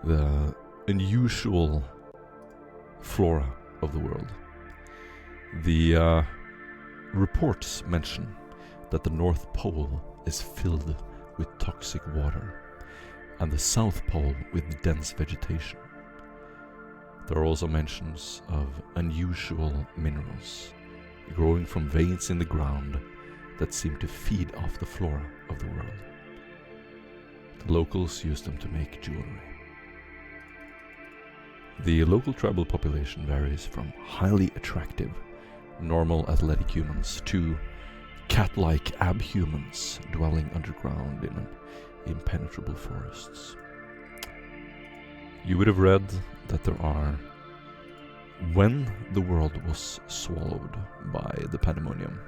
the unusual flora of the world. The reports mention that the North Pole is filled with toxic water, and the South Pole with dense vegetation. There are also mentions of unusual minerals growing from veins in the ground that seem to feed off the flora of the world. The locals use them to make jewelry. The local tribal population varies from highly attractive, normal athletic humans to cat-like abhumans dwelling underground in impenetrable forests. You would have read that when the world was swallowed by the pandemonium,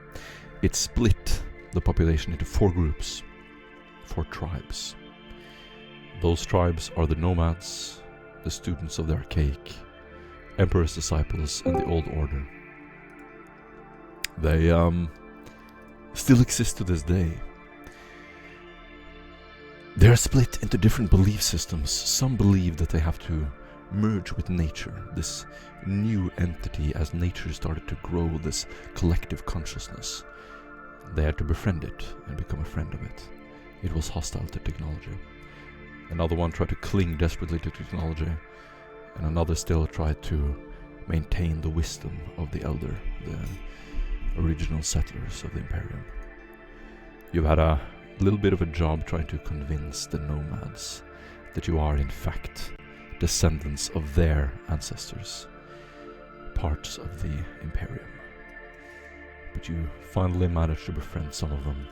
it split the population into 4 groups, 4 tribes. Those tribes are the nomads, the students of the archaic, Emperor's disciples, and the Old Order. They still exist to this day. They are split into different belief systems. Some believe that they have to merge with nature, this new entity, as nature started to grow this collective consciousness. They had to befriend it and become a friend of it. It was hostile to technology. Another one tried to cling desperately to technology, and another still tried to maintain the wisdom of the elder, the original settlers of the Imperium. You've had a little bit of a job trying to convince the nomads that you are in fact descendants of their ancestors, parts of the Imperium. But you finally managed to befriend some of them,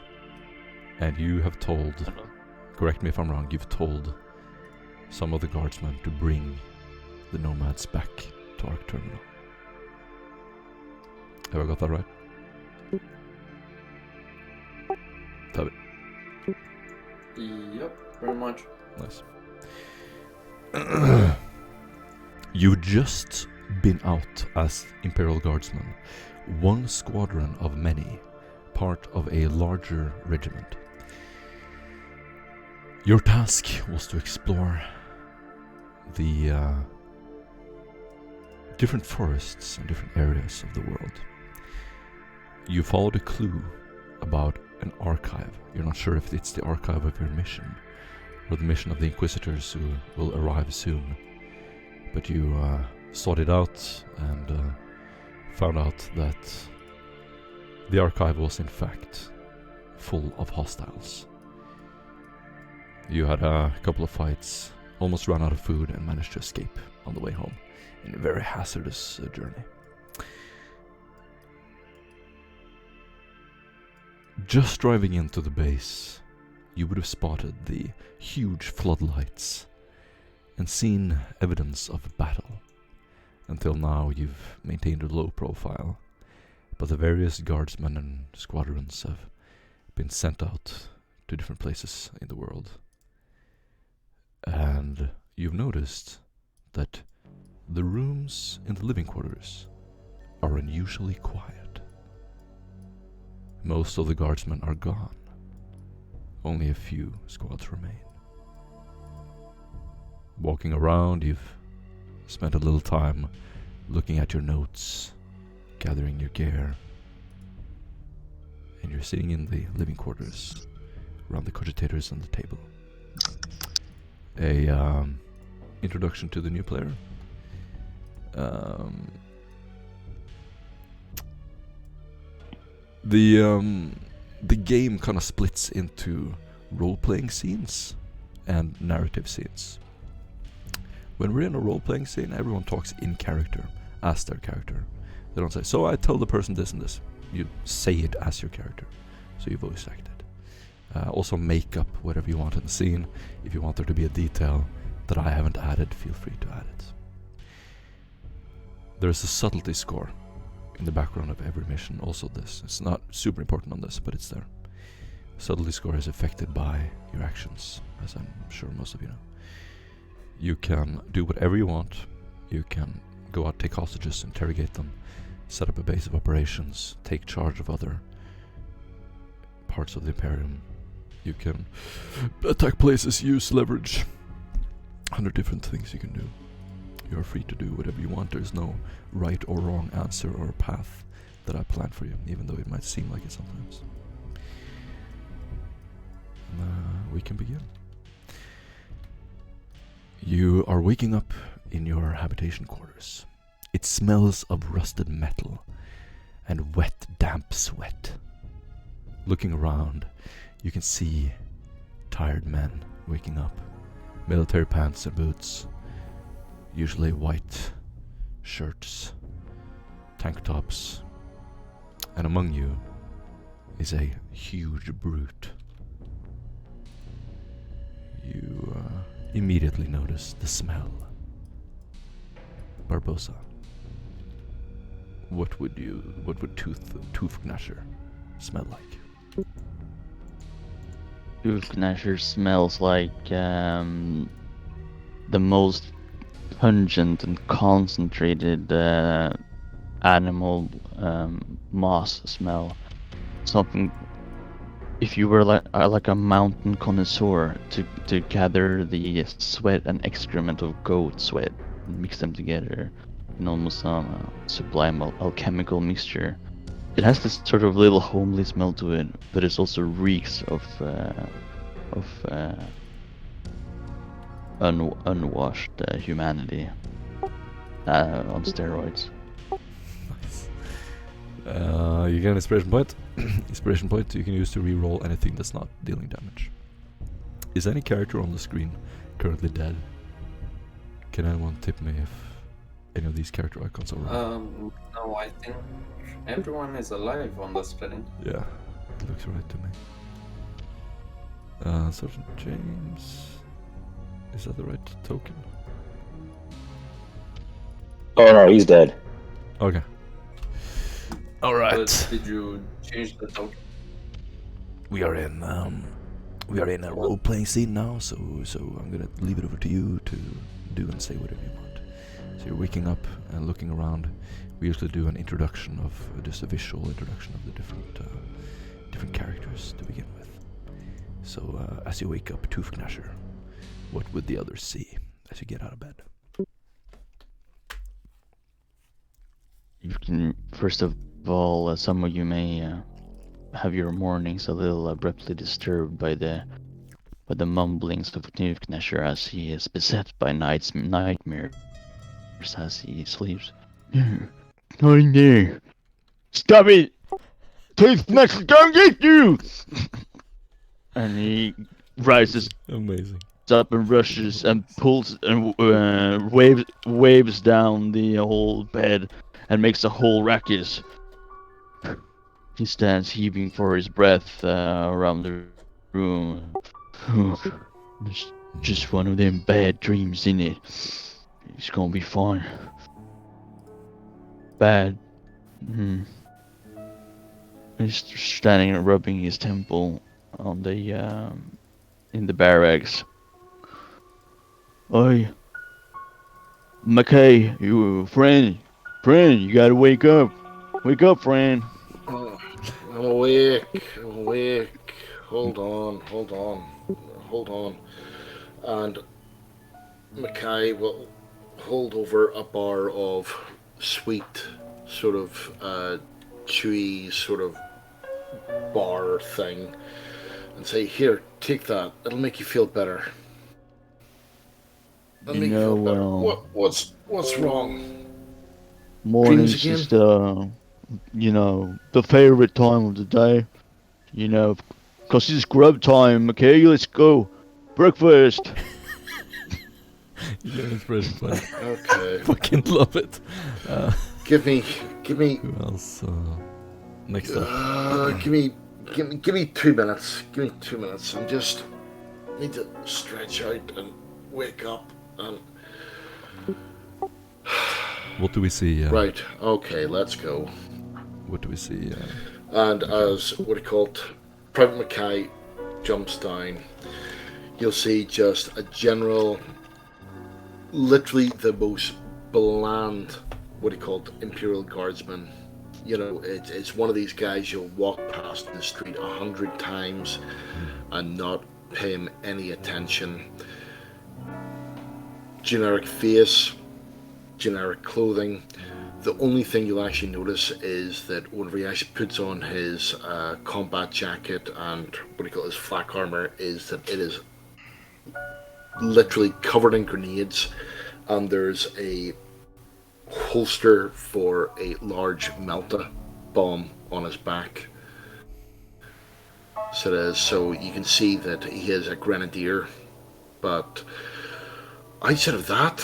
and you have told, correct me if I'm wrong, you've told some of the guardsmen to bring the nomads back to Arc Terminal. Have I got that right? Have it. Yep, very much. Nice. You've just been out as Imperial Guardsmen, one squadron of many, part of a larger regiment. Your task was to explore the different forests and different areas of the world. You followed a clue about an archive. You're not sure if it's the archive of your mission or the mission of the Inquisitors who will arrive soon, but you sought it out and found out that the archive was in fact full of hostiles. You had a couple of fights, almost ran out of food, and managed to escape on the way home in a very hazardous journey. Just driving into the base, you would have spotted the huge floodlights and seen evidence of battle. Until now, you've maintained a low profile, but the various guardsmen and squadrons have been sent out to different places in the world. And you've noticed that the rooms in the living quarters are unusually quiet. Most of the guardsmen are gone. Only a few squads remain. Walking around, you've spent a little time looking at your notes, gathering your gear, and you're sitting in the living quarters around the cogitators on the table. A introduction to the new player. The game kind of splits into role-playing scenes and narrative scenes. When we're in a role-playing scene, everyone talks in character, as their character. They don't say, so I tell the person this and this. You say it as your character, so you voice act it. Also make up whatever you want in the scene. If you want there to be a detail that I haven't added, feel free to add it. There's a subtlety score in the background of every mission, also this. It's not super important on this, but it's there. Subtlety score is affected by your actions, as I'm sure most of you know. You can do whatever you want. You can go out, take hostages, interrogate them, set up a base of operations, take charge of other parts of the Imperium. You can attack places, use leverage. 100 different things you can do. You're free to do whatever you want. There's no right or wrong answer or path that I plan for you, even though it might seem like it sometimes. We can begin. You are waking up in your habitation quarters. It smells of rusted metal and wet, damp sweat. Looking around, you can see tired men waking up. Military pants and boots, usually white shirts, tank tops, and among you is a huge brute. You immediately notice the smell. Barbosa, what would Tooth Gnasher smell like? Tooth Gnasher smells like the most pungent and concentrated animal moss smell. Something. If you were like a mountain connoisseur to gather the sweat and excrement of goat sweat and mix them together in almost some sublime alchemical mixture, it has this sort of little homely smell to it, but it also reeks of unwashed humanity on steroids. Nice. You get an inspiration point. Inspiration point you can use to re-roll anything that's not dealing damage. Is any character on the screen currently dead? Can anyone tip me if any of these character icons are wrong? No, I think everyone is alive on the screen. Yeah, it looks right to me. Sergeant James, is that the right token? Oh no, he's dead. Okay. All right. But did you change the token? We are in a role-playing scene now, so I'm gonna leave it over to you to do and say whatever you want. So you're waking up and looking around. We usually do an introduction of just a visual introduction of the different characters to begin with. So as you wake up, Tooth Gnasher, what would the others see as you get out of bed? You can, first of all, some of you may have your mornings a little abruptly disturbed by the mumblings of Tooth Gnasher as he is beset by nightmares as he sleeps. Nothing there. Stop it! Tooth Gnasher, don't get you! And he rises Amazing. up and rushes and pulls and waves down the whole bed and makes a whole ruckus. He stands heaving for his breath around the room. There's just one of them bad dreams in it. It's gonna be fine. Bad. He's standing and rubbing his temple on the in the barracks. Oi, McKay, you friend, you gotta wake up, friend. Oh, I'm awake. Hold on. And Mackay will hold over a bar of sweet, sort of chewy, sort of bar thing, and say, "Here, take that. It'll make you feel better." What's wrong? Morning's just the favorite time of the day. 'Cause it's grub time. Okay, let's go. Breakfast. You get an inspiration point. Okay. Fucking love it. Give me. Who else? Next up. Give me 2 minutes. Give me 2 minutes. I just need to stretch out and wake up and. What do we see? Right. Okay. Let's go. What do we see? And as Private Mackay jumps down, you'll see just a general, literally the most bland, Imperial Guardsman. It's one of these guys you'll walk past in the street 100 times and not pay him any attention. generic face, generic clothing. The only thing you'll actually notice is that whenever he actually puts on his combat jacket and what do you call his flak armor, is that it is literally covered in grenades, and there's a holster for a large melta bomb on his back. So you can see that he is a grenadier, but outside of that,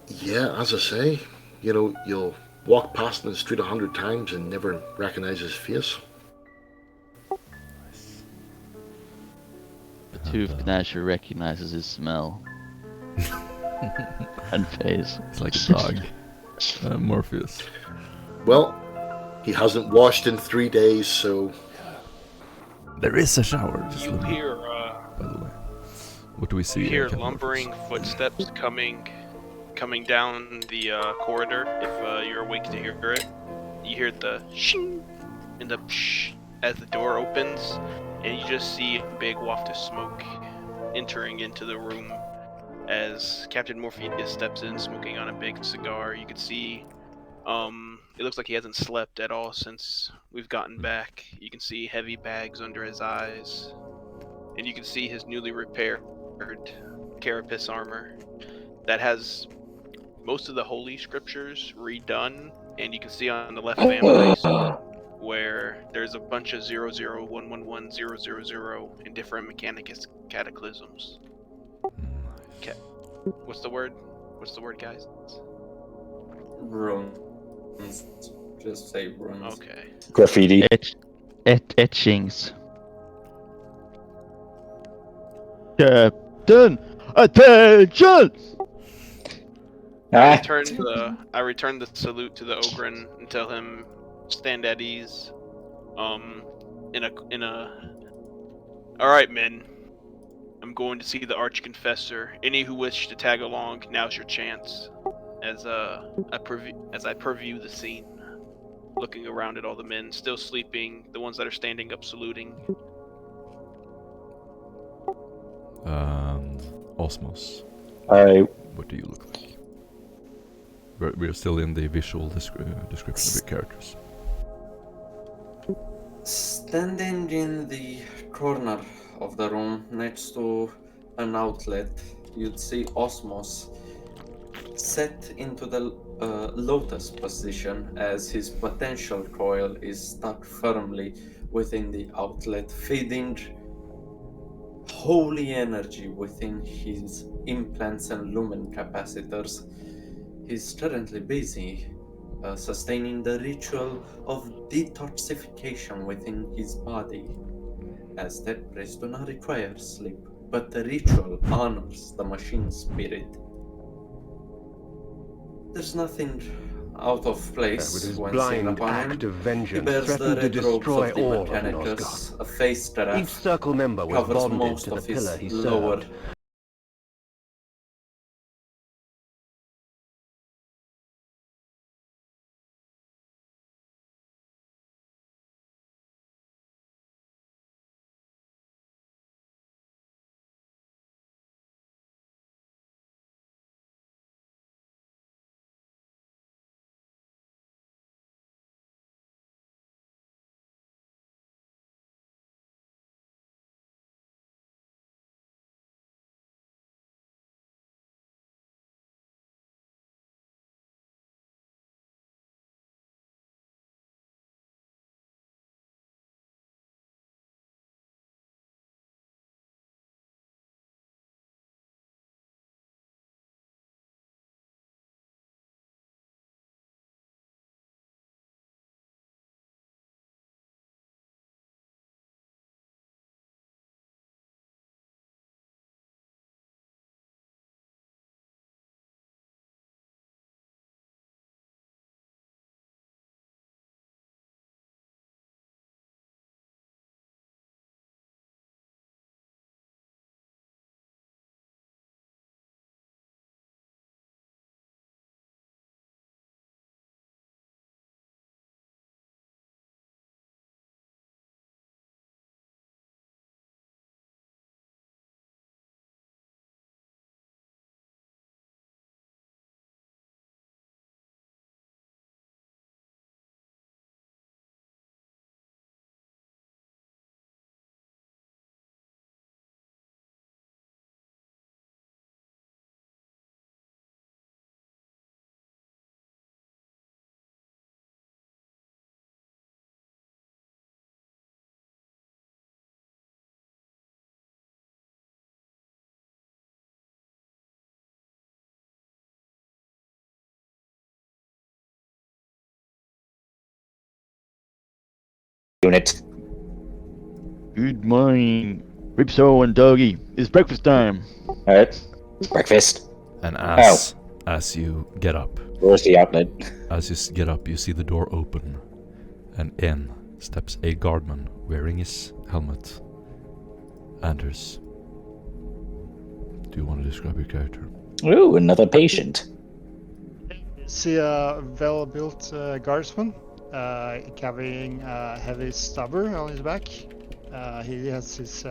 yeah, as I say, you'll walk past in the street 100 times and never recognize his face. The tooth can actually recognizes his smell and face. It's like a dog. Morpheus. Well, he hasn't washed in 3 days, so There is a shower. Just You let me- hear by the way. What do we see? you hear Captain lumbering Morpheus? footsteps coming down the corridor. If you're awake to hear it, you hear the shing and the psh as the door opens, and you just see a big waft of smoke entering into the room as Captain Morpheus steps in, smoking on a big cigar. You can see, it looks like he hasn't slept at all since we've gotten back. You can see heavy bags under his eyes, and you can see his newly repaired carapace armor that has most of the holy scriptures redone, and you can see on the left face where there's a bunch of 00111000 in different Mechanicus cataclysms. What's the word? What's the word, guys? Runes. Just say runes. Okay. Graffiti. Etchings. Captain, attention! Ah, I return the salute to the Ogren and tell him stand at ease. All right, men. I'm going to see the Archconfessor. Any who wish to tag along, now's your chance. As I preview the scene, looking around at all the men still sleeping, the ones that are standing up saluting. And Osmos, I what do you look like? We're still in the visual description of your characters. Standing in the corner of the room next to an outlet, you'd see Osmos set into the lotus position as his potential coil is stuck firmly within the outlet, feeding holy energy within his implants and lumen capacitors. He's currently busy sustaining the ritual of detoxification within his body, as that priests do not require sleep, but the ritual honors the machine spirit. There's nothing out of place With his when seen blind upon act him. of He vengeance bears the threatened to red robes destroy of the all of Mechanicus, Nosgoth. a face Each giraffe circle member was covers bonded most to the of his pillar he lower served. unit. Good morning, Ripso and Doggy. It's breakfast time. Alright. Breakfast. And as you get up, Where's the outlet? you see the door open, and in steps a guardman wearing his helmet. Anders, do you want to describe your character? Ooh, another patient. See a well-built guardsman carrying a heavy stubber on his back. He has his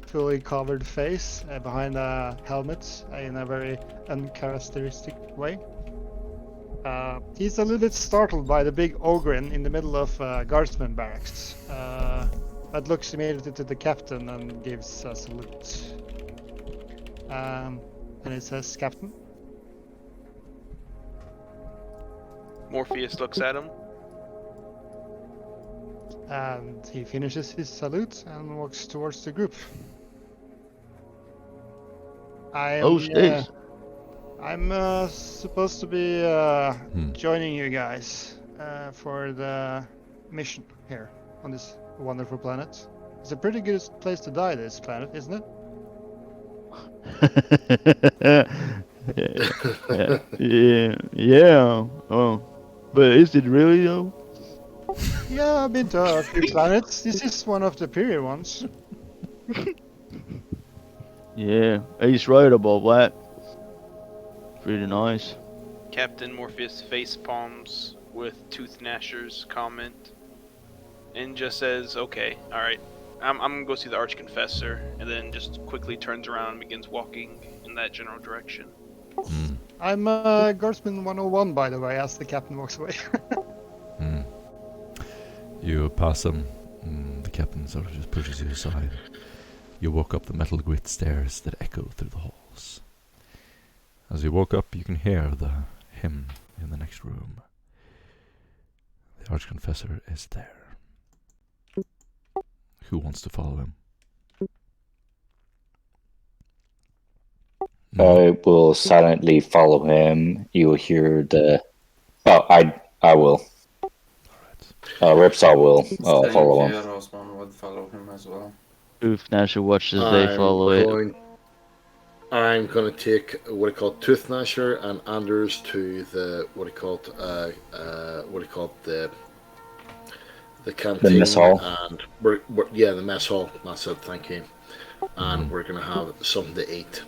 fully covered face behind a helmet in a very uncharacteristic way. He's a little bit startled by the big ogre in the middle of guardsman barracks, but looks immediately to the captain and gives a salute. And it says, "Captain." Morpheus looks at him. And he finishes his salute and walks towards the group. I'm supposed to be joining you guys for the mission here on this wonderful planet. It's a pretty good place to die, this planet, isn't it? Yeah. Oh, but is it really though? Yeah, I've been to a few planets. This is one of the superior ones. Yeah, he's right about that. Pretty nice. Captain Morpheus face palms with Tooth Gnasher's comment and just says, "Okay, alright. I'm gonna go see the Archconfessor," and then just quickly turns around and begins walking in that general direction. I'm Guardsman 101, by the way, as the captain walks away. You pass him, the captain sort of just pushes you aside. You walk up the metal grit stairs that echo through the halls. As you walk up, you can hear the hymn in the next room. The Archconfessor is there. Who wants to follow him? I will silently follow him. You will hear the... Oh, I will. Ripsaw will follow him. Osman would follow him as well. Tooth Gnasher watches they follow it. I'm going to take what I call Tooth Gnasher and Anders to the the canteen. The mess hall. And the mess hall. That's it. Thank you. And we're going to have something to eat.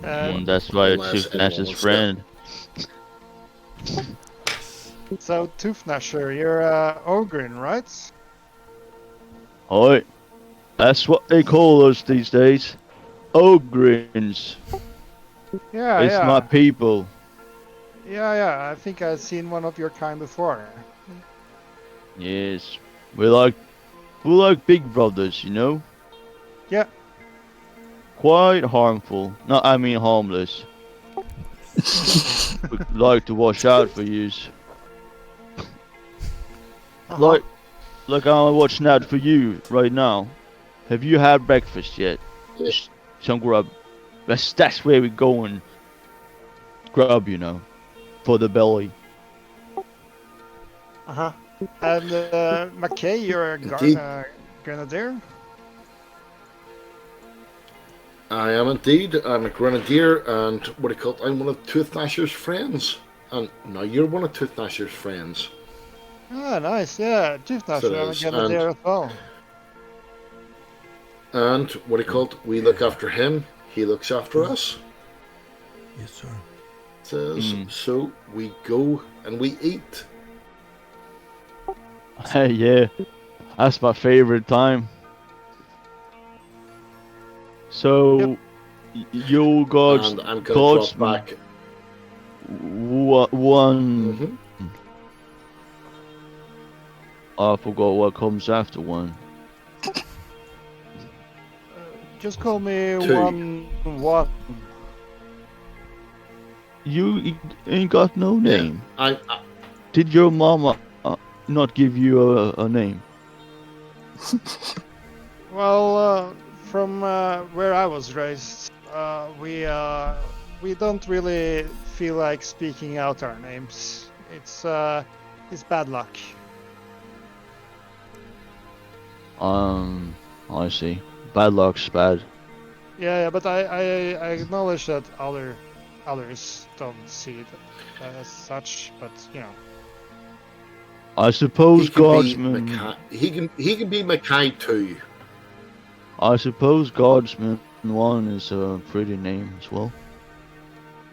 That's why Unless Tooth anyone Gnasher's wants to. friend. So, Tooth Gnasher, you're Ogrin, right? Oi, that's what they call us these days. Ogrins. Yeah, It's my people. Yeah, I think I've seen one of your kind before. Yes, we're like big brothers, you know. Yeah. Quite harmful. No, I mean harmless. We like to watch out for yous. Like I'm watching out for you right now. Have you had breakfast yet? Yes. Some grub. That's where we're going. Grub, you know, for the belly. Uh-huh. And McKay, you're a grenadier? I am indeed. I'm a grenadier, and I'm one of Tooth Gnasher's friends. And now you're one of Tooth Gnasher's friends. Ah, nice, yeah. Tooth Gnasher, I'm a grenadier as well. And we look after him, he looks after us. Yes, sir. Says, so we go and we eat. Hey, yeah, that's my favorite time. So, you got And I'm going to drop back. one. Mm-hmm. I forgot what comes after one. Just call me Two. one. You ain't got no name. I Did your mama not give you a name? Well, from where I was raised, we don't really feel like speaking out our names. It's bad luck. I see. Bad luck's bad. Yeah, but I acknowledge that others don't see it as such, but you know. I suppose He can be Guardsman. He can be Mackay too. I suppose Guardsman 1 is a pretty name as well.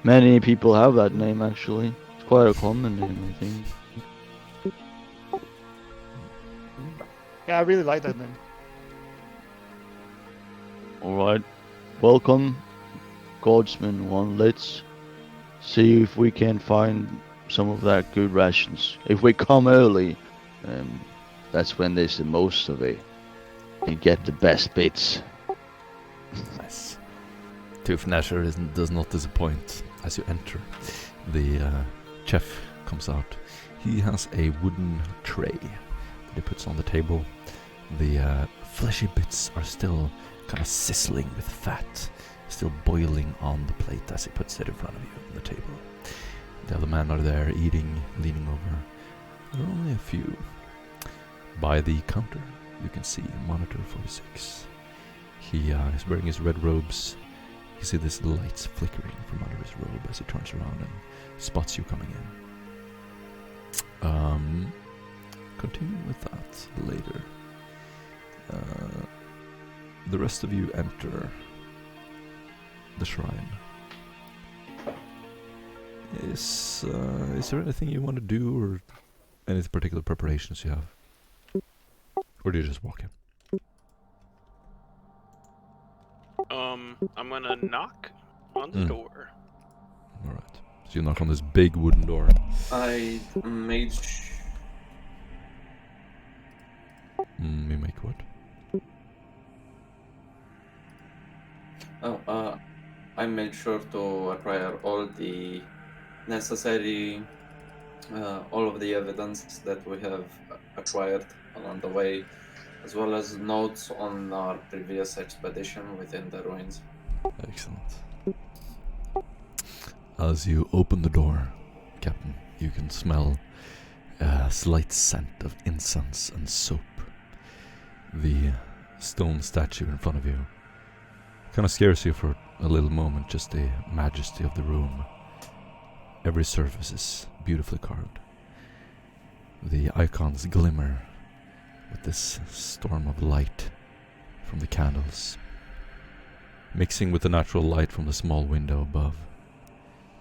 Many people have that name actually. It's quite a common name, I think. Yeah, I really like that name. Alright. Welcome, Guardsman 1. Let's see if we can find some of that good rations. If we come early, that's when there's the most of it. You get the best bits. Nice. Tooth-Gnasher does not disappoint as you enter. The chef comes out. He has a wooden tray that he puts on the table. The fleshy bits are still kind of sizzling with fat, still boiling on the plate as he puts it in front of you on the table. The other men are there eating, leaning over. There are only a few. By the counter, you can see Monitor 46. He is wearing his red robes. You see this lights flickering from under his robe as he turns around and spots you coming in. Continuing with that later. The rest of you enter the shrine. Is there anything you want to do, or any particular preparations you have? Or do you just walk in? I'm gonna knock on the door. Alright. So you knock on this big wooden door. I made You make what? I made sure to acquire all the necessary, all of the evidence that we have acquired along the way, as well as notes on our previous expedition within the ruins. Excellent. As you open the door, Captain, you can smell a slight scent of incense and soap. The stone statue in front of you kind of scares you for a little moment, just the majesty of the room. Every surface is beautifully carved. The icons glimmer with this storm of light from the candles, mixing with the natural light from the small window above.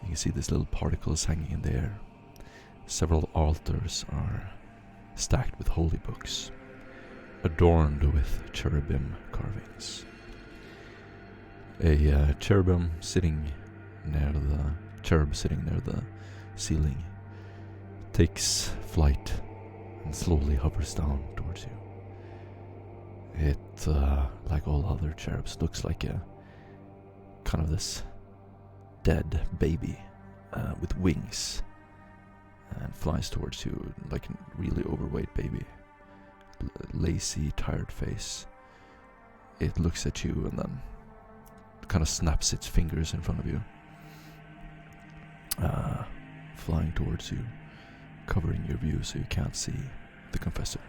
You can see these little particles hanging in the air. Several altars are stacked with holy books, adorned with cherubim carvings. A cherub sitting near the ceiling takes flight and slowly hovers down towards you. It, like all other cherubs, looks like a kind of this dead baby with wings, and flies towards you like a really overweight baby. Lazy, tired face. It looks at you and then kind of snaps its fingers in front of you, flying towards you, covering your view so you can't see the confessor.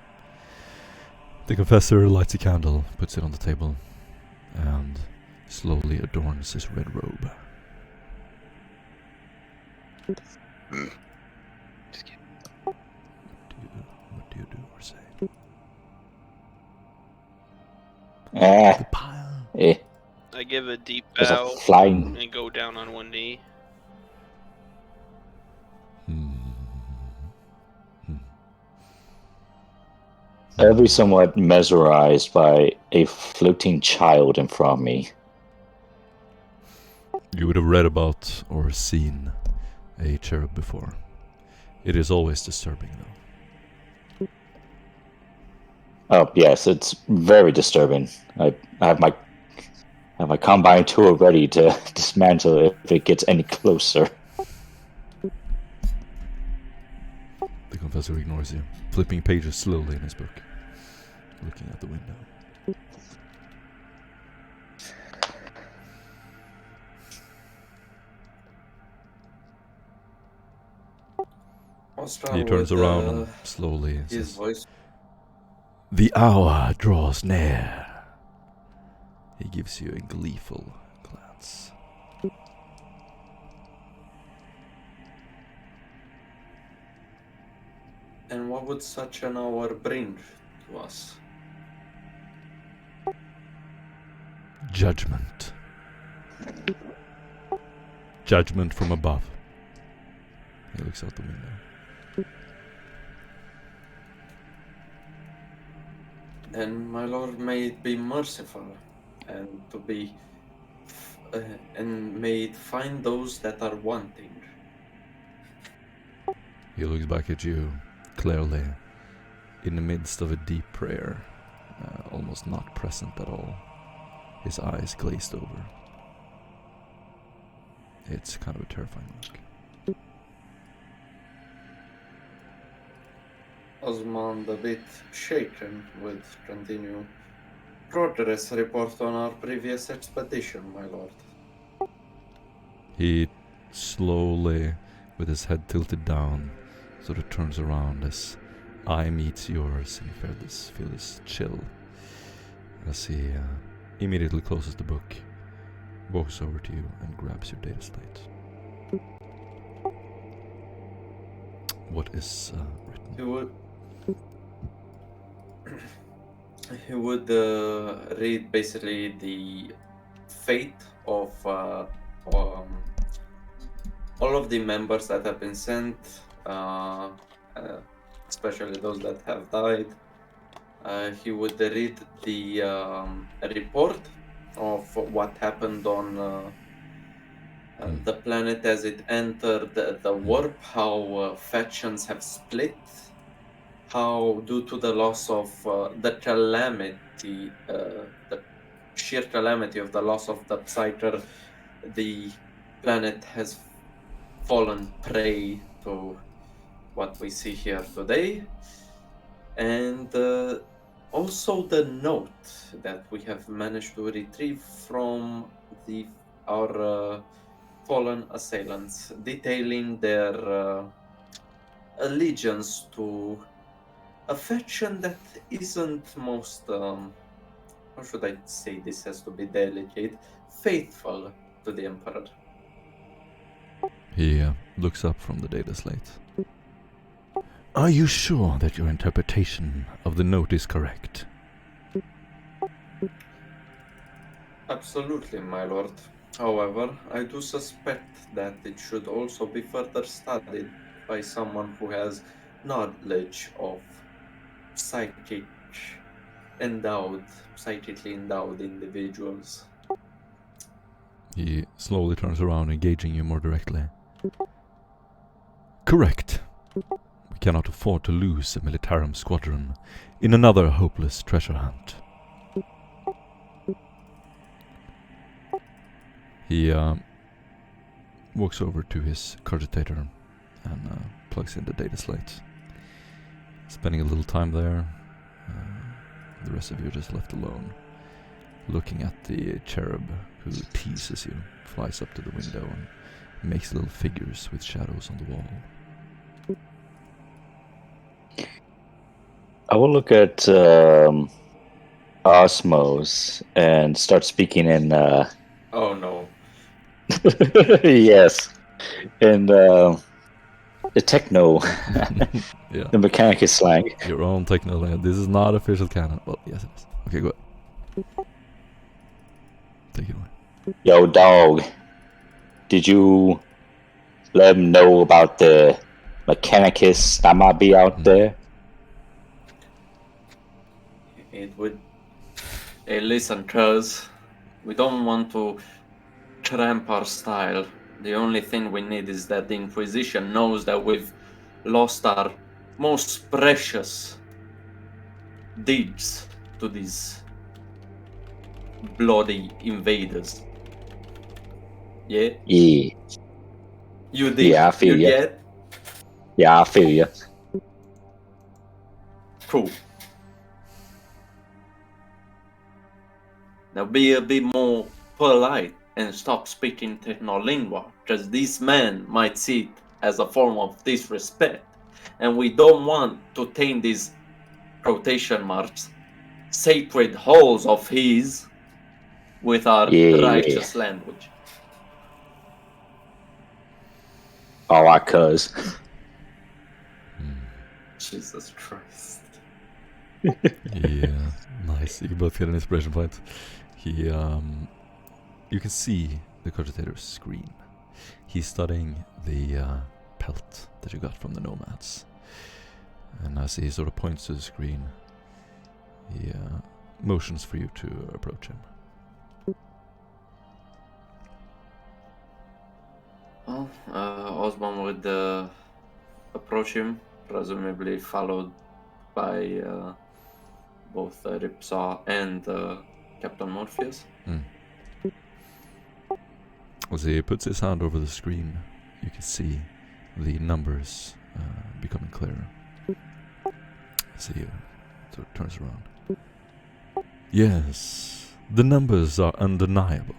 The confessor lights a candle, puts it on the table, and slowly adorns his red robe. What do you do or say? The pile. I give a deep There's bow a flying. and go down on one knee. Every somewhat mesmerized by a floating child in front of me. You would have read about or seen a cherub before. It is always disturbing, though. Oh yes, it's very disturbing. I have my combine tool ready to dismantle it if it gets any closer. The confessor ignores you, flipping pages slowly in his book, looking out the window. He turns around and slowly his says, voice. The hour draws near. He gives you a gleeful glance. And what would such an hour bring to us? Judgment. Judgment from above. He looks out the window. And my lord, may it be merciful, and to be, and may it find those that are wanting. He looks back at you, clearly, in the midst of a deep prayer, almost not present at all. His eyes glazed over. It's kind of a terrifying look. Osmond, a bit shaken, would continue. Progress report on our previous expedition, my lord. He slowly, with his head tilted down, sort of turns around as eye meets yours, and you feel this chill as he immediately closes the book, walks over to you, and grabs your data slate. What is written? He would read basically the fate of all of the members that have been sent, especially those that have died. He would read the report of what happened on the planet as it entered the warp, how factions have split, how due to the loss of the calamity, the sheer calamity of the loss of the Psyker, the planet has fallen prey to what we see here today. And also the note that we have managed to retrieve from our fallen assailants, detailing their allegiance to a faction that isn't most, how should I say this has to be delicate, faithful to the Emperor. He looks up from the data slate. Are you sure that your interpretation of the note is correct? Absolutely, my lord. However, I do suspect that it should also be further studied by someone who has knowledge of psychically endowed individuals. He slowly turns around, engaging you more directly. Correct. We cannot afford to lose a Militarum squadron in another hopeless treasure hunt. He walks over to his cogitator and plugs in the data slate. Spending a little time there. The rest of you are just left alone, looking at the cherub who teases you, flies up to the window and makes little figures with shadows on the wall. I will look at Osmos and start speaking in. Oh no. Yes, in the techno, Yeah. the Mechanicus slang. Your own techno land. This is not official canon. Well, yes it is. Okay, go ahead. Take it away. Yo, dog, did you let him know about the Mechanicus that might be out there? It would. Hey, listen, cuz. We don't want to cramp our style. The only thing we need is that the Inquisition knows that we've lost our most precious deeds to these bloody invaders. Yeah? Yeah, You did? Yeah, I feel you ya. get? yeah, I feel you. Cool. Now be a bit more polite and stop speaking technolingua, because these men might see it as a form of disrespect, and we don't want to taint these quotation marks, sacred halls of his with our Yeah. righteous language. All right, cuz. Jesus Christ. Yeah, nice. You can both get an inspiration point. You can see the cogitator's screen. He's studying the pelt that you got from the nomads. And as he sort of points to the screen, he motions for you to approach him. Well, Osman would approach him, presumably followed by both Ripsaw and Captain Morpheus. As he puts his hand over the screen, you can see the numbers becoming clearer. As he sort of turns around. Yes, the numbers are undeniable.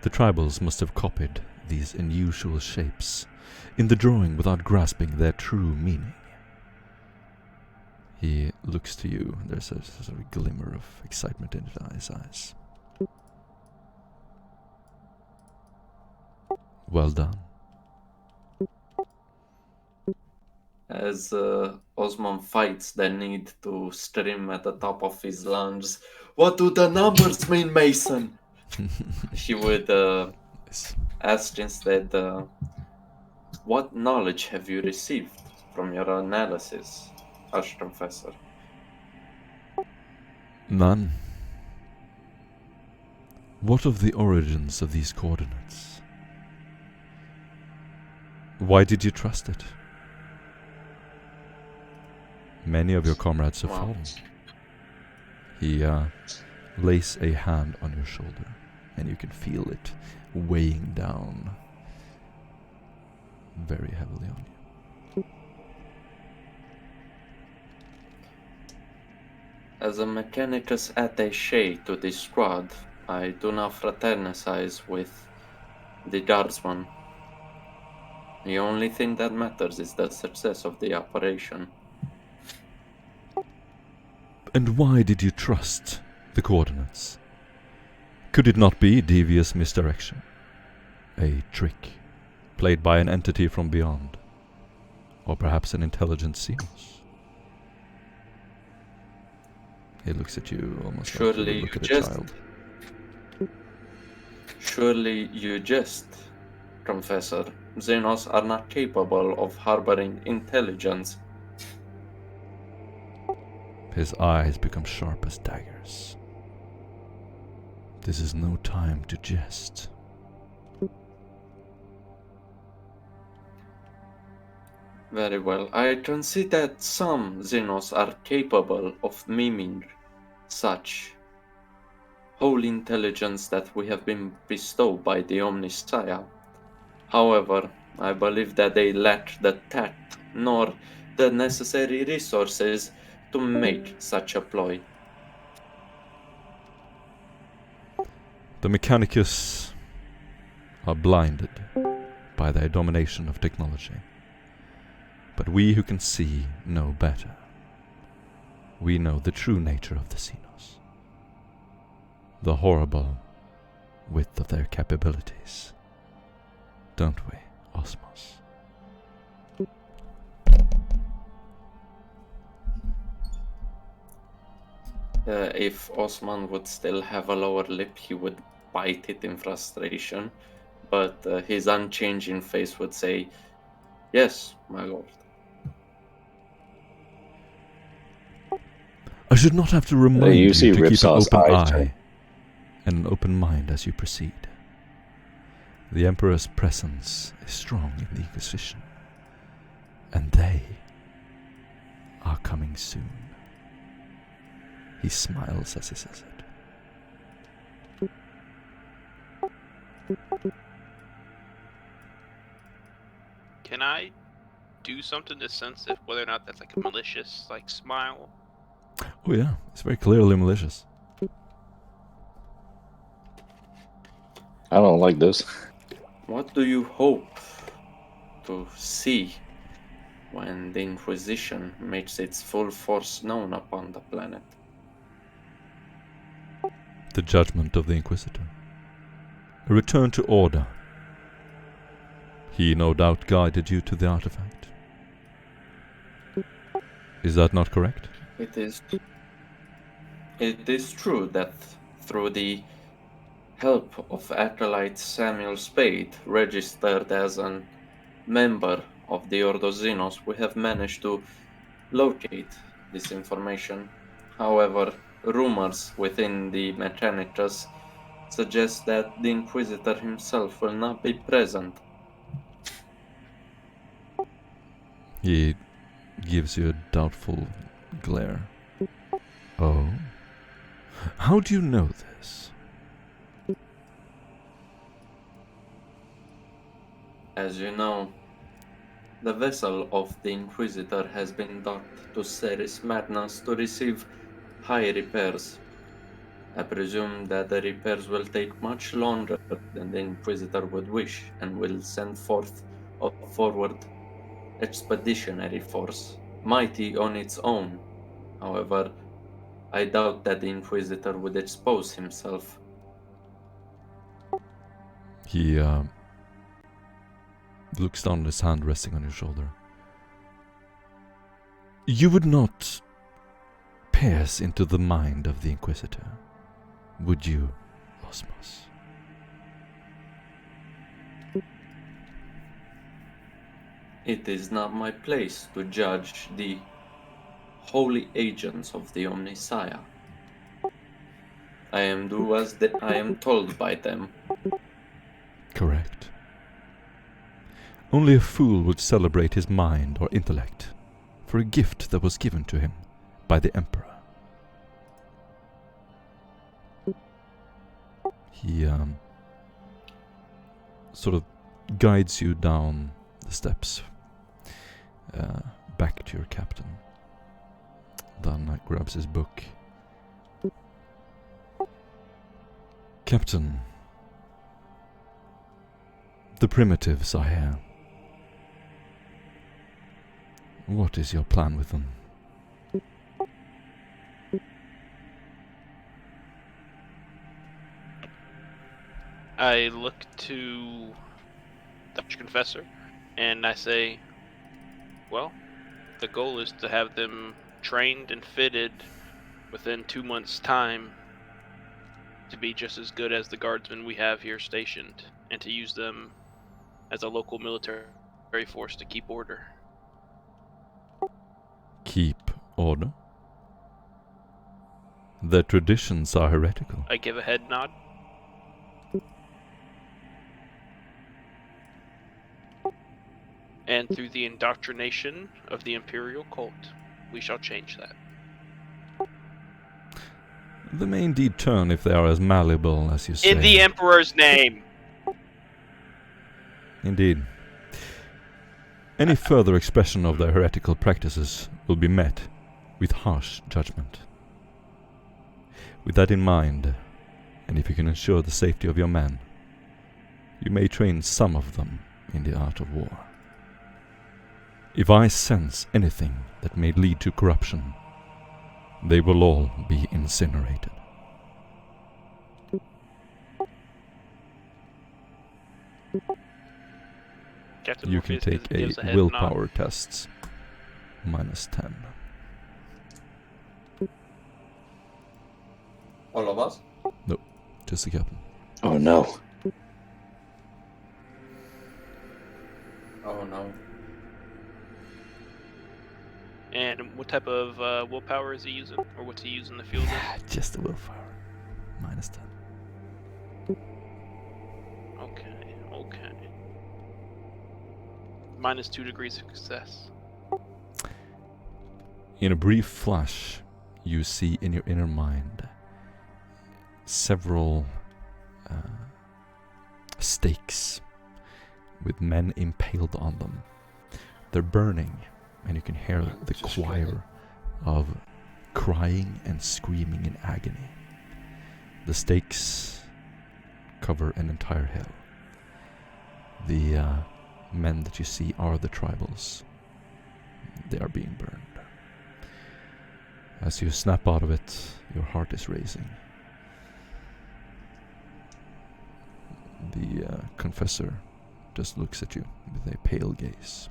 The tribals must have copied these unusual shapes in the drawing without grasping their true meaning. He looks to you. There's a sort of glimmer of excitement in his eyes. Well done. As Osman fights the need to scream at the top of his lungs, "What do the numbers mean, Mason?" He would ask instead, "What knowledge have you received from your analysis, Archprofessor?" None. What of the origins of these coordinates? Why did you trust it? Many of your comrades have fallen. He lays a hand on your shoulder, and you can feel it weighing down very heavily on you. As a mechanicus attaché to this squad, I do not fraternize with the guardsman. The only thing that matters is the success of the operation. And why did you trust the coordinates? Could it not be devious misdirection? A trick played by an entity from beyond? Or perhaps an intelligent Xenos? He looks at you almost like you would look at a child. Surely you jest, Confessor. Xenos are not capable of harboring intelligence. His eyes become sharp as daggers. This is no time to jest. Very well. I can see that some Xenos are capable of miming such whole intelligence that we have been bestowed by the Omnissiah. However, I believe that they lack the tact nor the necessary resources to make such a ploy. The Mechanicus are blinded by their domination of technology. But we who can see know better. We know the true nature of the Xenos. The horrible width of their capabilities. Don't we, Osmos? If Osman would still have a lower lip, he would bite it in frustration, but his unchanging face would say, "Yes, my lord." I should not have to remind you see to keep an Ripsaw's open eyes eye turn. and an open mind as you proceed. The Emperor's presence is strong in the Inquisition, and they are coming soon. He smiles as he says it. Can I do something to sense if whether or not that's like a malicious smile? Oh yeah, it's very clearly malicious. I don't like this. What do you hope to see when the Inquisition makes its full force known upon the planet. The judgment of the Inquisitor. A return to order. He no doubt guided you to the artifact. Is that not correct? It is true that through the help of Acolyte Samuel Spade, registered as a member of the Ordo Xenos, we have managed to locate this information. However, rumors within the Mechanicus suggest that the Inquisitor himself will not be present. He gives you a doubtful glare. Oh? How do you know this? As you know, the vessel of the Inquisitor has been docked to Ceres Magnus to receive high repairs. I presume that the repairs will take much longer than the Inquisitor would wish and will send forth a forward expeditionary force, mighty on its own. However, I doubt that the Inquisitor would expose himself. He looks down at his hand resting on your shoulder. You would not pierce into the mind of the Inquisitor, would you, Osmos? It is not my place to judge the holy agents of the Omnissiah. I am do as I am told by them. Correct. Only a fool would celebrate his mind or intellect for a gift that was given to him by the Emperor. He sort of guides you down the steps back to your captain. Then grabs his book. Captain, the primitives are here. What is your plan with them? I look to the Confessor and I say, well, the goal is to have them trained and fitted within 2 months' time to be just as good as the guardsmen we have here stationed, and to use them as a local military force to keep order. Keep order? Their traditions are heretical. I give a head nod. And through the indoctrination of the Imperial cult, we shall change that. They may indeed turn if they are as malleable as you say. In the Emperor's name! Indeed. Any further expression of their heretical practices will be met with harsh judgment. With that in mind, and if you can ensure the safety of your men, you may train some of them in the art of war. If I sense anything that may lead to corruption, they will all be incinerated. Captain You can Morpheus take gives a head willpower nod. test. -10. All of us? Just the captain. Oh no. Oh no. And what type of willpower is he using? Or what's he using the field with? Just the willpower. -10. Okay, okay. -2 degrees of success. In a brief flash, you see in your inner mind several stakes with men impaled on them. They're burning, and you can hear the choir of crying and screaming in agony. The stakes cover an entire hill. The men that you see are the tribals. they are being burned. As you snap out of it, your heart is racing. The confessor just looks at you with a pale gaze.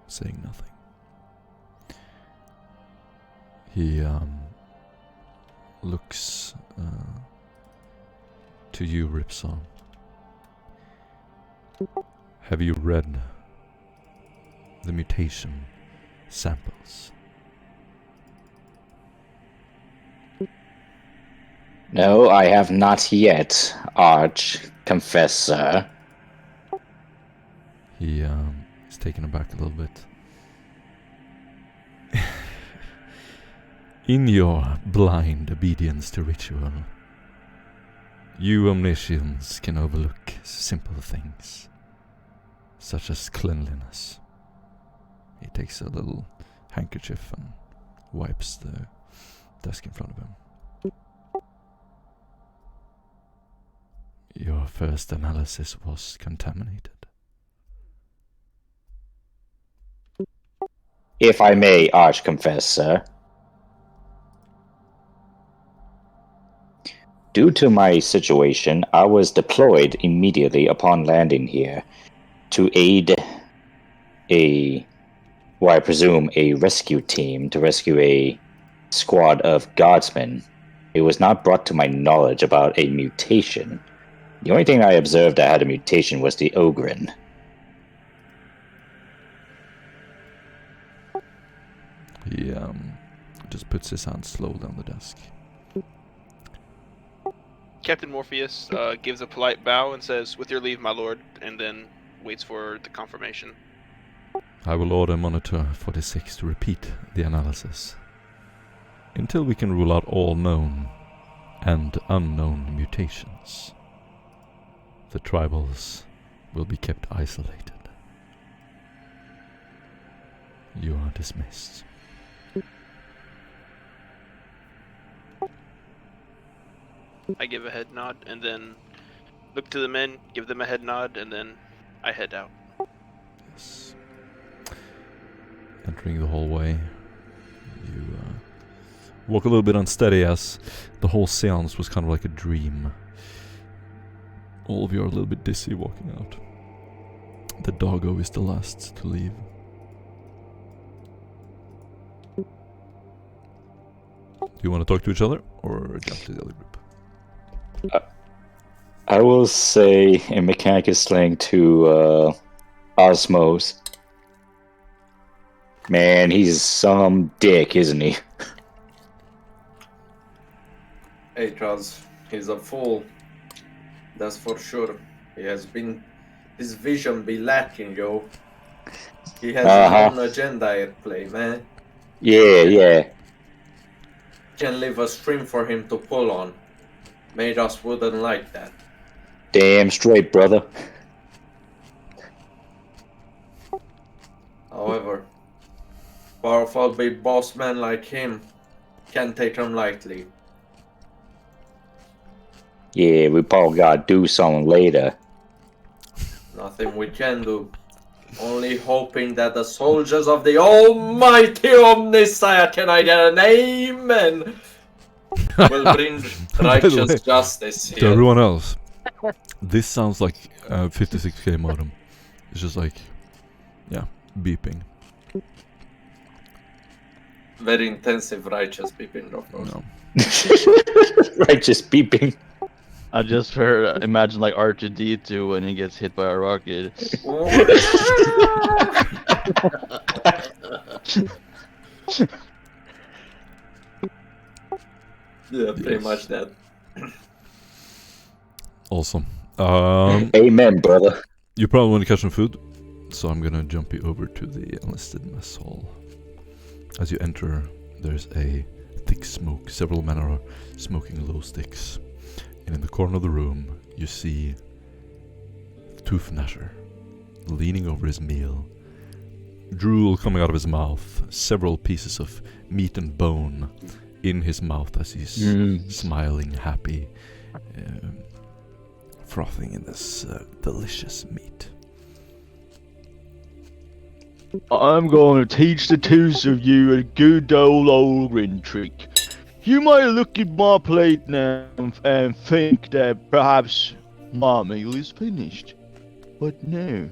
Saying nothing. He looks to you, Ripsaw. Have you read the mutation samples? No, I have not yet, Arch Confessor. He is taken aback a little bit. In your blind obedience to ritual, you omniscients can overlook simple things, such as cleanliness. He takes a little handkerchief and wipes the desk in front of him. Your first analysis was contaminated. If I may, Arch Confessor. Due to my situation, I was deployed immediately upon landing here to aid I presume a rescue team to rescue a squad of guardsmen. It was not brought to my knowledge about a mutation. The only thing I observed that had a mutation was the Ogren. He just puts his hand slowly on the desk. Captain Morpheus gives a polite bow and says, "With your leave, my lord," and then waits for the confirmation. I will order Monitor 46 to repeat the analysis until we can rule out all known and unknown mutations. The tribals will be kept isolated. You are dismissed. I give a head nod and then look to the men, give them a head nod, and then I head out. Yes. Entering the hallway, you walk a little bit unsteady as the whole seance was kind of like a dream. All of you are a little bit dizzy walking out. The doggo is the last to leave. Do you want to talk to each other or jump to the other group? I will say a mechanic is slang to Osmos. Man, he's some dick, isn't he? Hey, Charles, he's a fool. That's for sure. He has been... His vision be lacking, yo. He has his own agenda at play, man. Yeah. Can leave a string for him to pull on. Mados wouldn't like that. Damn straight, brother. However, powerful big boss man like him can't take him lightly. Yeah, we probably gotta do something later. Nothing we can do. Only hoping that the soldiers of the almighty Omnissiah, can I get an amen, will bring righteous justice To here. everyone else, this sounds like a 56k modem. It's just like, yeah, beeping. Very intensive righteous beeping, of course. No. Righteous beeping. I just imagine like R2-D2 when he gets hit by a rocket. Yeah, pretty much that. Awesome. Amen, brother. You probably want to catch some food, so I'm gonna jump you over to the enlisted mess hall. As you enter, there's a thick smoke. Several men are smoking low sticks. And in the corner of the room, you see Tooth-Gnasher leaning over his meal, drool coming out of his mouth, several pieces of meat and bone in his mouth as he's smiling, happy, frothing in this delicious meat. I'm going to teach the two of you a good old Ogren trick. You might look at my plate now and think that perhaps my meal is finished. But no.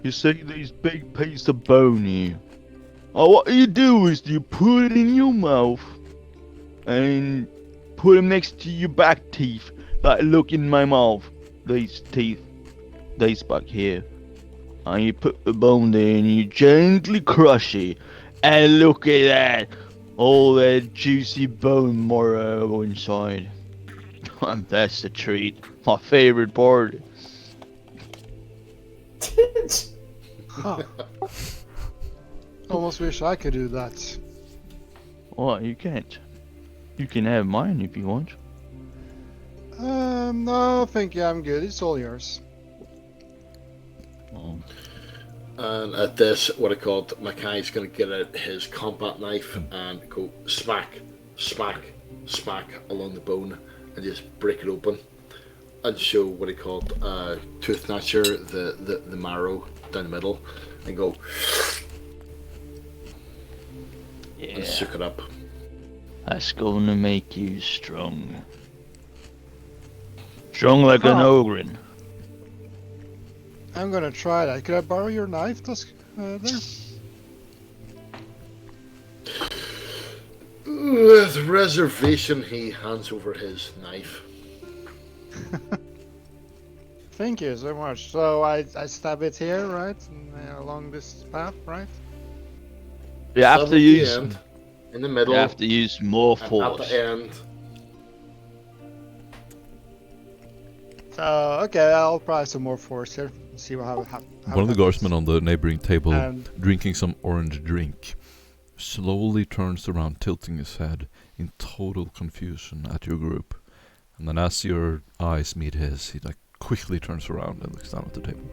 You see these big pieces of bone here? What you do is you put it in your mouth and put them next to your back teeth. Like, look in my mouth. These teeth. These back here. And you put the bone there and you gently crush it. And look at that. All that juicy bone marrow inside. And that's the treat. My favorite part. Huh. Almost wish I could do that. Well, you can't. You can have mine if you want. No, thank you, I'm good. It's all yours. Oh. And at this, what I called, Mackay's going to get out his combat knife and go smack, smack, smack along the bone and just break it open and show what he called Tooth Gnatcher, the marrow down the middle, and go and suck it up. That's gonna make you strong. Strong like an ogre. I'm gonna try that. Could I borrow your knife, there? With reservation, he hands over his knife. Thank you so much. So I stab it here, right? Along this path, right? You have Stab to at the use. end, in the middle. You have to use more and force. at the end. So okay, I'll try some more force here. See how One of the guardsmen on the neighboring table, And- drinking some orange drink, slowly turns around, tilting his head in total confusion at your group. And then as your eyes meet his, he quickly turns around and looks down at the table.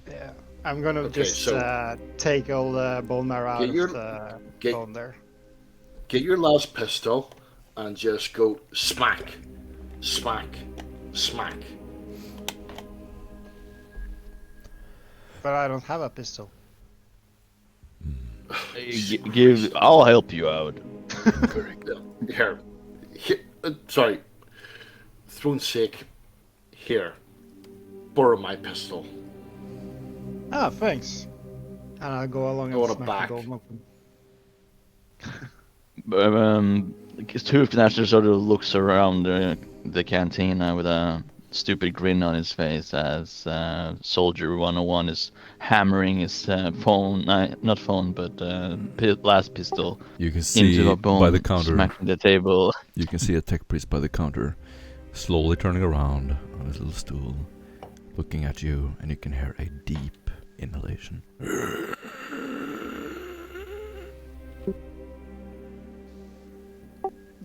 Yeah, I'm gonna Okay, just so- take all the bone marrow out Get your- of the get- bone there. Get your last pistol and just go smack, smack, smack. But I don't have a pistol. I'll help you out. Here, sorry. Throne's sake, here. Borrow my pistol. Ah, thanks. And I'll go along I and want it smack back. the golden open. Tooth Gnatcher sort of looks around the cantina with a stupid grin on his face as Soldier 101 is hammering his phone, not phone, but last pistol You can see into a bone, by the counter, smacking the table. you can see a tech priest by the counter, slowly turning around on his little stool, looking at you, and you can hear a deep inhalation.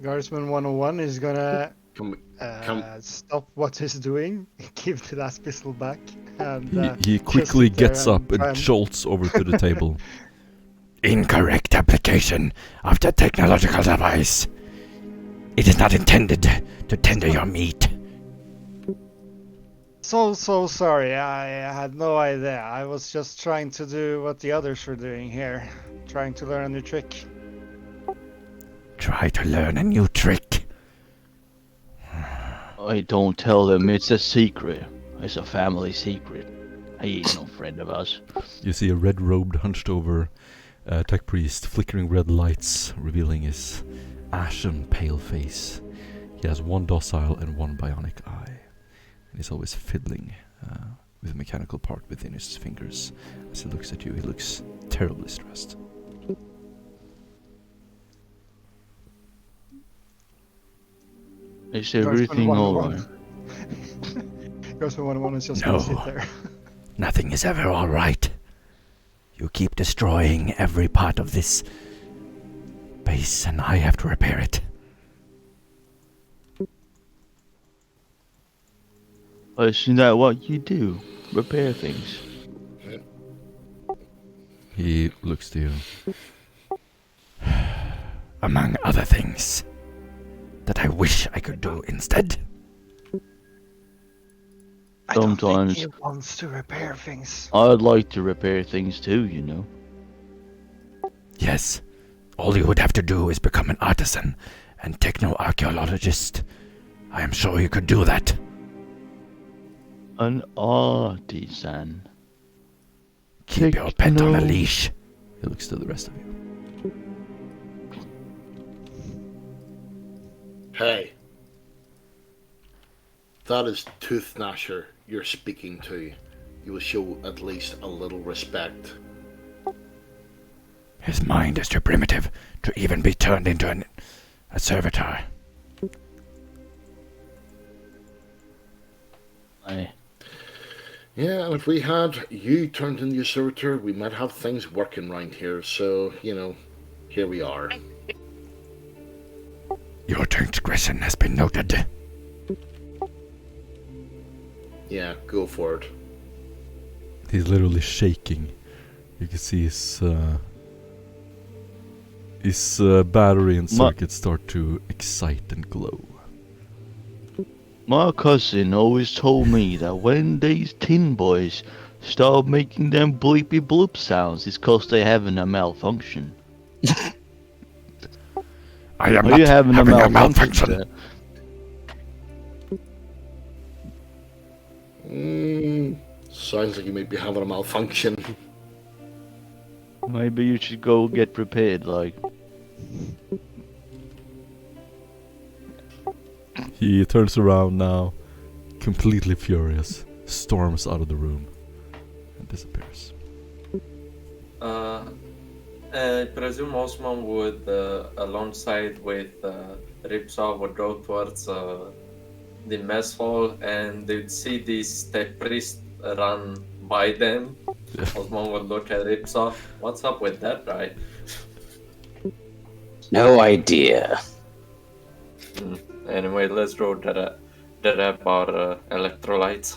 Guardsman 101 is gonna Come, stop what he's doing, give the last pistol back, and He just quickly sit there gets up try and jolts over to the table. Incorrect application of the technological device. It is not intended to tender your meat. So sorry, I had no idea. I was just trying to do what the others were doing here, trying to learn a new trick. Try to learn a new trick. I don't tell them, it's a secret. It's a family secret. He ain't no friend of us. You see a red-robed, hunched-over tech priest, flickering red lights, revealing his ashen, pale face. He has one docile and one bionic eye. And he's always fiddling with a mechanical part within his fingers. As he looks at you, he looks terribly stressed. Is everything alright? Guardsman 101 is just No. gonna sit there. Nothing is ever all right. You keep destroying every part of this base, and I have to repair it. Isn't that what you do? Repair things. He looks to you. Among other things that I wish I could do instead. I don't think Sometimes he wants to repair things. I'd like to repair things too, you know. Yes, all you would have to do is become an artisan and techno-archaeologist. I am sure you could do that. An artisan. Keep your pet on a Techno- leash. He looks to the rest of you. Hey. That is Tooth Gnasher you're speaking to. You will show at least a little respect. His mind is too primitive to even be turned into a servitor. Aye. Yeah, and if we had you turned into a servitor, we might have things working round here. So, you know, here we are. Your transgression has been noted. Yeah, go for it. He's literally shaking. You can see his battery and circuits start to excite and glow. My cousin always told me that when these tin boys start making them bleepy bloop sounds, it's 'cause they having a malfunction. I am Are not you having a malfunction? malfunction. there? Sounds like you might be having a malfunction. Maybe you should go get prepared, like. He turns around now, completely furious, storms out of the room, and disappears. I presume Osman would, alongside with Ripsaw, would go towards the mess hall, and they'd see this tech priest run by them. Yeah. Osman would look at Ripsaw. What's up with that guy? No idea. Anyway, let's go grab our electrolytes.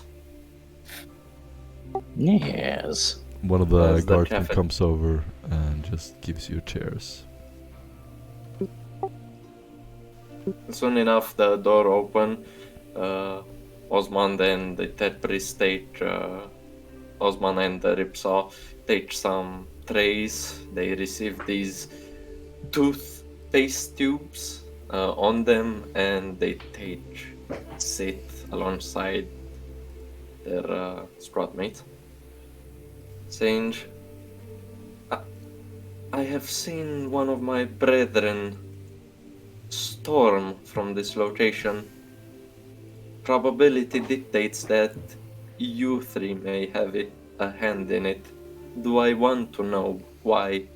Yes. One of the That's the guardsmen cafe. comes over and just gives you chairs. Soon enough, the door opened. Osman and the tech priest take Osman and the Ripsaw take some trays. They receive these toothpaste tubes on them, and they sit alongside their squad mate, saying, I have seen one of my brethren storm from this location. Probability dictates that you three may have a hand in it. Do I want to know why?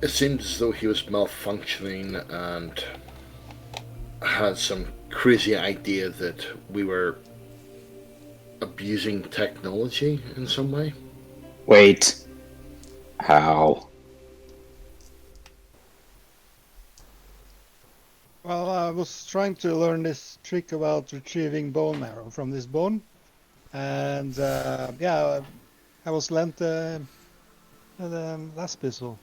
It seemed as though he was malfunctioning and had some crazy idea that we were abusing technology in some way. Wait. How? Well, I was trying to learn this trick about retrieving bone marrow from this bone, and yeah, I was lent the last pistol.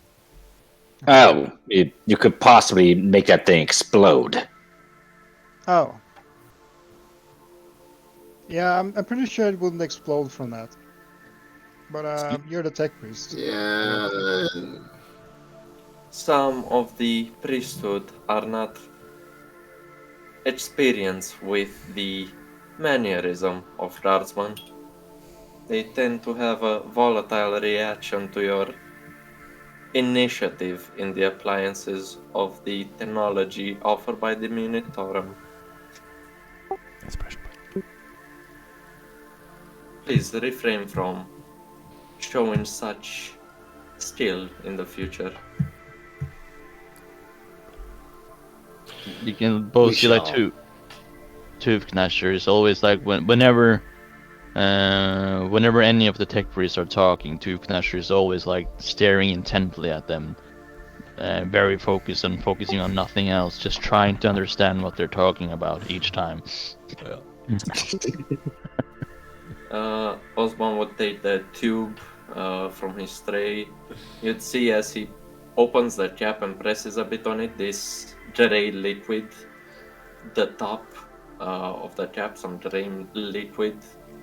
Oh, you could possibly make that thing explode. Oh. Yeah, I'm pretty sure it wouldn't explode from that. But you're the tech priest. Yeah. Some of the priesthood are not experienced with the mannerism of guardsmen. They tend to have a volatile reaction to your initiative in the appliances of the technology offered by the Munitorum. That's pressure. Please refrain from showing such skill in the future. You can both We see like shall. tooth gnashers. Always like whenever any of the tech priests are talking, tooth gnasher is always like staring intently at them, very focused and focusing on nothing else, just trying to understand what they're talking about each time. Yeah. Osman would take the tube from his tray. You'd see as he opens the cap and presses a bit on it, this gray liquid. The top of the cap, some gray liquid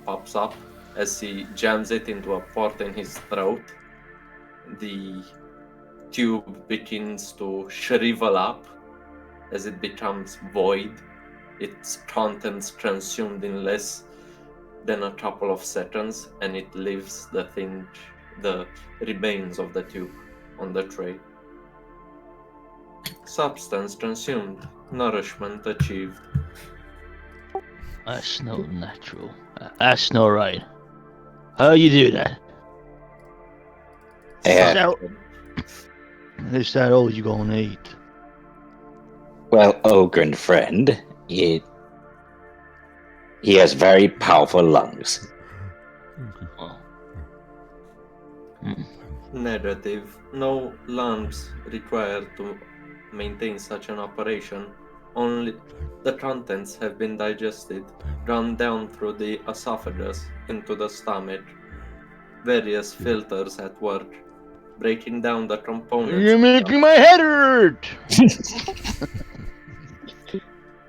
pops up as he jams it into a port in his throat. The tube begins to shrivel up as it becomes void, its contents consumed in less than a couple of seconds, and it leaves the remains of the tube on the tray. Substance consumed, nourishment achieved. That's no natural. That's not right. How you do that? Yeah. Is that all you gonna eat? Well, Ogren friend, he has very powerful lungs. Oh. Negative. No lungs required to maintain such an operation. Only the contents have been digested, run down through the esophagus into the stomach. Various filters at work, breaking down the components. You're making my head hurt!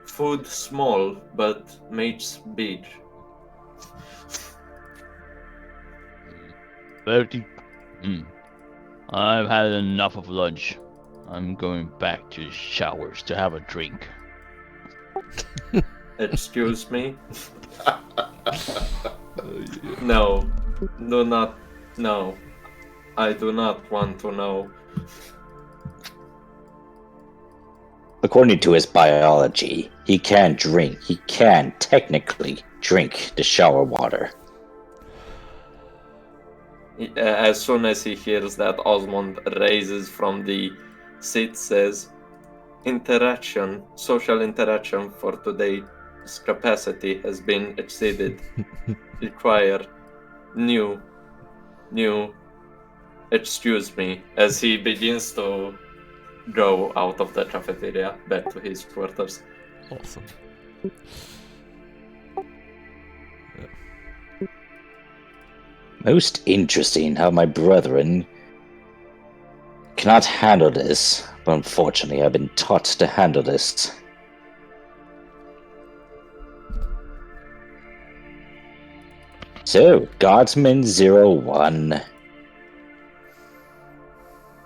Food small, but makes big. Bertie. I've had enough of lunch. I'm going back to the showers to have a drink. Excuse me? No. Do not. No. I do not want to know. According to his biology, he can technically drink the shower water. As soon as he hears that, Osmond raises from the seat, says, social interaction for today's capacity has been exceeded. Require new, excuse me, as he begins to go out of the cafeteria back to his quarters. Awesome. Most interesting how my brethren cannot handle this, but unfortunately I've been taught to handle this. So, Guardsman 01.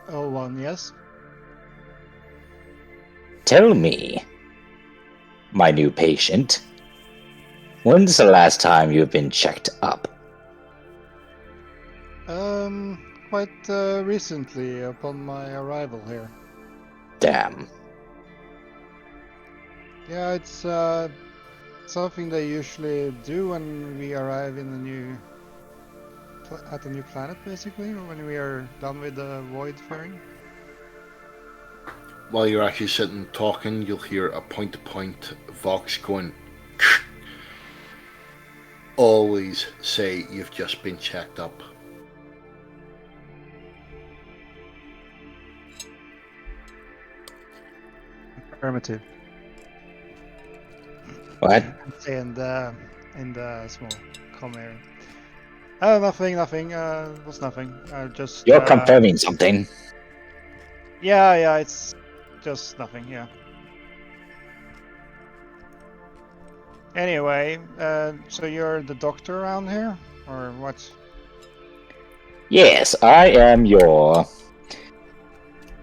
01, yes. Tell me, my new patient, when's the last time you've been checked up? Quite recently upon my arrival here. Damn. Yeah, it's something they usually do when we arrive in at a new planet, basically, or when we are done with the void faring. While you're actually sitting talking, you'll hear a point-to-point Vox going, always say you've just been checked up. Affirmative. What? Say in the small com area. Oh, nothing. Was nothing. Just. You're confirming something. Yeah, it's just nothing. Yeah. Anyway, so you're the doctor around here, or what? Yes, I am your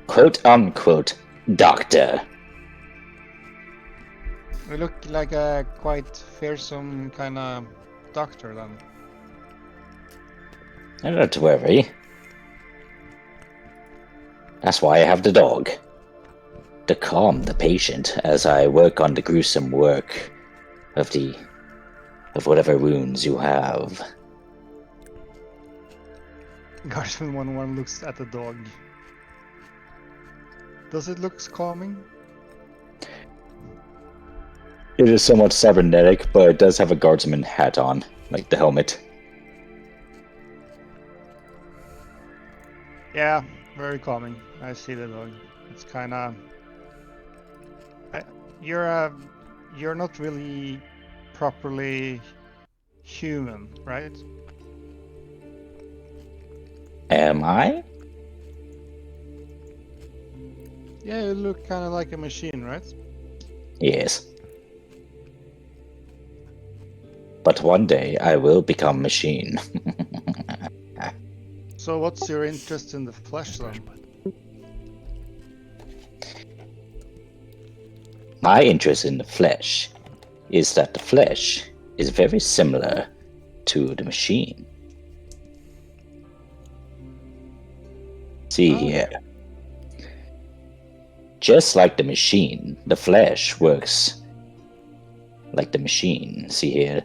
quote-unquote doctor. We look like a quite fearsome kind of doctor, then. Not to worry. That's why I have the dog. To calm the patient as I work on the gruesome work of whatever wounds you have. Guardsman 1-1 looks at the dog. Does it look calming? It is somewhat cybernetic, but it does have a guardsman hat on, like the helmet. Yeah, very calming. I see the dog. It's kind of. You're not really properly human, right? Am I? Yeah, you look kind of like a machine, right? Yes. But one day I will become machine. So what's your interest in the flesh then? My interest in the flesh is that the flesh is very similar to the machine. See here. Just like the machine, the flesh works like the machine. See here.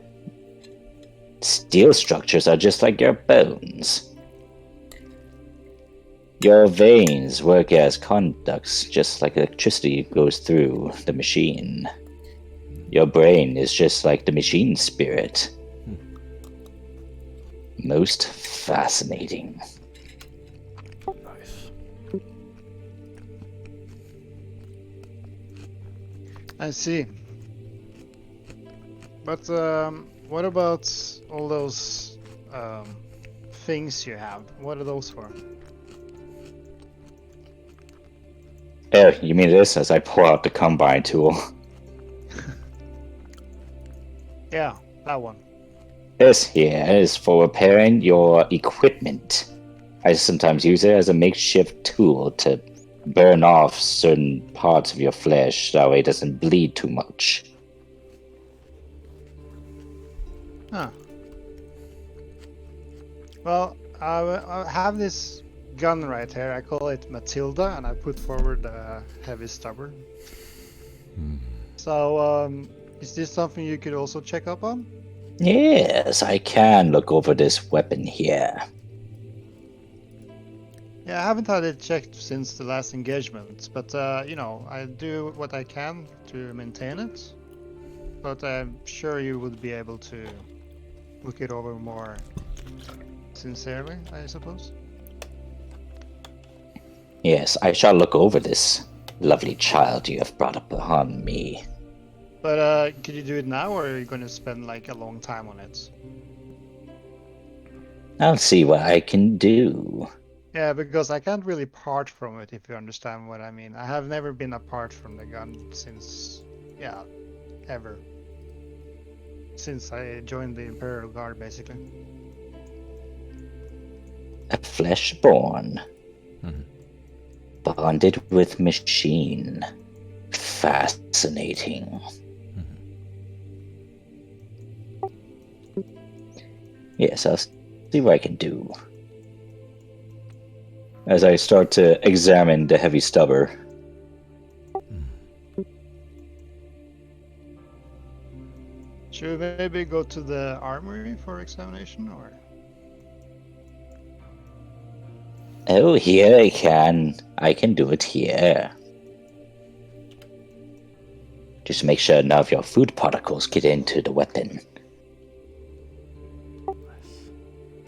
Steel structures are just like your bones. Your veins work as conducts, just like electricity goes through the machine. Your brain is just like the machine spirit. Most fascinating. Nice. I see. But what about all those things you have? What are those for? Oh, you mean this as I pull out the combine tool? Yeah, that one. This here is for repairing your equipment. I sometimes use it as a makeshift tool to burn off certain parts of your flesh, that way it doesn't bleed too much. Huh. Well, I have this gun right here. I call it Matilda, and I put forward a heavy stubber. So, is this something you could also check up on? Yes, I can look over this weapon here. Yeah, I haven't had it checked since the last engagement, but you know, I do what I can to maintain it. But I'm sure you would be able to look it over more sincerely, I suppose. Yes, I shall look over this lovely child you have brought upon me. But could you do it now, or are you going to spend like a long time on it? I'll see what I can do. Yeah, because I can't really part from it, if you understand what I mean. I have never been apart from the gun since, yeah, ever. Since I joined the Imperial Guard, basically. A flesh-born. Bonded with machine. Fascinating. Yes, I'll see what I can do. As I start to examine the heavy stubber. Should we maybe go to the armory for examination, or? Oh, here I can. I can do it here. Just make sure none of your food particles get into the weapon.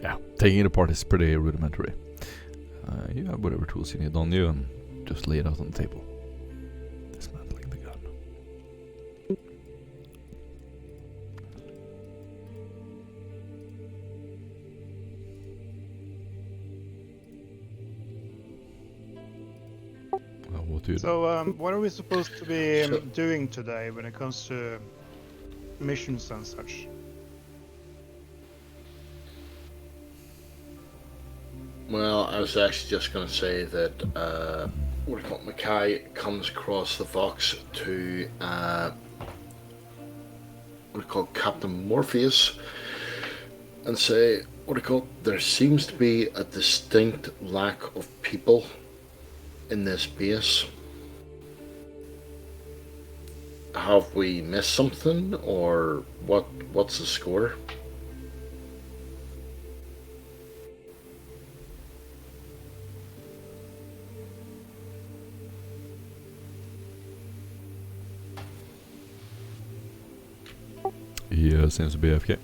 Yeah, taking it apart is pretty rudimentary. You have whatever tools you need on you and just lay it out on the table. Dismantling the gun. What do you do? So, what are we supposed to be doing today when it comes to missions and such? Well, I was actually just going to say that Mackay comes across the Vox to Captain Morpheus and say, there seems to be a distinct lack of people in this base. Have we missed something, or what's the score? He seems to be AFK.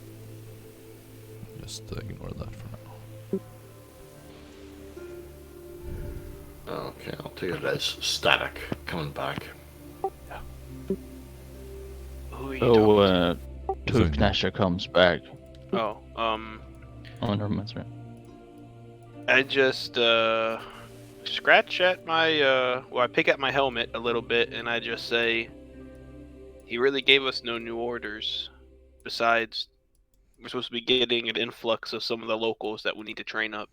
Just ignore that for now. Okay, I'll take it as static coming back. Who are you So, talking to? Tooth Gnasher comes back. Oh, Oh, never mind, sorry. I just scratch at my I pick at my helmet a little bit and I just say, he really gave us no new orders. Besides, we're supposed to be getting an influx of some of the locals that we need to train up.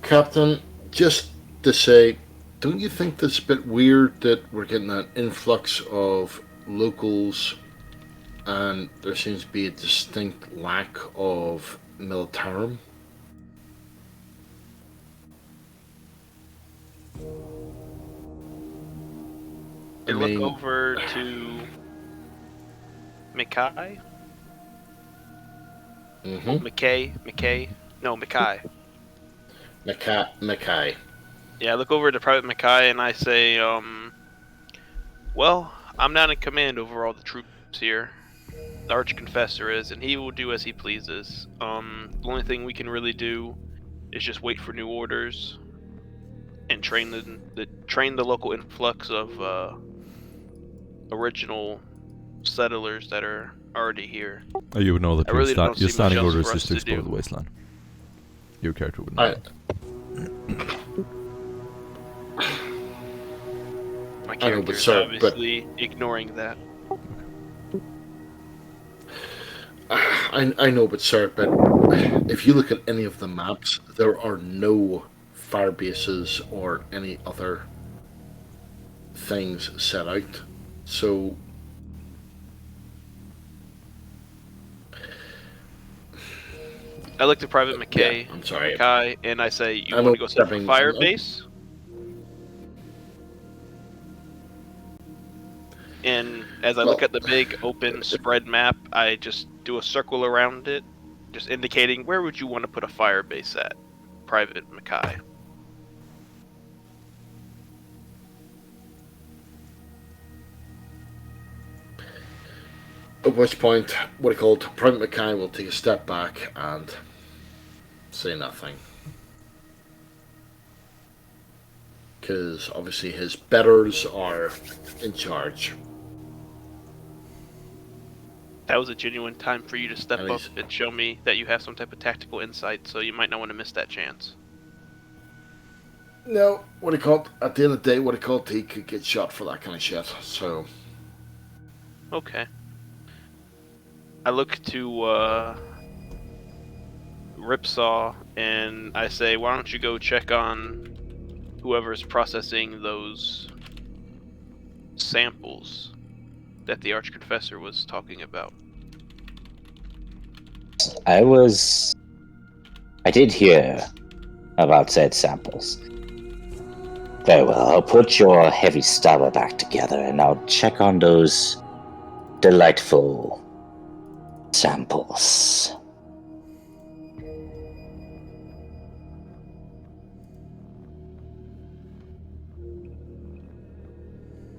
Captain, just to say, don't you think this a bit weird that we're getting an influx of locals and there seems to be a distinct lack of militarum? I look over to Mikai. Mm-hmm. Mikai. No, Mikai. Mackay. Yeah, I look over to Private Mikai and I say, well, I'm not in command over all the troops here. The Archconfessor is, and he will do as he pleases. The only thing we can really do is just wait for new orders and train the local influx of original settlers that are already here. You would know that I really don't see your much standing else orders for is us to to explore do. the wasteland. Your character would know. My I know, but character is sir, obviously ignoring that. I know, but sir, but if you look at any of the maps, there are no fire bases or any other things set out. So I look to Private McKay, yeah, I'm sorry. Mikai, and I say, you I'm want to go set up a stepping- fire I'm- base? And as I look Well- at the big open spread map, I just do a circle around it, just indicating where would you want to put a fire base at, Private Mackay. At which point, what I called Private Mackay will take a step back and say nothing. Because obviously his betters are in charge. That was a genuine time for you to step And up he's- and show me that you have some type of tactical insight, so you might not want to miss that chance. No, what I called at the end of the day, what I called he could get shot for that kind of shit. So Okay. I look to Ripsaw and I say, why don't you go check on whoever's processing those samples that the Archconfessor was talking about. I did hear about said samples. Very well, I'll put your heavy stabber back together and I'll check on those delightful samples.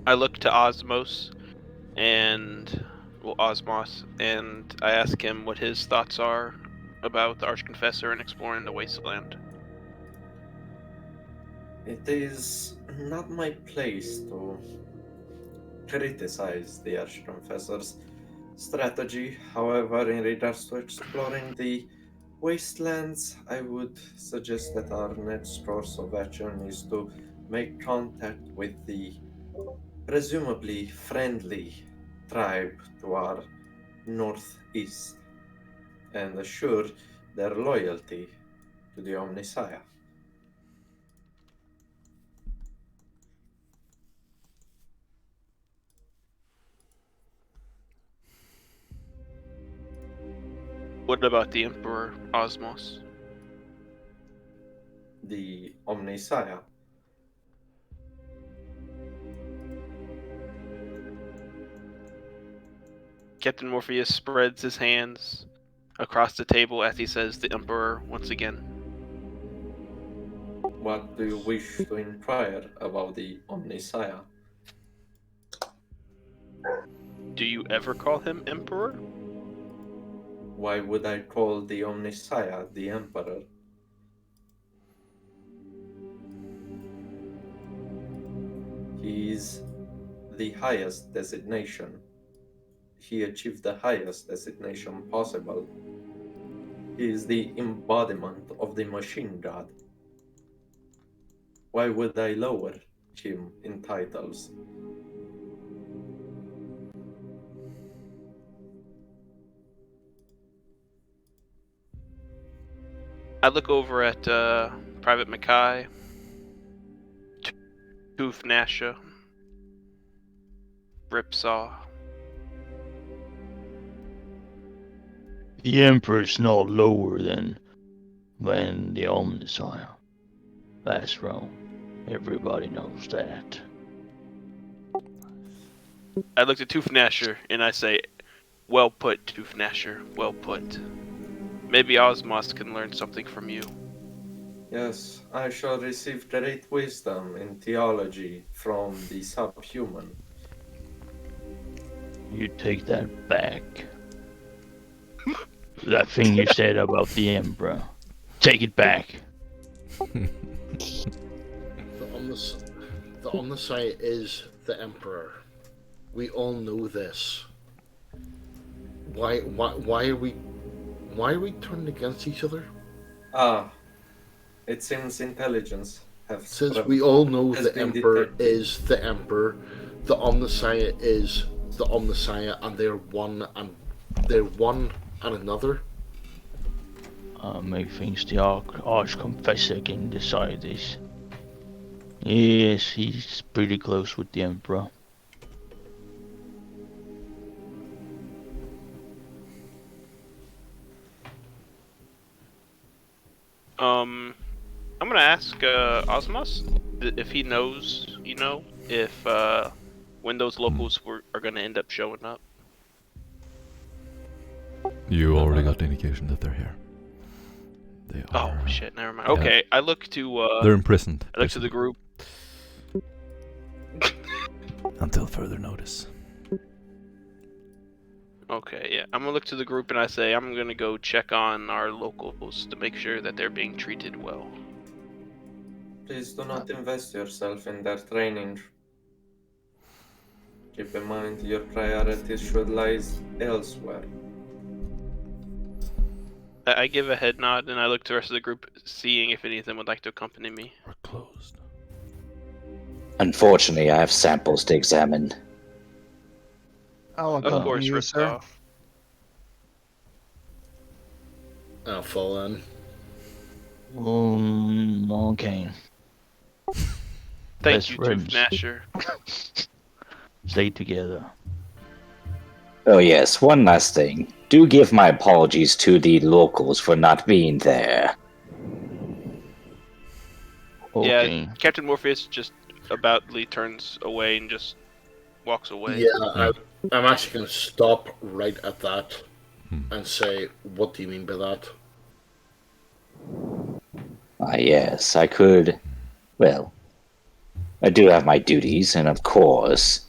I look to Osmos Osmos, and I ask him what his thoughts are about the Archconfessor and exploring the wasteland. It is not my place to criticize the Archconfessor's strategy. However, in regards to exploring the wastelands, I would suggest that our next course of action is to make contact with the presumably friendly tribe to our northeast and assure their loyalty to the Omnissiah. What about the Emperor Osmos? The Omnissiah. Captain Morpheus spreads his hands across the table as he says the Emperor once again. What do you wish to inquire about the Omnissiah? Do you ever call him Emperor? Why would I call the Omnissiah the Emperor? He's the highest designation. He achieved the highest designation possible. He is the embodiment of the machine god. Why would I lower him in titles? I look over at Private Mackay, Tooth Nasha, Ripsaw. The Emperor's not lower than the Omnissiah. That's wrong. Everybody knows that. I looked at Tooth Nasher and I say, well put, Tooth Nasher, well put. Maybe Osmos can learn something from you. Yes, I shall receive great wisdom in theology from the subhuman. You take that back. That thing you said about the Emperor. Take it back. The Omnissiah is the Emperor. We all know this. Why are we turning against each other? Ah, it seems intelligence have Since we all know has the been Emperor detected. is the Emperor, the Omnissiah is the Omnissiah, and they're one and another. Methinks the Arch-Confessor can decide this. Yes, he's pretty close with the Emperor. I'm gonna ask Osmos if he knows, if when those locals are gonna end up showing up. You already got the indication that they're here. They are. Oh shit, never mind. Okay, I look to They're imprisoned. I look to the group. Until further notice. Okay, yeah. I'm gonna look to the group and I say I'm gonna go check on our locals to make sure that they're being treated well. Please do not invest yourself in their training. Keep in mind your priorities should lie elsewhere. I give a head nod and I look to the rest of the group, seeing if any of them would like to accompany me. We're closed. Unfortunately, I have samples to examine. I'll Of accompany course, you, sir. Ripsaw. I'll fall in. Okay. Thank Best you, friends. Tooth Nasher. Stay together. Oh yes, one last thing. Do give my apologies to the locals for not being there. Okay. Yeah, Captain Morpheus just aboutly turns away and just walks away. Yeah, I'm actually going to stop right at that and say, what do you mean by that? Ah, yes, I could. Well, I do have my duties, and of course,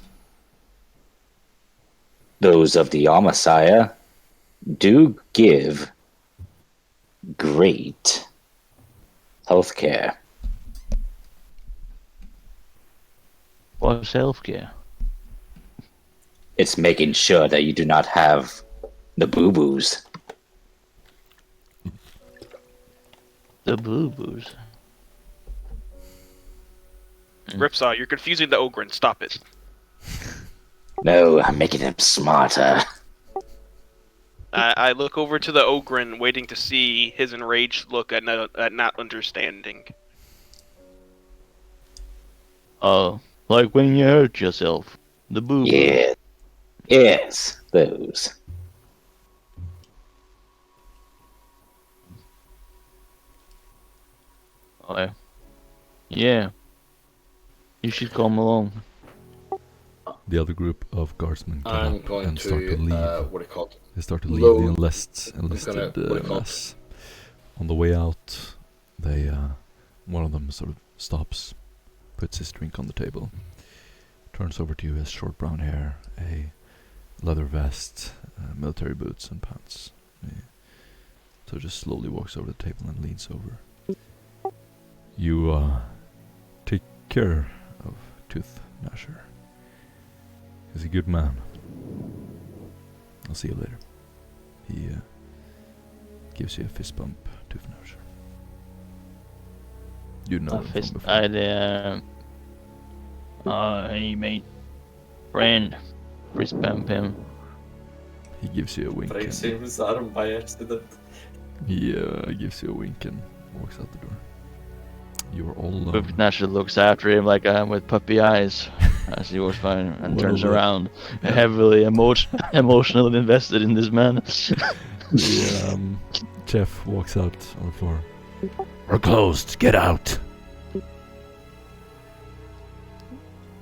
those of the Omnissiah do give great healthcare. What's healthcare? It's making sure that you do not have the boo-boos. The boo-boos. Ripsaw, you're confusing the Ogren. Stop it. No, I'm making them smarter. I look over to the Ogren, waiting to see his enraged look at not understanding. Like when you hurt yourself. The boo-boos. Yeah. Yes, those. Okay. Yeah. You should come along. The other group of guardsmen get I'm up going and to, start to leave. what do you call it? They start to leave Load. the enlisted mess. On the way out, they one of them sort of stops, puts his drink on the table, turns over to you, has short brown hair, a leather vest, military boots and pants. So just slowly walks over the table and leans over. You take care of Tooth Nasher. He's a good man. I'll see you later. He gives you a fist bump to Venetia. You know him from before. Hey mate, friend, fist bump him. He gives you a wink. Breaks And his arm by accident. he gives you a wink and walks out the door. You're all alone. Venetia looks after him like with puppy eyes as he walks by and turns around, heavily emotionally invested in this man. Jeff walks out on the floor. We're closed. Get out.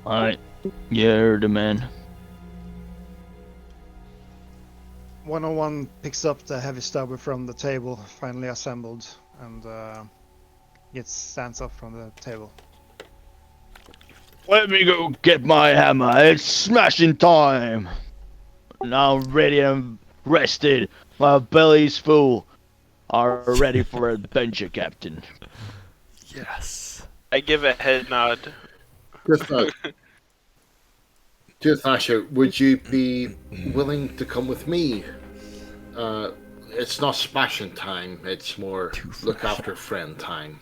Alright, you're the man. 101 picks up the heavy stabber from the table, finally assembled, and stands up from the table. Let me go get my hammer. It's smashing time. Now I'm ready and rested. My belly's full. Are ready for adventure, Captain. Yes. I give a head nod. Just Asher, would you be willing to come with me? It's not smashing time, it's more look after friend time.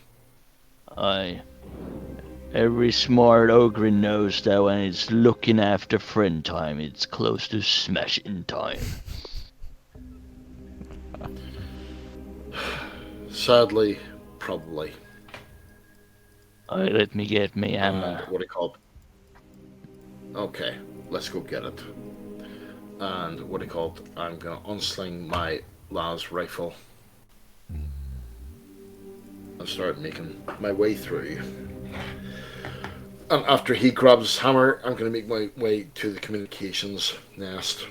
Aye. Every smart ogre knows that when it's looking after friend time, it's close to smashing time. Sadly, probably. Alright, let me get me hammer. What do you call it? Okay, let's go get it. And what do you call it? I'm gonna unsling my las rifle and start making my way through. And after he grabs his hammer, I'm gonna make my way to the communications nest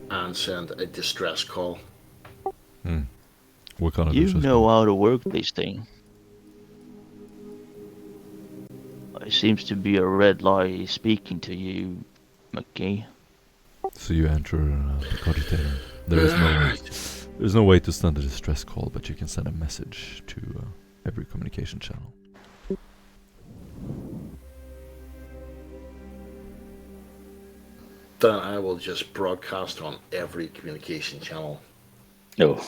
and send a distress call. What kind of You distress know call? how to work this thing. It seems to be a red lie speaking to you, McGee. So you enter the cogitator. There's no way to send a distress call, but you can send a message to every communication channel. Then I will just broadcast on every communication channel. No.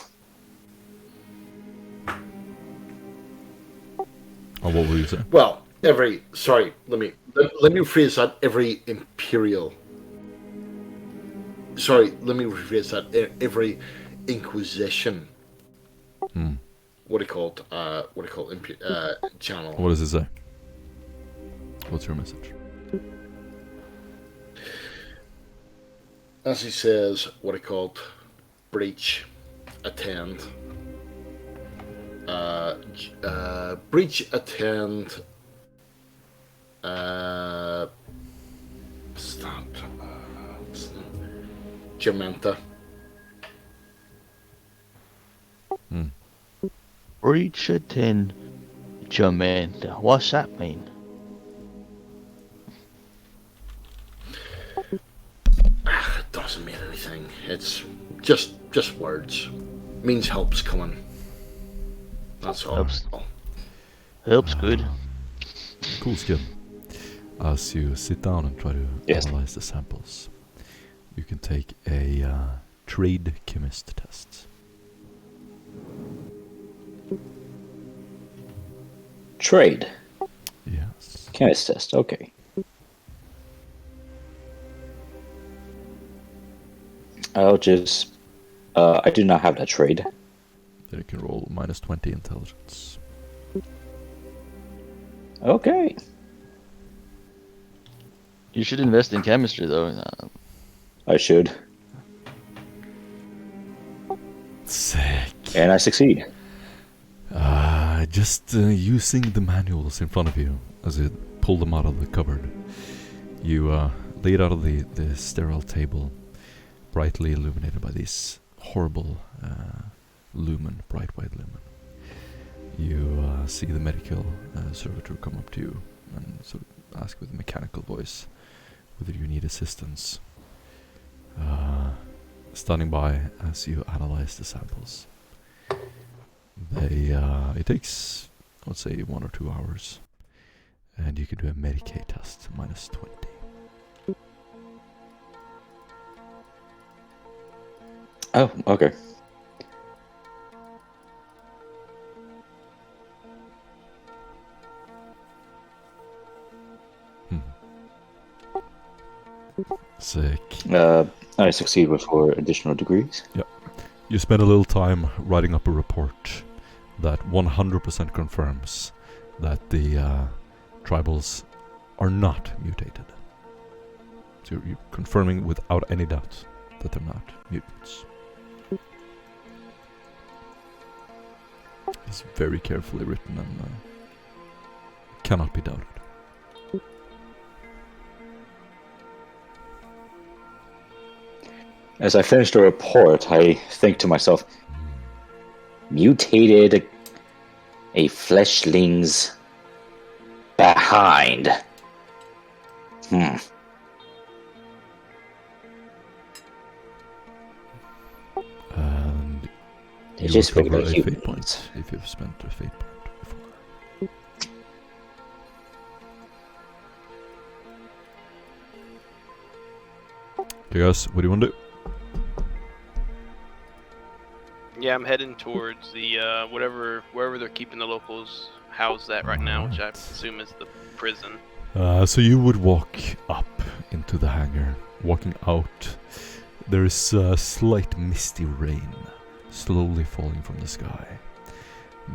Oh, what were you saying? Well, let me rephrase that. Every Imperial. Sorry, let me rephrase that. Every Inquisition. What do you call it? Channel. What does it say? What's your message? As he says, what do you call it? Breach. Attend. Breach, attend. Stop. Jamenta. Breach attend Jamaica. What's that mean? It doesn't mean anything. It's just words. Means help's coming. That's all. Help's good. Cool skill. As you sit down and try to analyze the samples, you can take a trade chemist test. Trade. Yes. Chemist test, okay. I'll just... I do not have that trade. Then you can roll -20 intelligence. Okay. You should invest in chemistry, though. I should. Sick. And I succeed. Just using the manuals in front of you as you pull them out of the cupboard. You lay it out of the sterile table, brightly illuminated by these horrible bright white lumen. You see the medical servitor come up to you and sort of ask with a mechanical voice whether you need assistance. Standing by as you analyze the samples. It takes, I would say, 1 or 2 hours, and you can do a Medicaid test, -20. Oh, okay. Sick. I succeed with 4 additional degrees. You spend a little time writing up a report that 100% confirms that the tribals are not mutated. So you're confirming without any doubt that they're not mutants. It's very carefully written and cannot be doubted. As I finish the report, I think to myself, mutated a fleshling's behind. And They're you just recover regular a fate humans. point if you've spent a fate point before. Okay guys, what do you want to do? Yeah, I'm heading towards the wherever they're keeping the locals housed at right now, which I assume is the prison. So you would walk up into the hangar. Walking out, there is a slight misty rain slowly falling from the sky.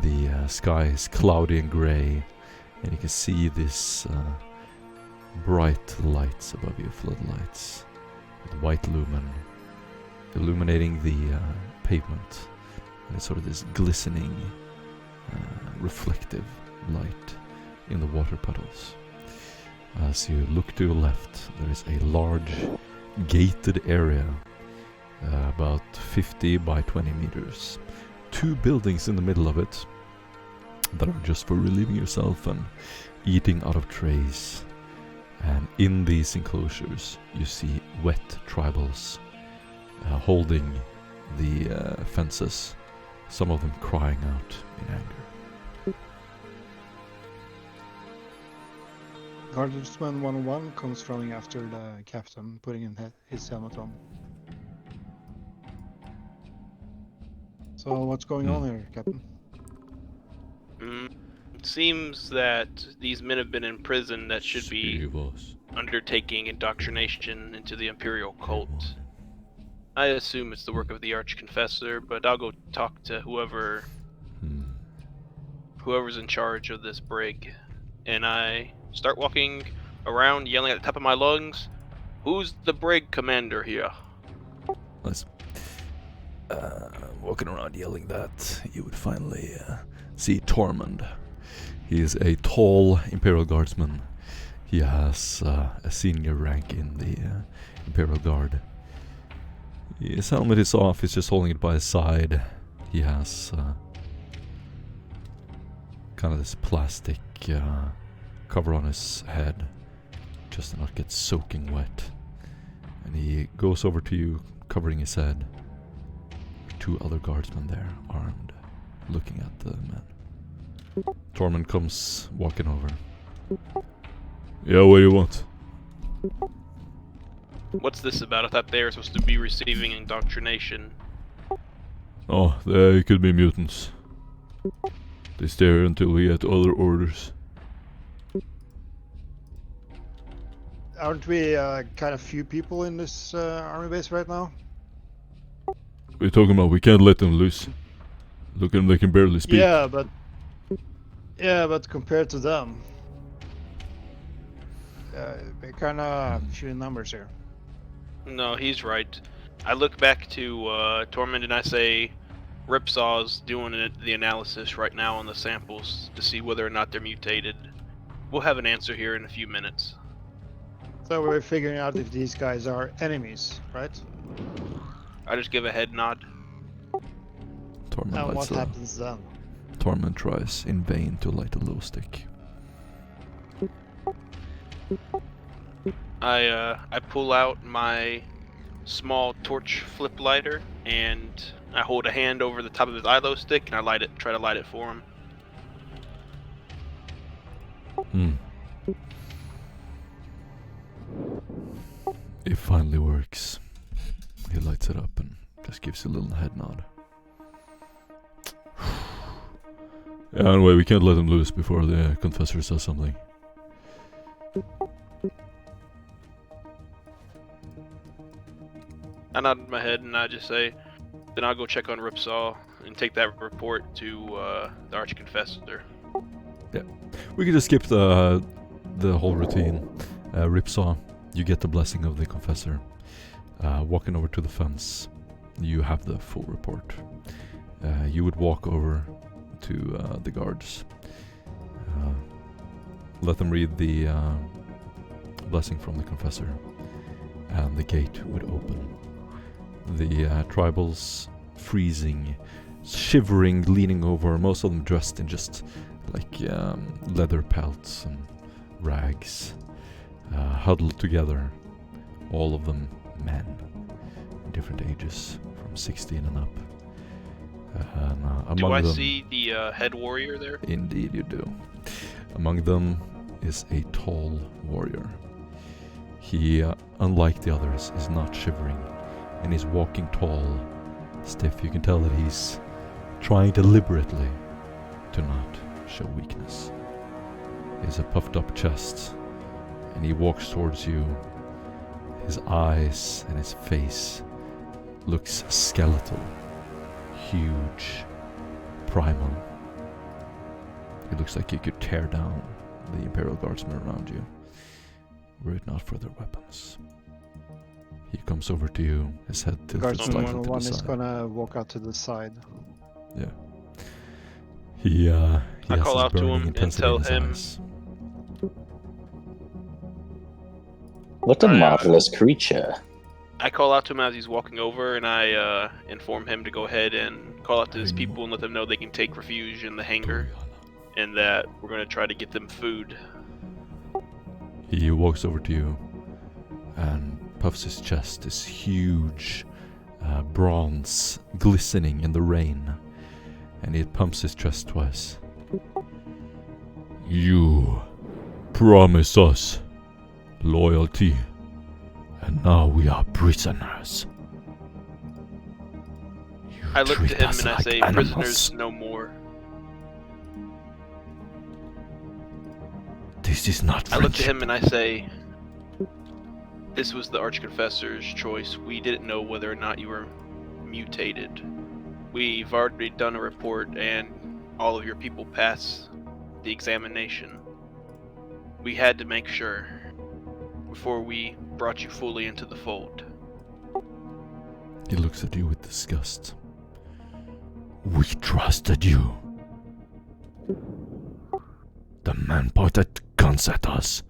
The sky is cloudy and grey, and you can see this bright lights above you, floodlights, with white lumen illuminating the pavement. And it's sort of this glistening, reflective light in the water puddles. As you look to your left, there is a large gated area, about 50 by 20 meters. 2 buildings in the middle of it that are just for relieving yourself and eating out of trays. And in these enclosures, you see wet tribals holding the fences, some of them crying out in anger. Guardsman 101 comes running after the captain, putting in his helmet on. So what's going on here, Captain? It seems that these men have been in prison that should be undertaking indoctrination into the Imperial cult. I assume it's the work of the Archconfessor, but I'll go talk to whoever's in charge of this brig. And I start walking around yelling at the top of my lungs, "Who's the brig commander here?" Nice. Walking around yelling that, you would finally see Tormund. He is a tall Imperial Guardsman. He has a senior rank in the Imperial Guard. His helmet is off, he's just holding it by his side. He has kind of this plastic cover on his head, just to not get soaking wet. And he goes over to you, covering his head. 2 other guardsmen there, armed, looking at the men. Tormund comes walking over. Yeah, what do you want? What's this about? I thought they were supposed to be receiving indoctrination. Oh, they could be mutants. They stay here until we get other orders. Aren't we kind of few people in this army base right now? What are you talking about? We can't let them loose. Look at them, they can barely speak. Yeah, but compared to them, we're kind of few in numbers here. No, he's right. I look back to Tormund and I say, Ripsaw's doing the analysis right now on the samples to see whether or not they're mutated. We'll have an answer here in a few minutes. So we're figuring out if these guys are enemies, right? I just give a head nod. And what happens then? Tormund tries in vain to light a glow stick. I pull out my small torch flip lighter and I hold a hand over the top of his glow stick and I try to light it for him. It finally works. He lights it up and Just gives you a little head nod. Yeah, anyway, we can't let him loose before the confessor says something. I nod my head and I just say, then I'll go check on Ripsaw and take that report to the Archconfessor. Yeah, we can just skip the whole routine. Ripsaw, you get the blessing of the confessor. Walking over to the fence, you have the full report. You would walk over to the guards. Let them read the blessing from the confessor, and the gate would open. The tribals freezing, shivering, leaning over, most of them dressed in just like leather pelts and rags, huddled together, all of them men, different ages, from 16 and up. Do I them, see the head warrior there? Indeed you do. Among them is a tall warrior. He, unlike the others, is not shivering, and he's walking tall, stiff. You can tell that he's trying deliberately to not show weakness. He has a puffed up chest, and he walks towards you. His eyes and his face looks skeletal, huge, primal. He looks like he could tear down the Imperial Guardsmen around you, were it not for their weapons. He comes over to you, his head tilted slightly Guardsman to the 101 side. is gonna walk out to the side. Yeah. He I has call this out to burning him and intensity tell in his him- eyes. What a marvelous creature. I call out to him as he's walking over, and I inform him to go ahead and call out to his people and let them know they can take refuge in the hangar, and that we're going to try to get them food. He walks over to you and puffs his chest, this huge bronze glistening in the rain, and he pumps his chest twice. You promise us loyalty, and now we are prisoners. You I look treat to him us and I like say, animals. prisoners no more. This is not I look to friendship. him and I say, this was the Archconfessor's choice. We didn't know whether or not you were mutated. We've already done a report and all of your people passed the examination. We had to make sure before we brought you fully into the fold. He looks at you with disgust. We trusted you. The men pointed guns at us.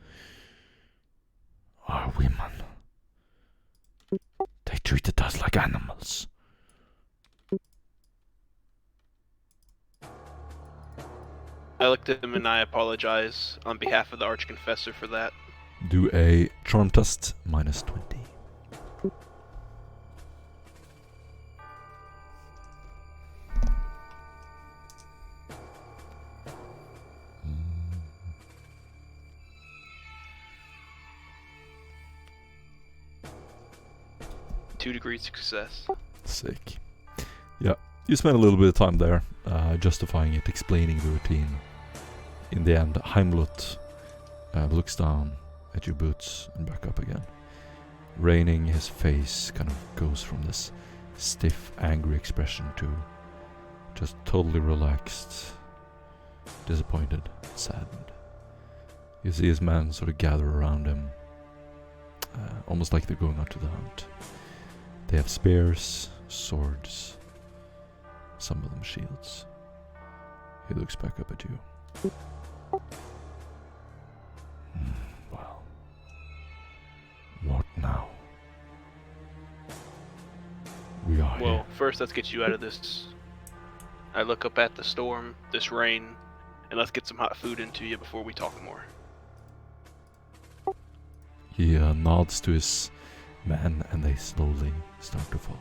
Our women. They treated us like animals. I looked at him and I apologize on behalf of the Archconfessor for that. Do a charm test, minus 20. Two degrees success. Sick. Yeah, you spend a little bit of time there, justifying it, explaining the routine. In the end, Heimlut looks down at your boots and back up again. Raining, his face kind of goes from this stiff, angry expression to just totally relaxed, disappointed, saddened. You see his men sort of gather around him, almost like they're going out to the hunt. They have spears, swords, some of them shields. He looks back up at you. Well, what now? We are Well, here. first let's get you out of this. I look up at the storm, this rain, and let's get some hot food into you before we talk more. He nods to his men and they slowly start to follow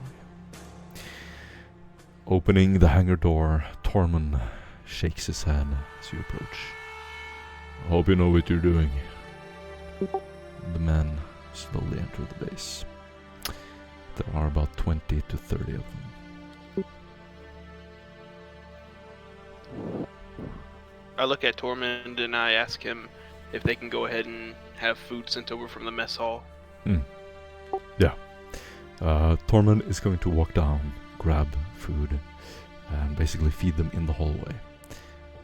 you. Opening the hangar door, Tormund shakes his hand as you approach. I hope you know what you're doing. The men slowly enter the base. There are about 20 to 30 of them. I look at Tormund and I ask him if they can go ahead and have food sent over from the mess hall. Yeah. Tormund is going to walk down, grab food, and basically feed them in the hallway.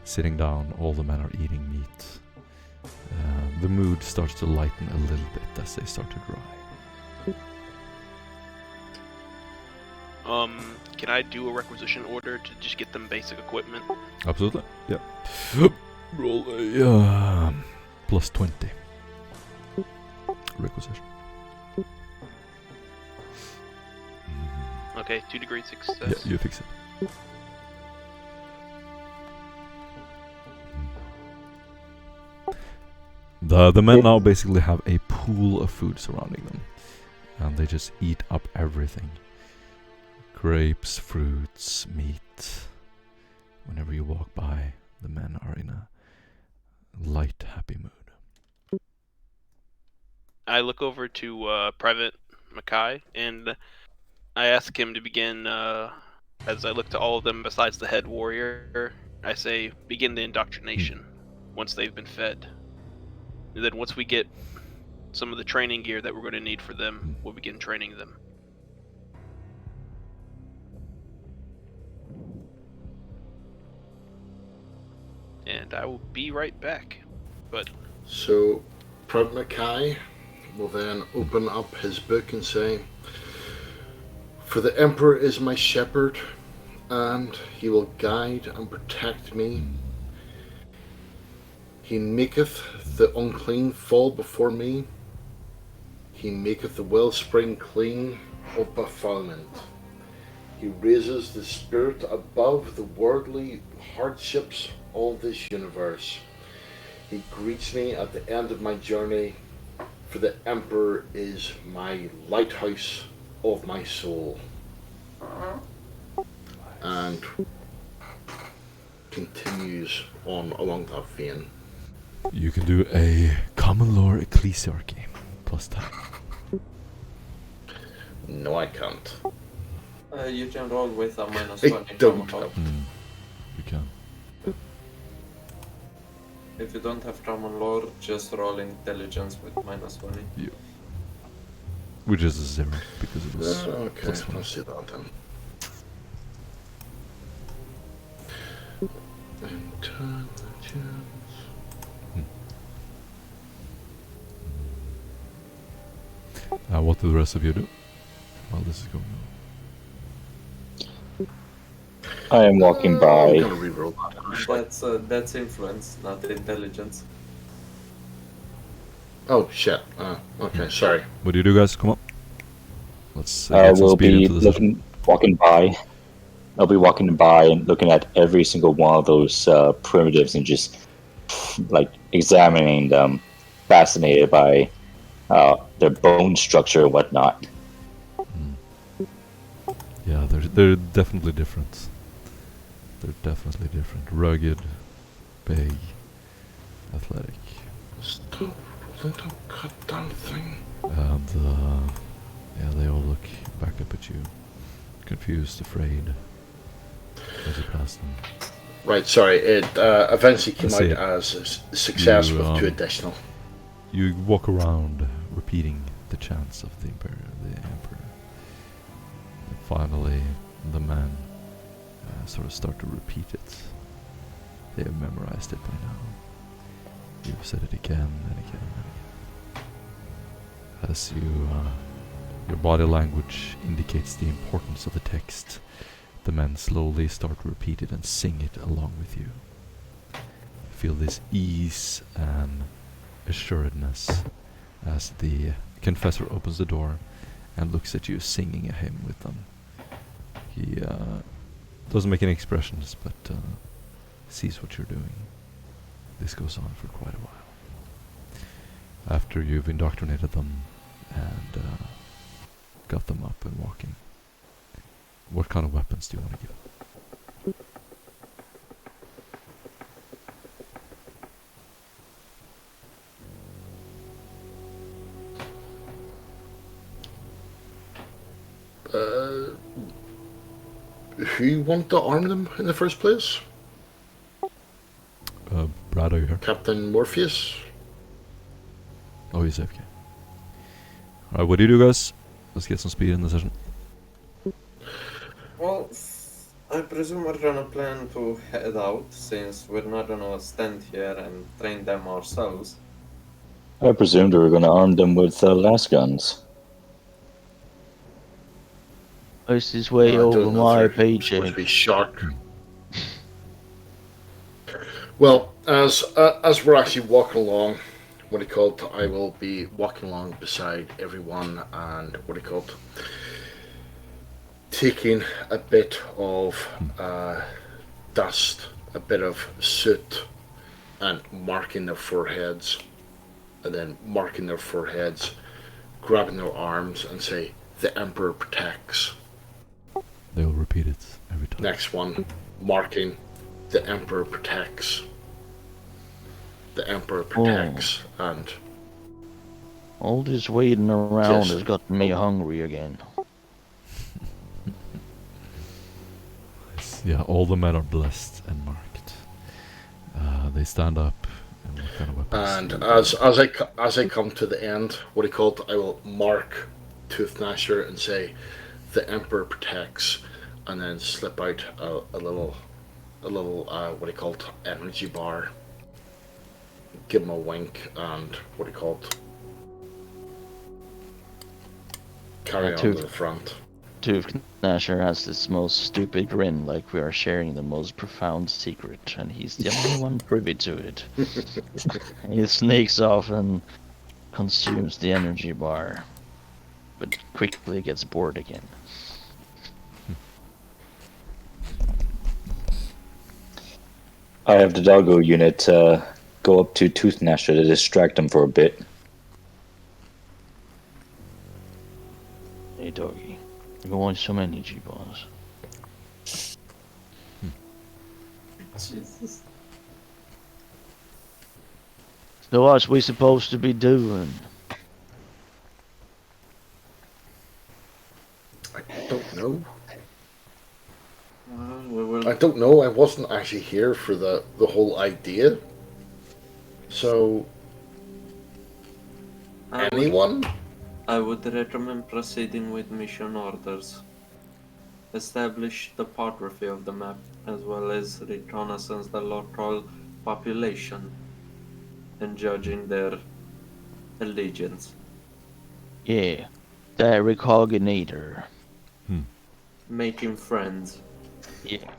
Sitting down, all the men are eating meat. The mood starts to lighten a little bit as they start to dry. Can I do a requisition order to just get them basic equipment? Absolutely. Yeah. Roll a plus 20. Requisition. Okay, 2 degree success. Yeah, you fix it. The men now basically have a pool of food surrounding them, and they just eat up everything. Grapes, fruits, meat. Whenever you walk by, the men are in a light, happy mood. I look over to Private Mackay and I ask him to begin, as I look to all of them besides the head warrior, I say, begin the indoctrination once they've been fed. And then once we get some of the training gear that we're going to need for them, we'll begin training them. And I will be right back. But So, Private Mackay will then open up his book and say, "For the Emperor is my shepherd, and he will guide and protect me. He maketh the unclean fall before me. He maketh the wellspring clean of befoulment. He raises the spirit above the worldly hardships of this universe. He greets me at the end of my journey, for the Emperor is my lighthouse of my soul." And continues on along that vein. You can do a common lore ecclesiarchy plus 10. No, I can't. You can roll with a minus I 20 don't. common law. You can. If you don't have common lore, just roll intelligence with minus 20. Which is a 0 because it was Okay, plus 20. let's see that then. Intelligence. What do the rest of you do while this is going on? I am walking I'm by. gonna reroll that. actually. That's influence, not intelligence. Oh shit. Okay, sorry. What do you do, guys? Come on. Let's I get some will speed be into the session. walking by. I'll be walking by and looking at every single one of those primitives and just like examining them, fascinated by their bone structure and whatnot. Yeah, they're definitely different. They're definitely different. Rugged, big, athletic. Stop rolling that goddamn thing. And yeah, they all look back up at you, confused, afraid, as you pass them. Right, sorry. It eventually came I see out it. as a success You, with 2 additional. You walk around, repeating the chants of the Emperor. And finally, the men sort of start to repeat it. They have memorized it by now. You've said it again and again and again. As your body language indicates the importance of the text, the men slowly start to repeat it and sing it along with you. Feel this ease and assuredness as the confessor opens the door and looks at you singing a hymn with them. He doesn't make any expressions, but sees what you're doing. This goes on for quite a while. After you've indoctrinated them and got them up and walking, what kind of weapons do you want to give them? who wanted to arm them in the first place? Brad, are you here? Captain Morpheus? Oh, he's AFK. Alright, what do you do, guys? Let's get some speed in the session. Well, I presume we're gonna plan to head out, since we're not gonna stand here and train them ourselves. I presumed we were going to arm them with las guns. This is way I over don't know my if they're supposed to paycheck. be shot. Well, as we're actually walking along, I will be walking along beside everyone and taking a bit of dust, a bit of soot, and marking their foreheads, and then marking their foreheads, grabbing their arms, and say, "The Emperor protects." They'll repeat it every time. Next one, marking, "The Emperor protects." The Emperor protects, and All this waiting around Yes. has gotten me hungry again. Yeah, all the men are blessed and marked. They stand up. And what kind of weapons? and as I come to the end, I will mark Tooth Gnasher and say, "The Emperor protects," and then slip out a little energy bar. Give him a wink and carry on to the front. Tooth Gnasher has this most stupid grin, like we are sharing the most profound secret, and he's the only one privy to it. He sneaks off and consumes the energy bar, but quickly gets bored again. I have the doggo unit go up to Tooth Gnasher to distract him for a bit. Hey doggy, you want some energy bars? Jesus. So what's we supposed to be doing? I don't know. We will. I don't know. I wasn't actually here for the whole idea. So, anyone? I would recommend proceeding with mission orders. Establish the topography of the map, as well as reconnaissance the local population, and judging their allegiance. Yeah, that recognator. Making friends. Yeah.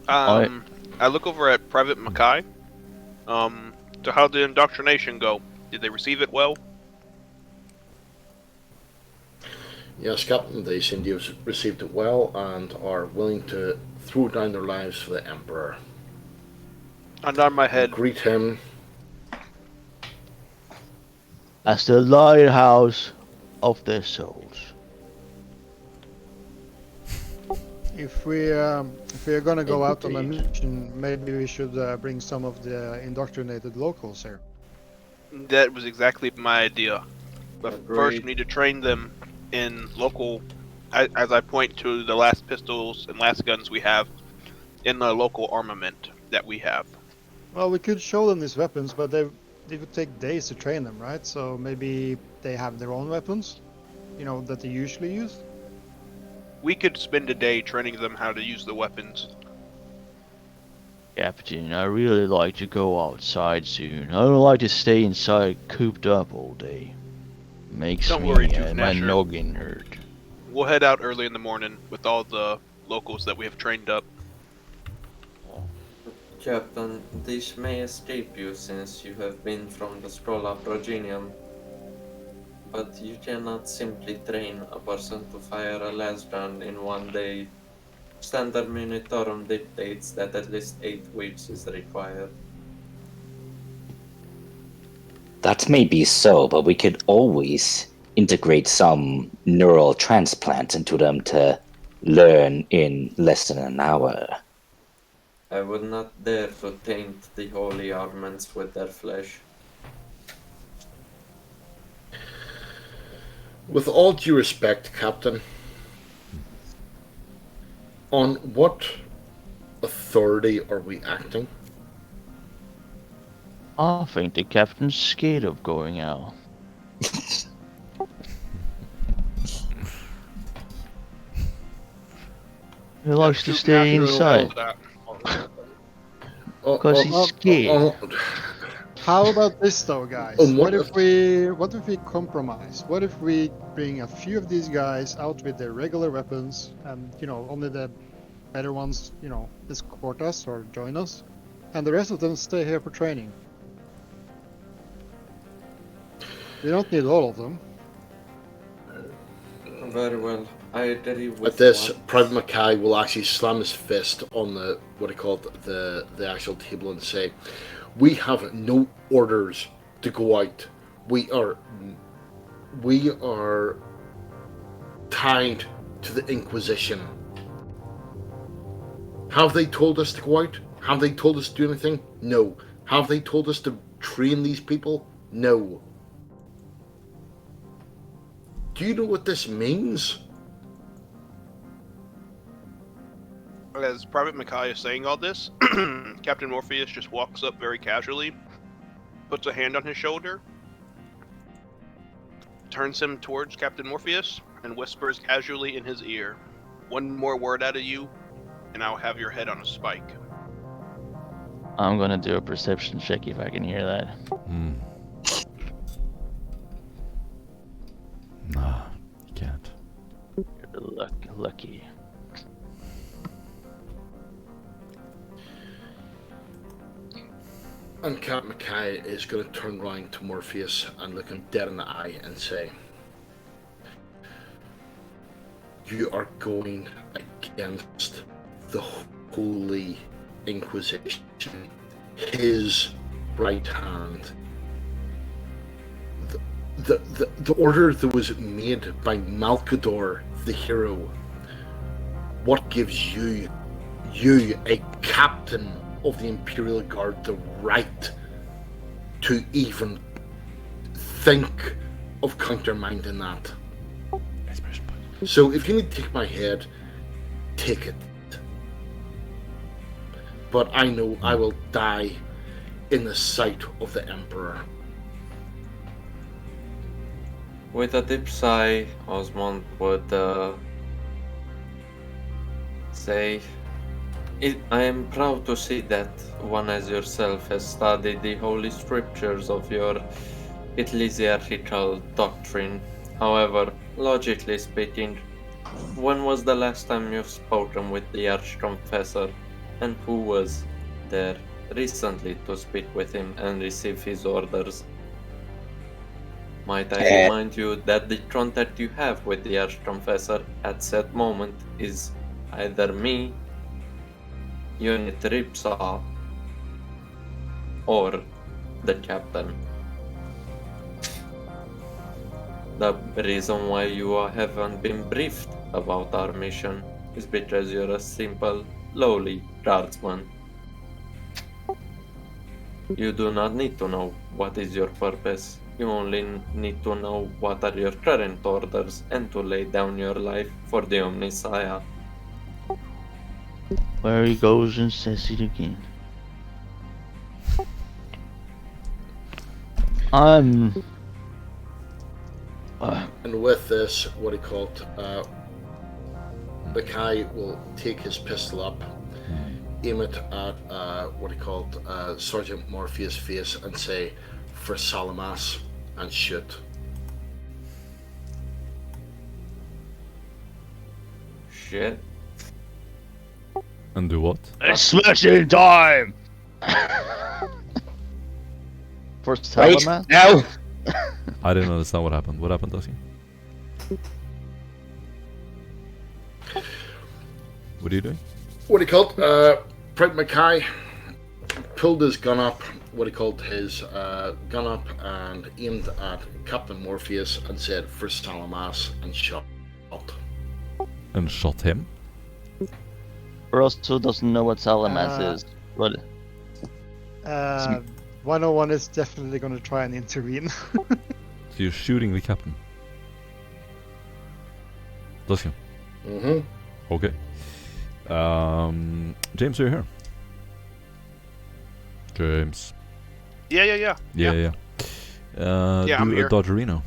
I look over at Private Mackay. So how'd the indoctrination go? Did they receive it well? Yes, Captain. They seem to have received it well and are willing to throw down their lives for the Emperor. I nod my head. Greet him. As the lighthouse of their souls. If we're gonna go out on a Indeed. mission, maybe we should bring some of the indoctrinated locals here. That was exactly my idea. But first, Agreed. we need to train them in local, as I point to the last pistols and last guns we have, in the local armament that we have. Well, we could show them these weapons, but they would take days to train them, right? So maybe they have their own weapons, that they usually use. We could spend a day training them how to use the weapons. Captain, I really like to go outside soon. I don't like to stay inside cooped up all day. Makes Don't me worry, Tooth my Gnasher. noggin hurt. We'll head out early in the morning with all the locals that we have trained up. Captain, this may escape you since you have been from the Scroll of Progenium, but you cannot simply train a person to fire a lasgun in one day. Standard Munitorum dictates that at least 8 weeks is required. That may be so, but we could always integrate some neural transplants into them to learn in less than an hour. I would not dare to taint the holy armaments with their flesh. With all due respect, Captain, On what authority are we acting? I think the captain's scared of going out. He likes to stay inside because he's scared. How about this though, guys? On What what if we compromise? What if we bring a few of these guys out with their regular weapons, and only the better ones, escort us or join us, and the rest of them stay here for training? We don't need all of them. Very well. I agree with At this, one. Private Mackay will actually slam his fist on the the actual table and say, "We have no orders to go out. We are tied to the Inquisition. Have they told us to go out? Have they told us to do anything? No. Have they told us to train these people? No. Do you know what this means?" As Private Mackay is saying all this, Captain Morpheus just walks up very casually, puts a hand on his shoulder, turns him towards Captain Morpheus, and whispers casually in his ear, "One more word out of you, and I'll have your head on a spike." I'm gonna do a perception check if I can hear that. Nah, you can't. You're lucky. And Captain Mackay is going to turn round to Morpheus and look him dead in the eye and say, "You are going against the Holy Inquisition, his right hand. The order that was made by Malkador, the hero. What gives you, a captain of the Imperial Guard, the right to even think of countermanding that? So if you need to take my head, take it. But I know I will die in the sight of the Emperor." With a deep sigh, Osmond would say, "I am proud to see that one as yourself has studied the holy scriptures of your ecclesiastical doctrine. However, logically speaking, when was the last time you've spoken with the Archconfessor, and who was there recently to speak with him and receive his orders? Might I remind you that the contact you have with the Archconfessor at that moment is either me, Unit Ripsaw, or the Captain. The reason why you haven't been briefed about our mission is because you're a simple, lowly guardsman. You do not need to know what is your purpose. You only need to know what are your current orders and to lay down your life for the Omnissiah." There he goes and says it again. And with this, Mackay will take his pistol up, aim it at Sergeant Morpheus' face and say, "For Salamas," and shoot. Shit. And do what? It's smashing time! For Right Salaman? now. I didn't understand what happened. What happened, Dusty? What are you doing? Private Mackay pulled his gun up, and aimed at Captain Morpheus and said, "For Salamas," and shot. And shot him? For us who doesn't know what Salamas is, what? 101 is definitely going to try and intervene. So you're shooting the captain? Does he? Mm-hmm. Okay. James, are you here? James. Yeah. Yeah. Yeah, I'm Do here. a Dodgerino.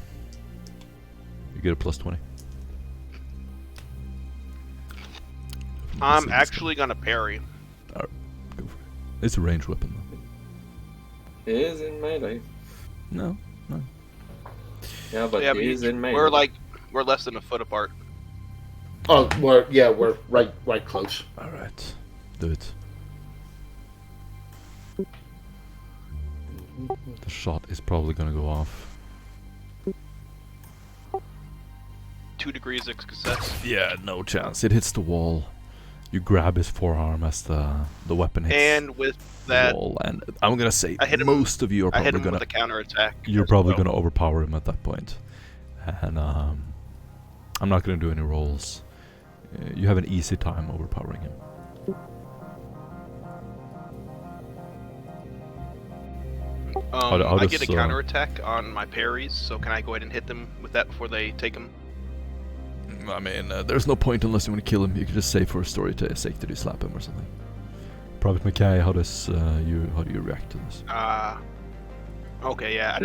You get a +20. I'm actually gonna parry. Go for it. It's a ranged weapon, though. He is in melee. No. Yeah, but Yeah, he is in melee. we're less than a foot apart. Oh, we're right close. Alright. Do it. The shot is probably gonna go off. 2 degrees of success. Yeah, no chance. It hits the wall. You grab his forearm as the weapon hits And with the that, wall, and I'm gonna say I hit him- most of you are I hit probably him gonna with a counterattack. you're as probably well. gonna overpower him at that point. And I'm not gonna do any rolls. You have an easy time overpowering him. How I does, get a counterattack on my parries, so can I go ahead and hit them with that before they take them? I mean, there's no point unless you want to kill him. You can just say for story sake that you slap him or something. Private Mackay, how do you react to this? Okay, yeah.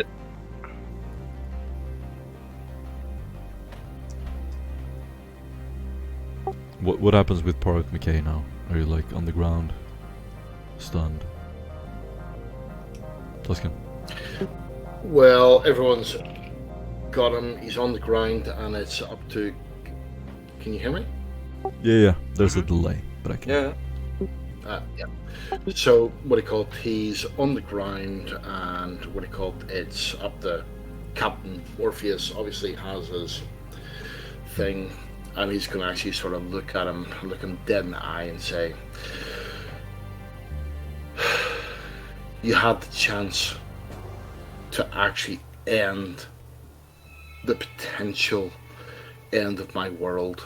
What happens with Private Mackay now? Are you like on the ground, stunned? Tuscan. Well, everyone's got him. He's on the ground, and it's up to. Can you hear me? Yeah. There's a delay, but I can. Yeah. Yeah. So what he called, he's on the ground, and what he called, it's up to Captain Orpheus. Obviously has his thing, and he's going to actually sort of look him dead in the eye, and say, "You had the chance to actually end the potential end of my world.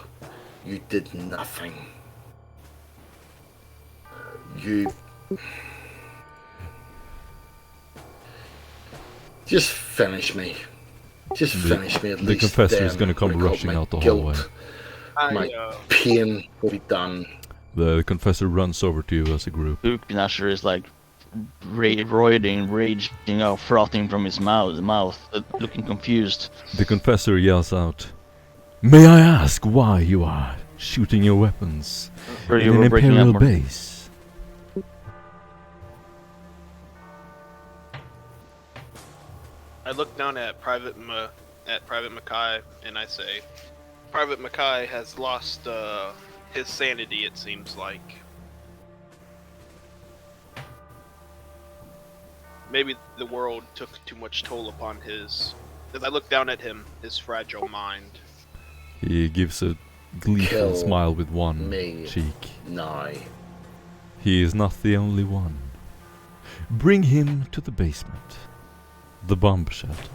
You did nothing. You just finish me. Just finish me at The least. confessor is then, gonna come what do you call it, rushing my out the guilt, hallway. My pain will be done." The confessor runs over to you as a group. Nasher is like raging out, frothing from his mouth, looking confused. The confessor yells out, "May I ask why you are shooting your weapons Or in you an were breaking Imperial up. base?" I look down at Private Mackay and I say, Private Mackay has lost his sanity, it seems like. Maybe the world took too much toll upon his... As I look down at him, his fragile mind. He gives a gleeful Kill smile with one me. cheek. No. He is not the only one. Bring him to the basement. The bomb shelters.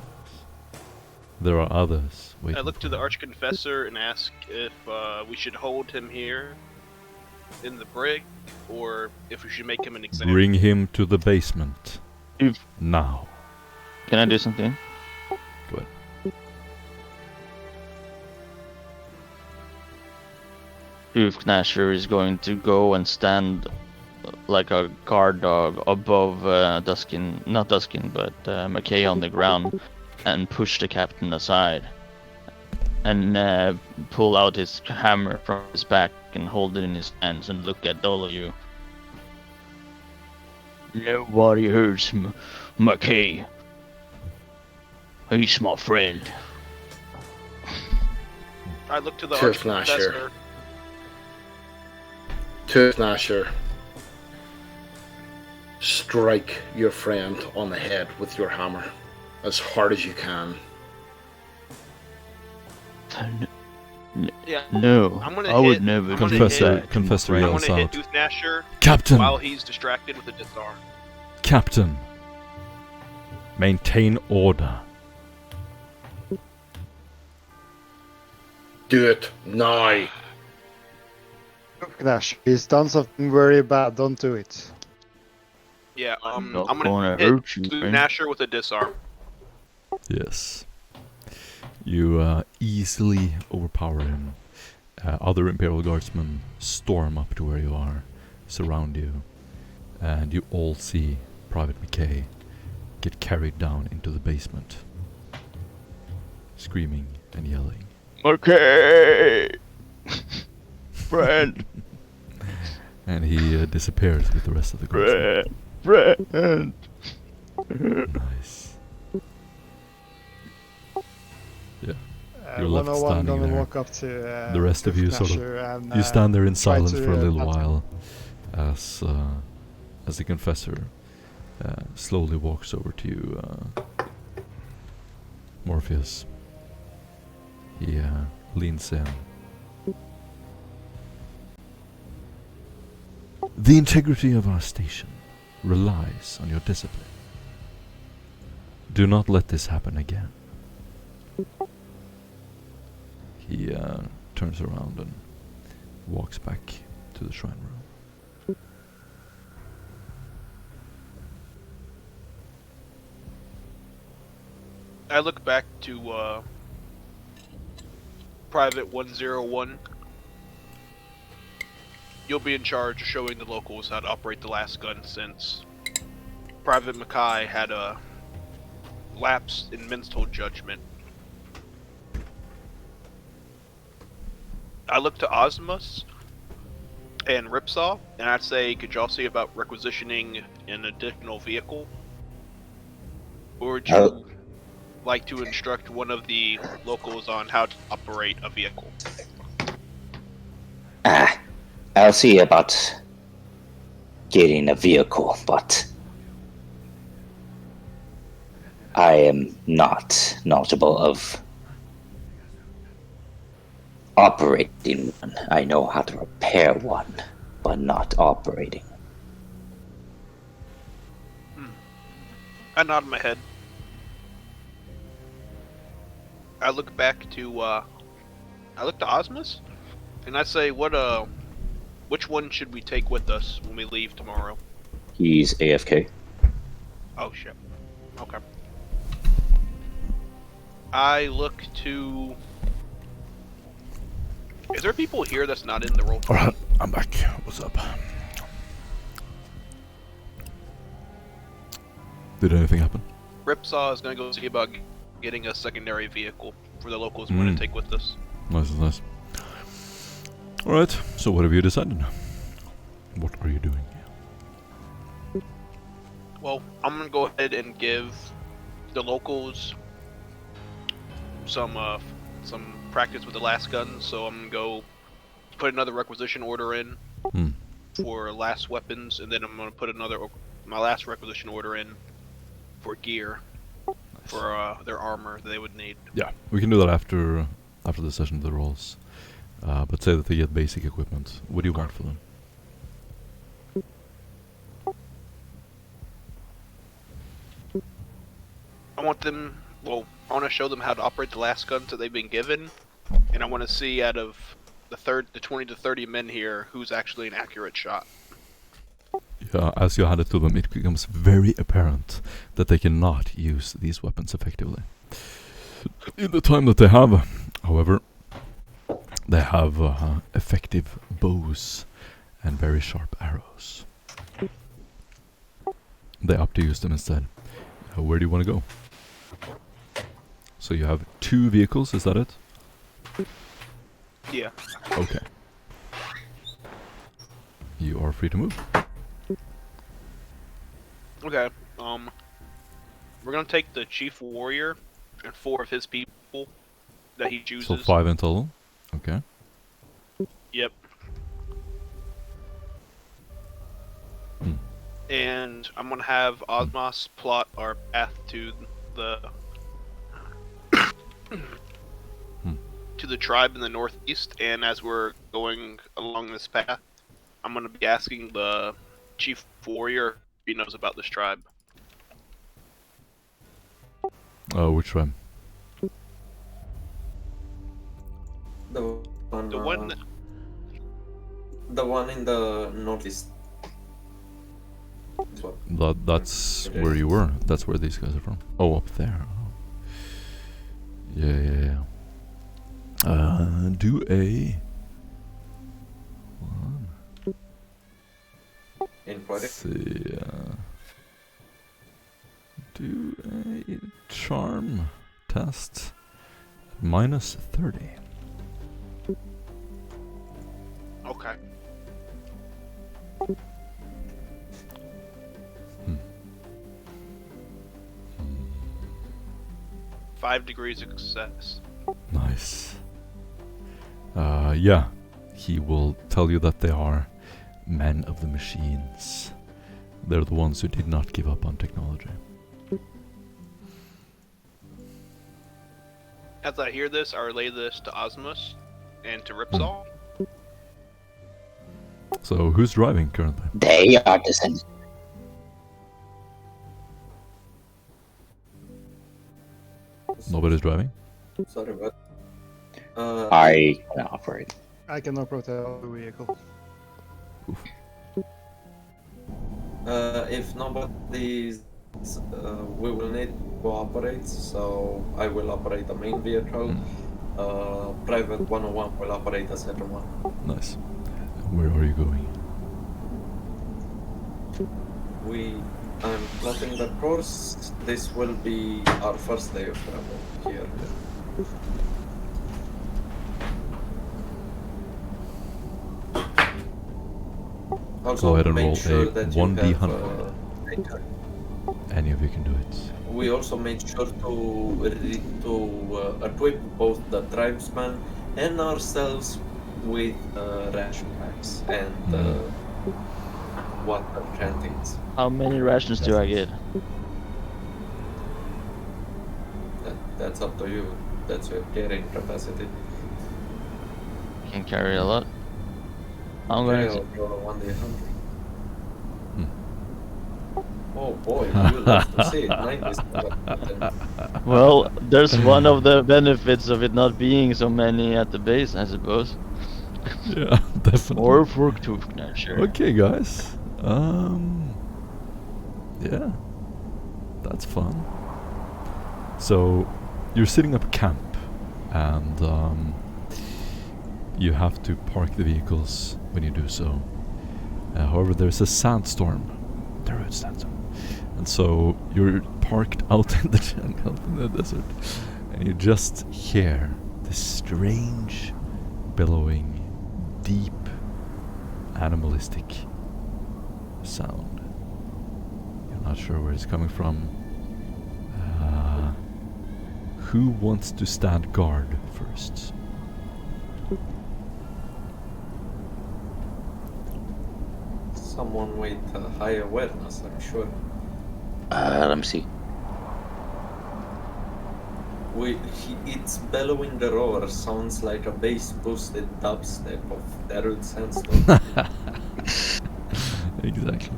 There are others waiting. I look to the Archconfessor and ask if we should hold him here in the brig, or if we should make him an example. Bring him to the basement. Now. Can I do something? Go ahead. Nasher is going to go and stand like a guard dog above not Duskin, but McKay on the ground, and push the captain aside, and pull out his hammer from his back and hold it in his hands and look at all of you. Nobody hurts McKay. He's my friend. I look to the Cheers, Archconfessor. To Nasher, strike your friend on the head with your hammer as hard as you can. Yeah. No, I'm gonna I would hit- never I'm gonna do Confessor, that. confessor I yells want to hit out, Tooth Gnasher "Captain! while he's distracted with a disarm. Captain! Maintain order." Do it now. Crash. He's done something very bad. Don't do it. Yeah, I'm not I'm gonna gonna hit hurt you, Tooth friend. Gnasher with a disarm. Yes. You easily overpower him. Other Imperial Guardsmen storm up to where you are, surround you, and you all see Private McKay get carried down into the basement, screaming and yelling. Okay, friend. And he disappears with the rest of the guardsmen. Friend. Nice. Yeah. You're 101 left standing gonna there. walk up to The rest of you sort of and, you stand there in try silence to, for a little pat him. while, as the confessor slowly walks over to you, Morpheus. He leans in. The integrity of our station relies on your discipline. Do not let this happen again. He turns around and walks back to the shrine room. I look back to Private 101. You'll be in charge of showing the locals how to operate the last gun, since Private Mackay had a lapse in mental judgment. I look to Osmus and Ripsaw, and I'd say, could y'all see about requisitioning an additional vehicle? Or would you like to instruct one of the locals on how to operate a vehicle? I'll see about getting a vehicle, but I am not knowledgeable of operating one. I know how to repair one, but not operating. I nod my head. I look back to Osmus, and I say, which one should we take with us when we leave tomorrow? He's AFK. Oh shit. Okay. I look to... Is there people here that's not in the roll? Alright, I'm back. What's up? Did anything happen? Ripsaw is gonna go see about getting a secondary vehicle for the locals we want to take with us. Nice. Alright, so what have you decided? What are you doing? Well, I'm gonna go ahead and give the locals some practice with the last gun, so I'm gonna go put another requisition order in for last weapons, and then I'm gonna put my last requisition order in for gear, for their armor that they would need. Yeah, we can do that after the session of the rolls. But say that they get basic equipment. What do you want for them? I want to show them how to operate the last guns that they've been given, and I want to see out of the 20 to 30 men here who's actually an accurate shot. Yeah, as you hand it to them, it becomes very apparent that they cannot use these weapons effectively. In the time that they have, however, they have effective bows and very sharp arrows. They opt to use them instead. Where do you want to go? So you have 2 vehicles, is that it? Yeah. Okay. You are free to move. Okay. We're gonna take the chief warrior and 4 of his people that he chooses. So 5 in total. Okay. Yep. And I'm gonna have Osmos plot our path to the to the tribe in the northeast, and as we're going along this path, I'm gonna be asking the chief warrior if he knows about this tribe. Which tribe? The one. The one. The one in the northeast. That's where you were. That's where these guys are from. Oh, up there. Oh. Yeah. Do a Inquiry. Let's see. Do a charm test. Minus 30. Okay. Hmm. 5 degrees of success. Nice. Yeah. He will tell you that they are men of the machines. They're the ones who did not give up on technology. As I hear this, I relay this to Osmos and to Ripsol. So, who's driving currently? They are descendants. Nobody's driving? Sorry, what? I can operate. I can operate the vehicle. If nobody, we will need to operate. So I will operate the main vehicle. Private 101 will operate the second one. Nice. Where are you going? I'm plotting the course. This will be our first day of travel here. Also, Go ahead and make roll sure a that 1d100. Any of you can do it. We also made sure to equip both the tribesmen and ourselves with ration packs and water canteens. How many rations do I get? That's up to you. That's your carrying capacity. Can carry a lot. I'm going to. 1d100. Oh boy, you love to see it. 97. Well, there's one of the benefits of it not being so many at the base, I suppose. Yeah, definitely. Or for no, sure. Okay, guys. Yeah, that's fun. So, you're setting up camp, and you have to park the vehicles when you do so. However, there's a sandstorm. There is sandstorm. And so you're parked out in the jungle, in the desert, and you just hear this strange, bellowing, deep, animalistic sound. You're not sure where it's coming from. Who wants to stand guard first? Someone with high awareness, I'm sure. Let me see. It's bellowing the roar sounds like a bass boosted dubstep of Darude Sandstorm. Exactly.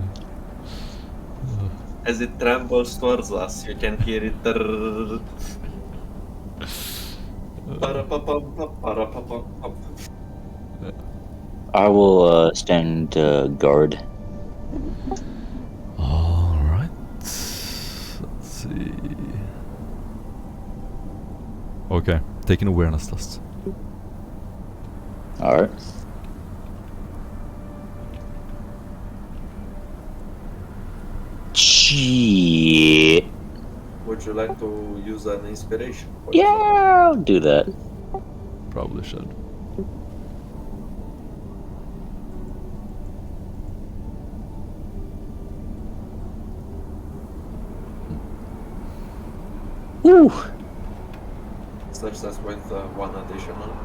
As it trembles towards us, you can hear it. I will stand guard. Alright. Let's see. Okay, take an awareness test. Alright. Shit. Would you like to use an inspiration? Yeah, I'll do that. Probably should. Woo! Success with one additional.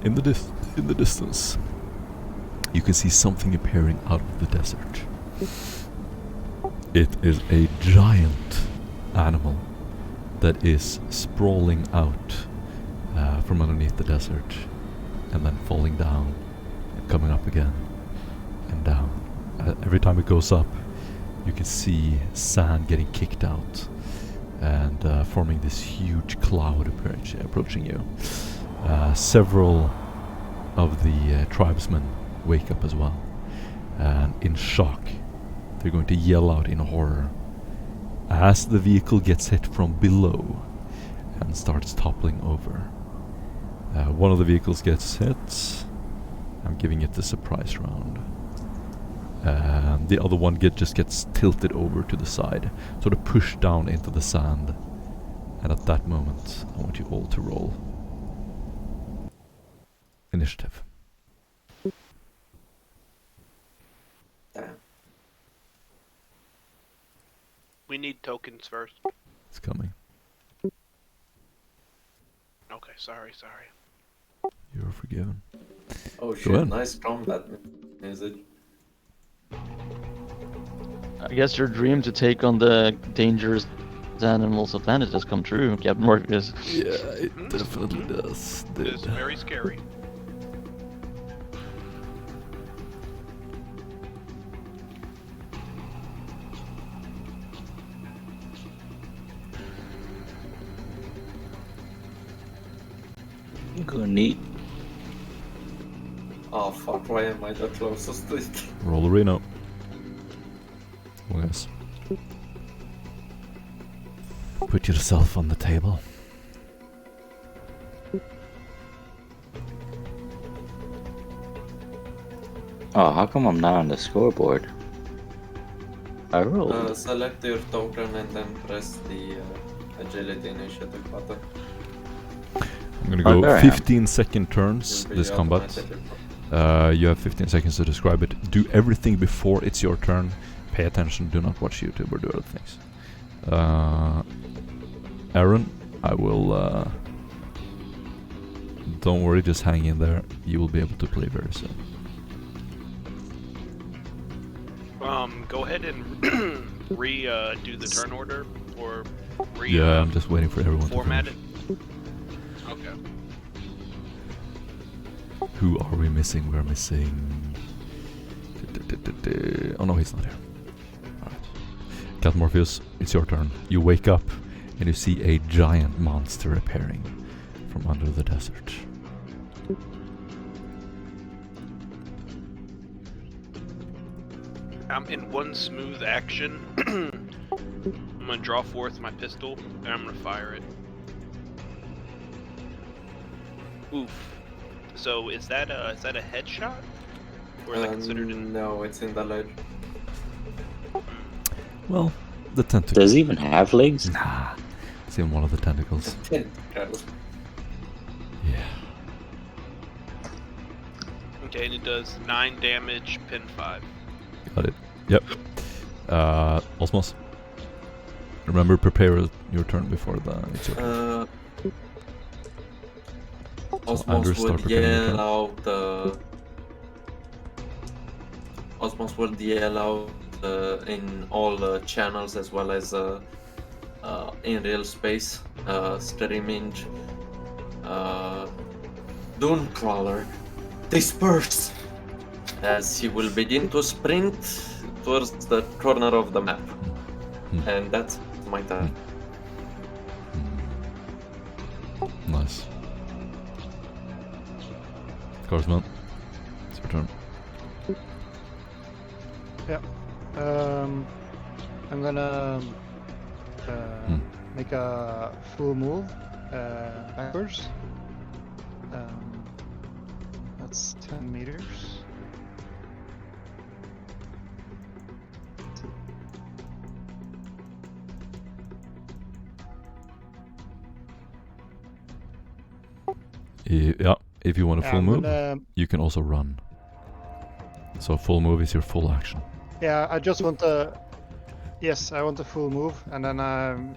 In the distance, you can see something appearing out of the desert. It is a giant animal that is sprawling out from underneath the desert, and then falling down and coming up again and down. Every time it goes up, you can see sand getting kicked out and forming this huge cloud approaching you. Several of the tribesmen wake up as well, and in shock, they're going to yell out in horror as the vehicle gets hit from below and starts toppling over. One of the vehicles gets hit. I'm giving it the surprise round. The other one just gets tilted over to the side, sort of pushed down into the sand. And at that moment, I want you all to roll initiative. Damn. We need tokens first. It's coming. Okay, sorry. You're forgiven. Oh Go shit, ahead. nice combat music. I guess your dream to take on the dangerous animals of planet has come true, Captain Morpheus. Yeah, it definitely does. It's very scary. Good neat. Oh fuck, why am I the closest to it? Roll the Reno. Oh, yes. Put yourself on the table. Oh, how come I'm not on the scoreboard? I rolled. Select your token and then press the agility initiative button. I'm gonna go there I am. 15-second turns You'll be this combat. automatically- You have 15 seconds to describe it. Do everything before it's your turn. Pay attention. Do not watch YouTube or do other things. Aaron, I will... don't worry, just hang in there. You will be able to play very soon. Go ahead and do the turn order, or Yeah, I'm just waiting for everyone format to it. finish. Okay. Who are we missing? We're missing... Oh no, he's not here. Alright. Cat Morpheus, it's your turn. You wake up and you see a giant monster appearing from under the desert. In one smooth action, I'm gonna draw forth my pistol and I'm gonna fire it. Oof. So is that a headshot? Or is that considered in... No, it's in the ledge. Well, the tentacle. Does it even have legs? Nah, it's in one of the tentacles. Tentacles. Yeah. Okay, and it does 9 damage, pin 5. Got it. Yep. Osmos. Remember, prepare your turn before it's your turn. Anders, Osmos start would preparing your turn. yell out. Osmos would yell out in all channels as well as in real space, streaming. Dune crawler, disperse! As he will begin to sprint towards the corner of the map. And that's my turn. Nice. Carsman, it's your turn. I'm gonna make a full move backwards. That's 10 meters. Yeah, if you want a full I'm move, gonna- you can also run. So full move is your full action. Yeah, I just want a. Yes, I want a full move, and then I'm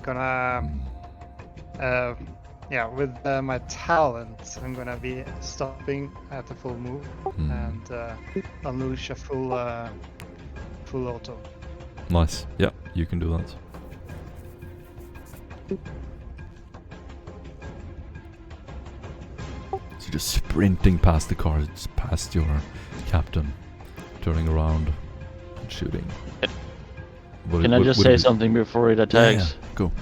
gonna. Yeah, with my talent, I'm gonna be stopping at the full move and unleash a full auto. Nice. Yeah, you can do that. So just sprinting past the cars, past your captain, turning around and shooting. Can I just say something before it attacks? Yeah, go.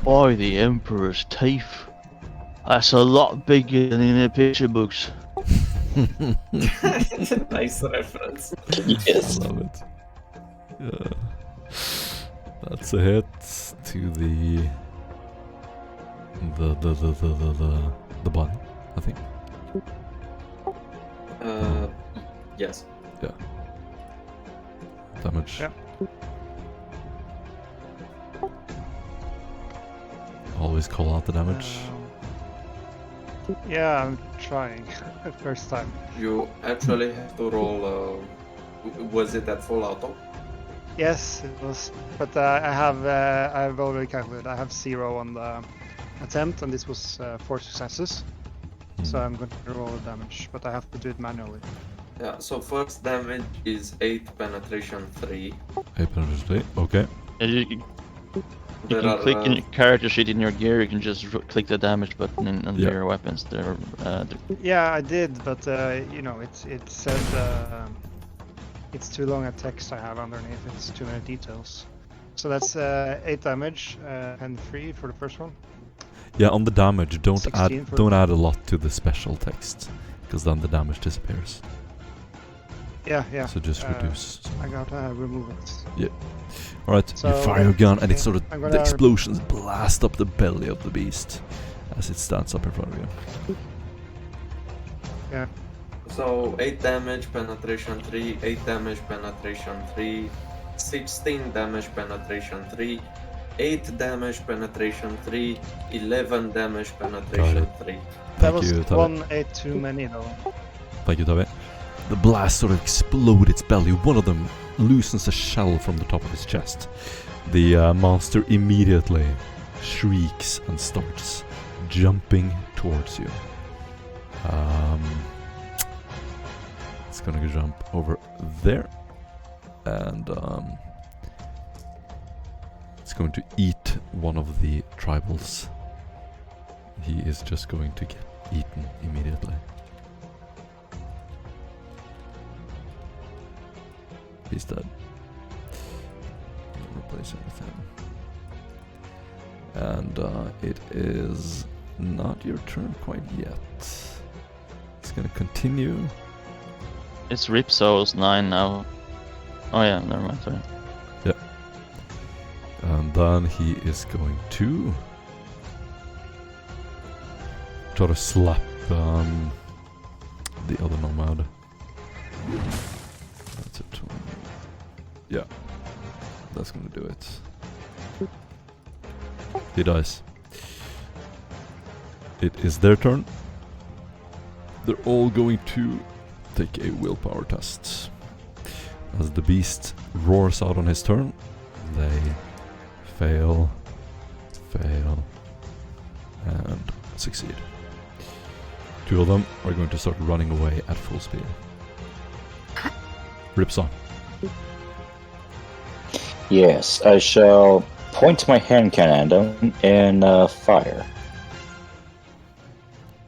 Boy, the Emperor's teeth. That's a lot bigger than in the picture books. Nice reference. Yes. I love it. Yeah. That's a hit to the the body, I think. Yes. Yeah. Damage. Yeah. Always call out the damage. Yeah, I'm trying. First time. You actually have to roll. Was it at full auto? Yes, it was. But I've already calculated. I have 0 on the attempt, and this was 4 successes. So I'm going to roll the damage, but I have to do it manually. Yeah. So first damage is 8 penetration 3. 8 penetration 3. Okay. You There can are, click in character sheet in your gear. You can just click the damage button under your weapons. Yeah, I did, but you know, it said it's too long a text I have underneath. It's too many details. So that's 8 damage and 3 for the first one. Yeah, on the damage, don't 16 for- add a lot to the special text, because then the damage disappears. Yeah. So just reduce. I gotta remove it. Alright, So, you fire your gun and it okay, sort of, I'm the gonna- explosions blast up the belly of the beast as it stands up in front of you. Yeah. So 8 damage penetration 3, 8 damage penetration 3, 16 damage penetration 3, 8 damage penetration 3, 11 damage penetration 3. That Thank was you, Tavi. 1 8 too many though. Thank you, Tavi. The blast sort of explode its belly. One of them loosens a shell from the top of his chest. The monster immediately shrieks and starts jumping towards you. It's gonna jump over there, and it's going to eat one of the tribals. He is just going to get eaten immediately. He's dead. Replace him with him. And it is not your turn quite yet. It's gonna continue. It's Ripso's 9 now. Oh yeah, never mind, sorry. And then he is going to try to slap the other nomad. That's a 20. Yeah, that's gonna do it. He dies. It is their turn. They're all going to take a willpower test. As the beast roars out on his turn, they fail, and succeed. 2 of them are going to start running away at full speed. Rips on. Yes, I shall point my hand cannon at them and fire.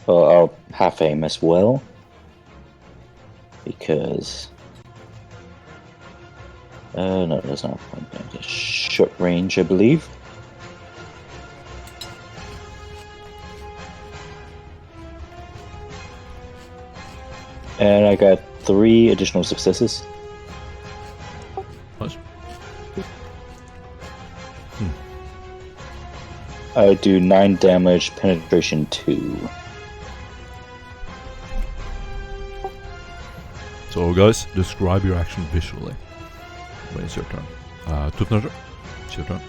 Well, I'll half aim as well. Because... no, that's not a point blank. It's short range, I believe. And I got 3 additional successes. Nice. I do 9 damage, penetration 2. So guys, describe your action visually when it's your turn. Tutnager, it's your turn.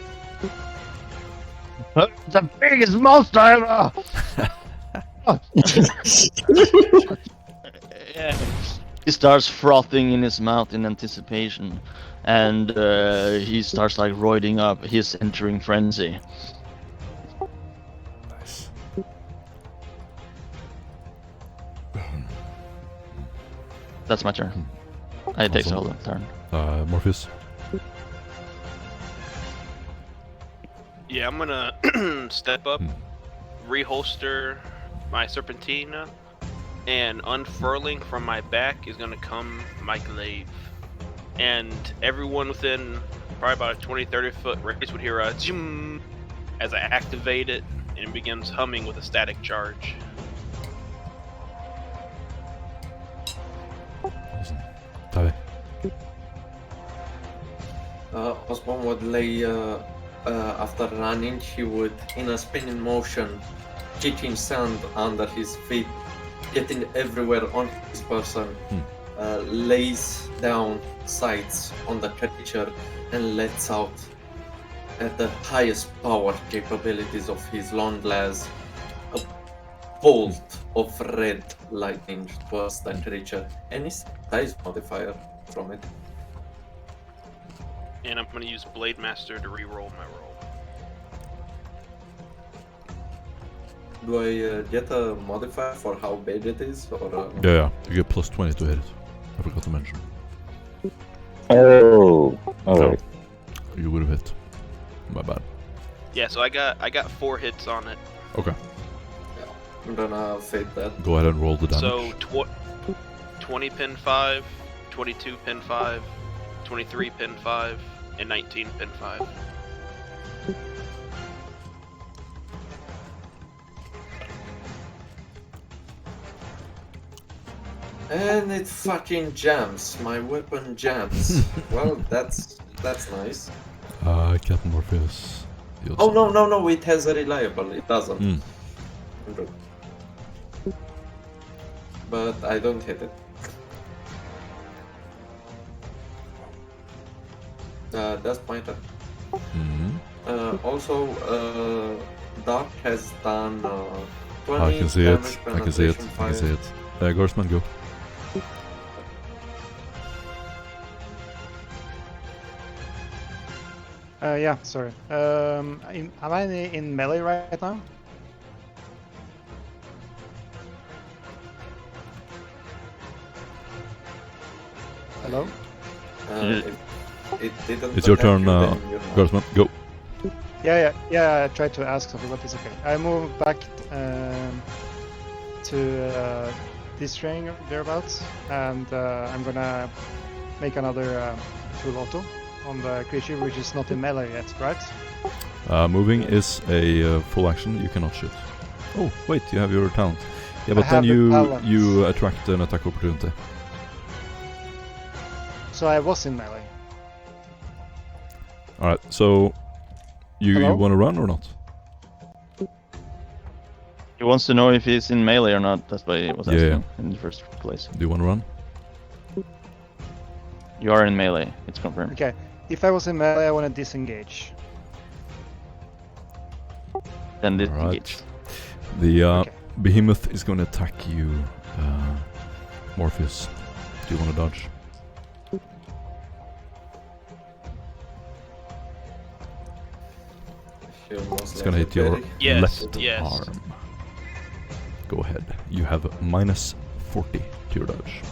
The biggest monster ever! Yeah. He starts frothing in his mouth in anticipation, and he starts like roiding up. He's entering frenzy. Nice. That's my turn. It takes Awesome. all the turn. Morpheus. Yeah, I'm gonna step up, reholster my serpentina, and unfurling from my back is gonna come my glaive. And everyone within probably about a 20-30 foot radius would hear a zoom as I activate it, and it begins humming with a static charge. Awesome. Tavi. Osborn would lay after running, he would, in a spinning motion, kicking sand under his feet, getting everywhere on his person, lays down sights on the creature and lets out at the highest power capabilities of his long las a bolt of red lightning towards the creature and his size modifier from it. And I'm gonna use Blade Master to re-roll my roll. Do I get a modifier for how big it is, or? Yeah, you get plus 20 to hit it. I forgot to mention. Oh, alright. You would have hit. My bad. Yeah, so I got 4 hits on it. Okay. I'm gonna fade that. Go ahead and roll the damage. So 20 pin 5, 22 pin 5, 23 pin 5, and 19 pin 5. And it fucking jams. My weapon jams. Well, that's nice. Captain Morpheus. Oh no! It has a reliable. It doesn't. But I don't hit it. That's my turn. Also, Dark has done 20 I can see damage it. I can see it. penetration I can see fire. it. Gorsman, go. Yeah, sorry. Am I in melee right now? Hello? It didn't. It's your turn, attack you, then you're not. Gorsman, go. Yeah, I tried to ask something, but it's okay. I move back to this ring thereabouts, and I'm gonna make another full auto on the creature, which is not in melee yet, right? Moving is a full action. You cannot shoot. Oh, wait, you have your talent. Yeah, but I then have the talent. you attract an attack opportunity. So I was in melee. Alright, so you Hello? want to run or not? He wants to know if he's in melee or not. That's why he was asking Yeah. in the first place. Do you want to run? You are in melee. It's confirmed. Okay, if I was in melee, I want to disengage. Then Alright. disengage. The Okay. behemoth is going to attack you, Morpheus. Do you want to dodge? It's going to hit your Yes, left yes. arm. Go ahead. You have minus 40 to your dodge.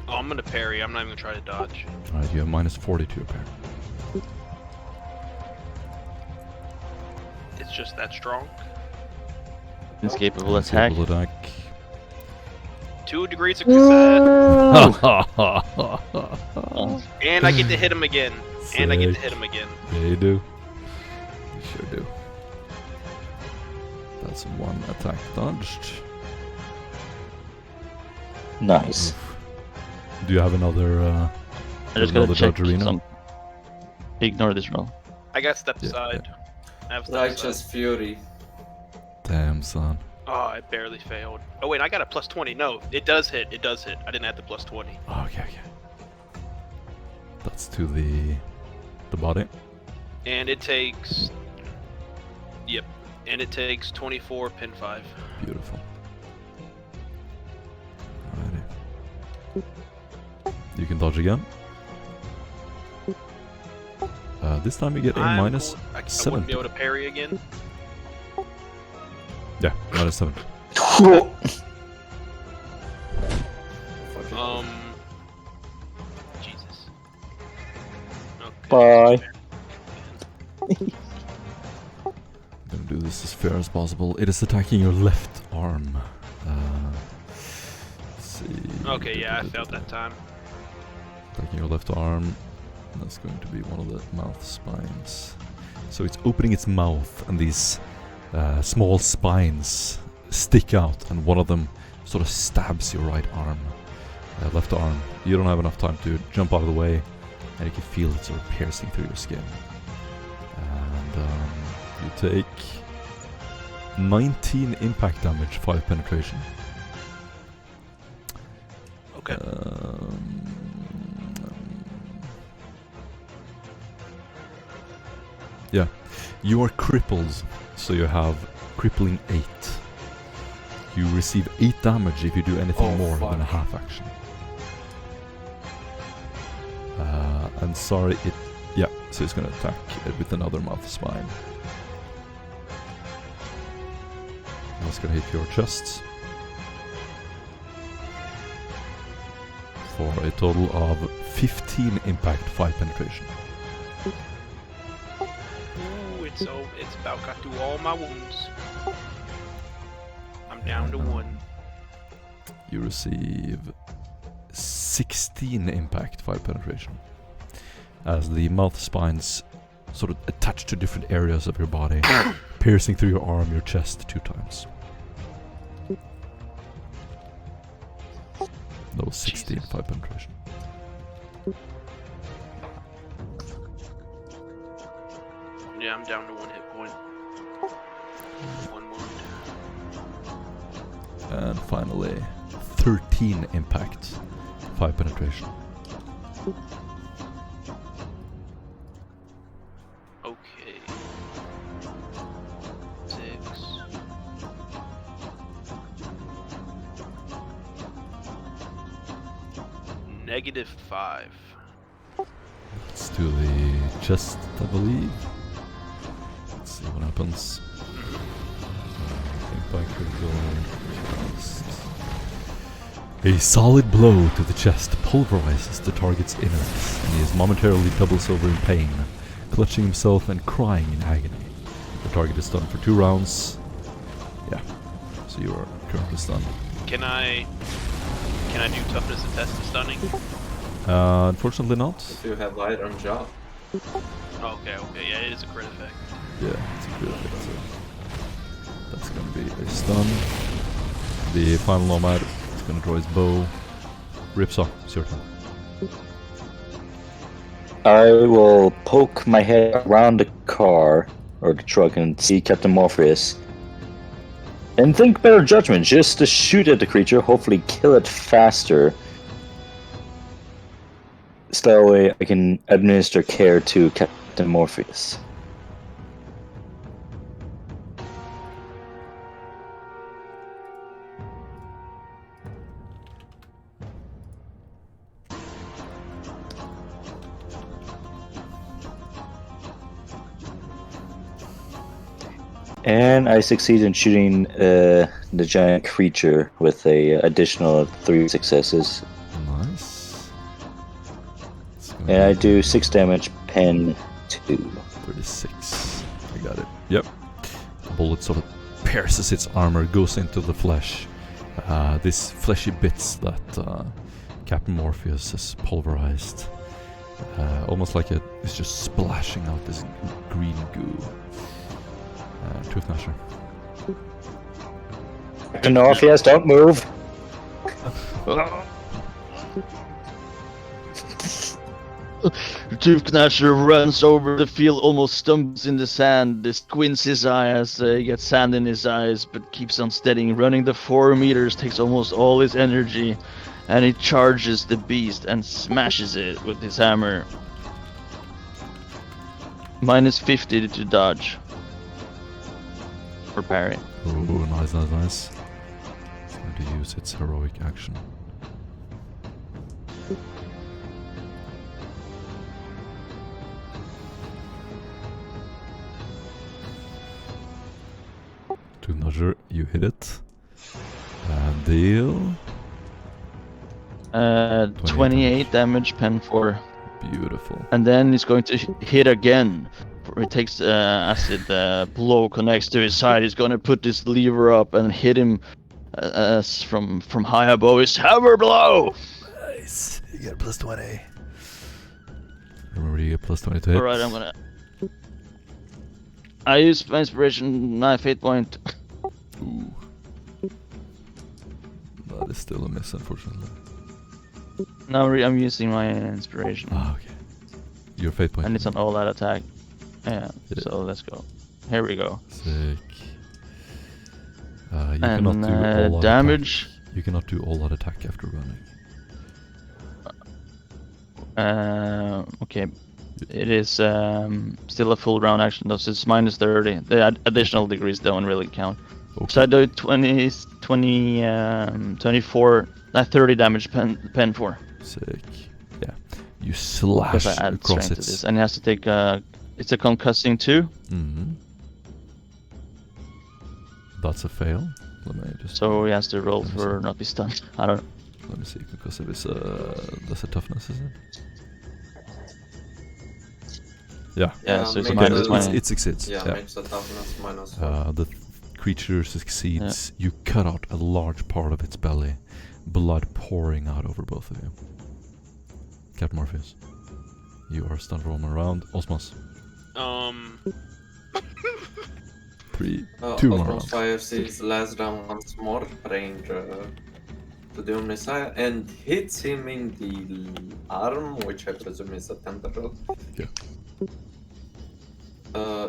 Oh, I'm gonna parry. I'm not even gonna try to dodge. Alright, you have minus 40 to your parry. It's just that strong. Inescapable attack. Inescapable attack. 2 degrees of success. And I get to hit him again. And I get to Sick. hit him again. Yeah, you do. You sure do. That's one attack dodged. Nice. Oof. Do you have another? I just gotta another check dodge arena? some. Ignore this roll. I got step Yeah, aside. I have step Righteous aside. Fury. Damn, son. Oh, I barely failed. Oh wait, I got a plus 20. No, it does hit. It does hit. I didn't add the plus 20. Okay. That's to the body. And it takes. Yep. And it takes 24 pin 5. Beautiful. Alrighty. You can dodge again. This time you get a minus I wouldn't 7. be able to parry again. Yeah, minus 7. Jesus. Okay. Bye. I'm gonna do this as fair as possible. It is attacking your left arm. Let's see. Okay, yeah, I failed that time. Attacking your left arm. That's going to be one of the mouth spines. So it's opening its mouth, and these small spines stick out, and one of them sort of stabs your right arm, left arm. You don't have enough time to jump out of the way, and you can feel it sort of piercing through your skin. And you take 19 impact damage, 5 penetration. Okay. Yeah, you are crippled, so you have crippling 8. You receive 8 damage if you do anything more than a half action. And sorry, so it's gonna attack with another mouth spine. And it's gonna hit your chest for a total of 15 impact, 5 penetration. Ooh, it's about got through all my wounds. I'm down to 1. You receive 16 impact, 5 penetration. As the mouth spines sort of attach to different areas of your body, piercing through your arm, your chest 2 times. That was 16, 5 penetration. Yeah, I'm down to 1 hit point. 1 wound. And finally, 13 impact, 5 penetration. Okay. 6. -5. Let's do the chest, I believe. Let's see what happens. I think by critical chest. A solid blow to the chest pulverizes the target's innards, and he is momentarily doubles over in pain, clutching himself and crying in agony. The target is stunned for 2 rounds. Yeah, so you are currently stunned. Can I do toughness and test the stunning? Unfortunately not. If you have iron jaw. Okay, yeah, it is a crit effect. Yeah, it's a crit effect, so that's gonna be a stun. The final nomad is gonna draw his bow. Ripsaw, it's your turn. I will poke my head around the car or the truck and see Captain Morpheus. And think better judgment, just to shoot at the creature, hopefully kill it faster. So that way I can administer care to Captain Morpheus. And I succeed in shooting the giant creature with a additional 3 successes. Nice. And I do 6 damage, pen 2. 36. I got it. Yep. The bullet sort of pierces its armor, goes into the flesh. These fleshy bits that Captain Morpheus has pulverized. Almost like it's just splashing out this green goo. Tooth Gnasher. Captain Morpheus, don't move! Tooth Gnasher runs over the field, almost stumbles in the sand, squints his eyes, gets sand in his eyes, but keeps on steadying, running the 4 meters, takes almost all his energy, and he charges the beast and smashes it with his hammer. -50 to dodge. Or parry. Oh, nice. It's going to use its heroic action. Tooth Gnasher, you hit it. Deal 28 damage, pen 4. Beautiful. And then he's going to hit again. He takes acid blow, connects to his side. He's going to put this lever up and hit him from high above. His hammer blow! Nice. You get a plus 20. Remember, you get plus 20 to hit. Alright, I'm gonna... I use my inspiration, 9 fate point. Ooh. That is still a miss, unfortunately. Now I'm using my inspiration. Ah, okay. Your fate point. And it's an all-out attack. Yeah, so let's go. Here we go. Sick. You And cannot do all-out damage. attack. You cannot do all-out attack after running. Okay. It is still a full round action though, so it's minus 30. The additional degrees don't really count. Okay. So I do 24, 30 damage pen 4. Sick. Yeah. You Because slash I add across strength to this. its... And he has to take it's a concussing 2. Mm-hmm. That's a fail. Let me just... So he has to roll Let me for see. not be stunned. I don't know. Let me see, concussive is that's a toughness, isn't it? Yeah. Yeah, so it's maybe minus the- 20. It succeeds. Yeah, makes the toughness minus 1. The creature succeeds. You cut out a large part of its belly, blood pouring out over both of you. Captain Morpheus, you are stunned roaming around. Osmos, 3, 2 more Osmos rounds. fires his last round once more, praying to the Messiah, and hits him in the arm, which I presume is a tentacle. Yeah.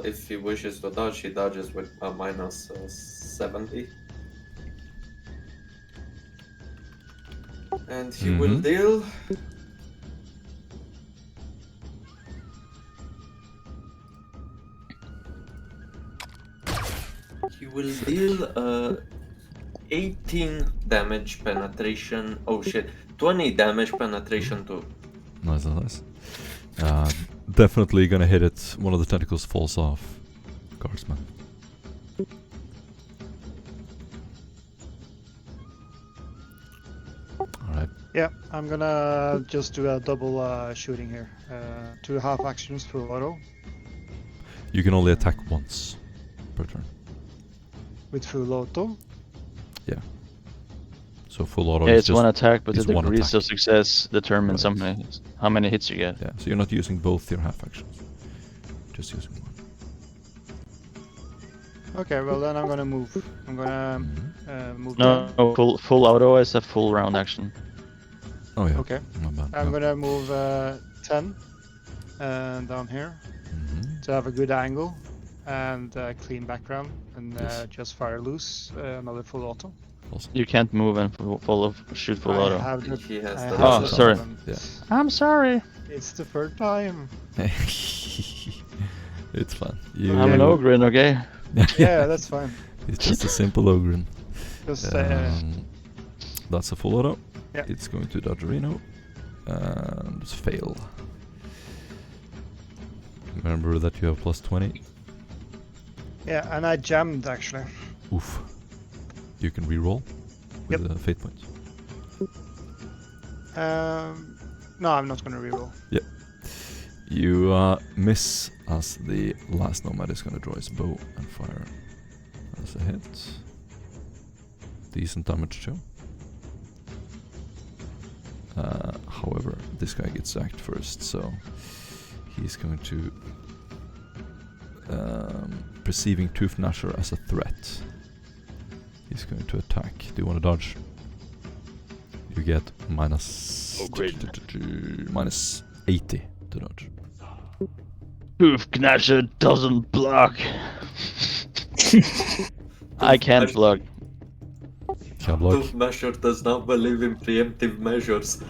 If he wishes to dodge, he dodges with a minus 70. And he will deal... He will deal 18 damage penetration. Oh shit, 20 damage penetration too. Nice. Definitely gonna hit it. One of the tentacles falls off. Guardsman. Alright. Yeah, I'm gonna just do a double shooting here. 2 half actions full auto You can only attack once per turn. with full auto. So full auto Yeah, is it's just... one attack, but the it's one degrees attack. of success determines Right. how many hits you get. Yeah, so you're not using both your half actions. Just using one. Okay, well then I'm gonna move. I'm gonna move No, down. full auto is a full round action. Oh yeah. Okay, My bad. I'm Yeah. gonna move 10 down here to have a good angle and clean background, and Yes. just fire loose another full auto. Awesome. You can't move and shoot full auto. I have the, He has I the have Oh, the sorry. problem. Yeah. I'm sorry. It's the third time. It's fun. You... I'm an ogre, okay? Yeah, that's fine. It's just a simple ogre. Just That's a full auto. Yeah. It's going to Dodgerino. And fail. Remember that you have plus 20. yeah, and I jammed actually. Oof. You can reroll with the fate points. No, I'm not gonna reroll. You miss as the last nomad is going to draw his bow and fire. That's a hit. Decent damage too. However, this guy gets sacked first, so he's going to... perceiving Tooth Gnasher as a threat, he's going to attack. Do you want to dodge? You get minus... Oh, great. minus 80 to dodge. Tooth Gnasher doesn't block. I can't block. Can't block. Tooth Measure does not believe in preemptive measures.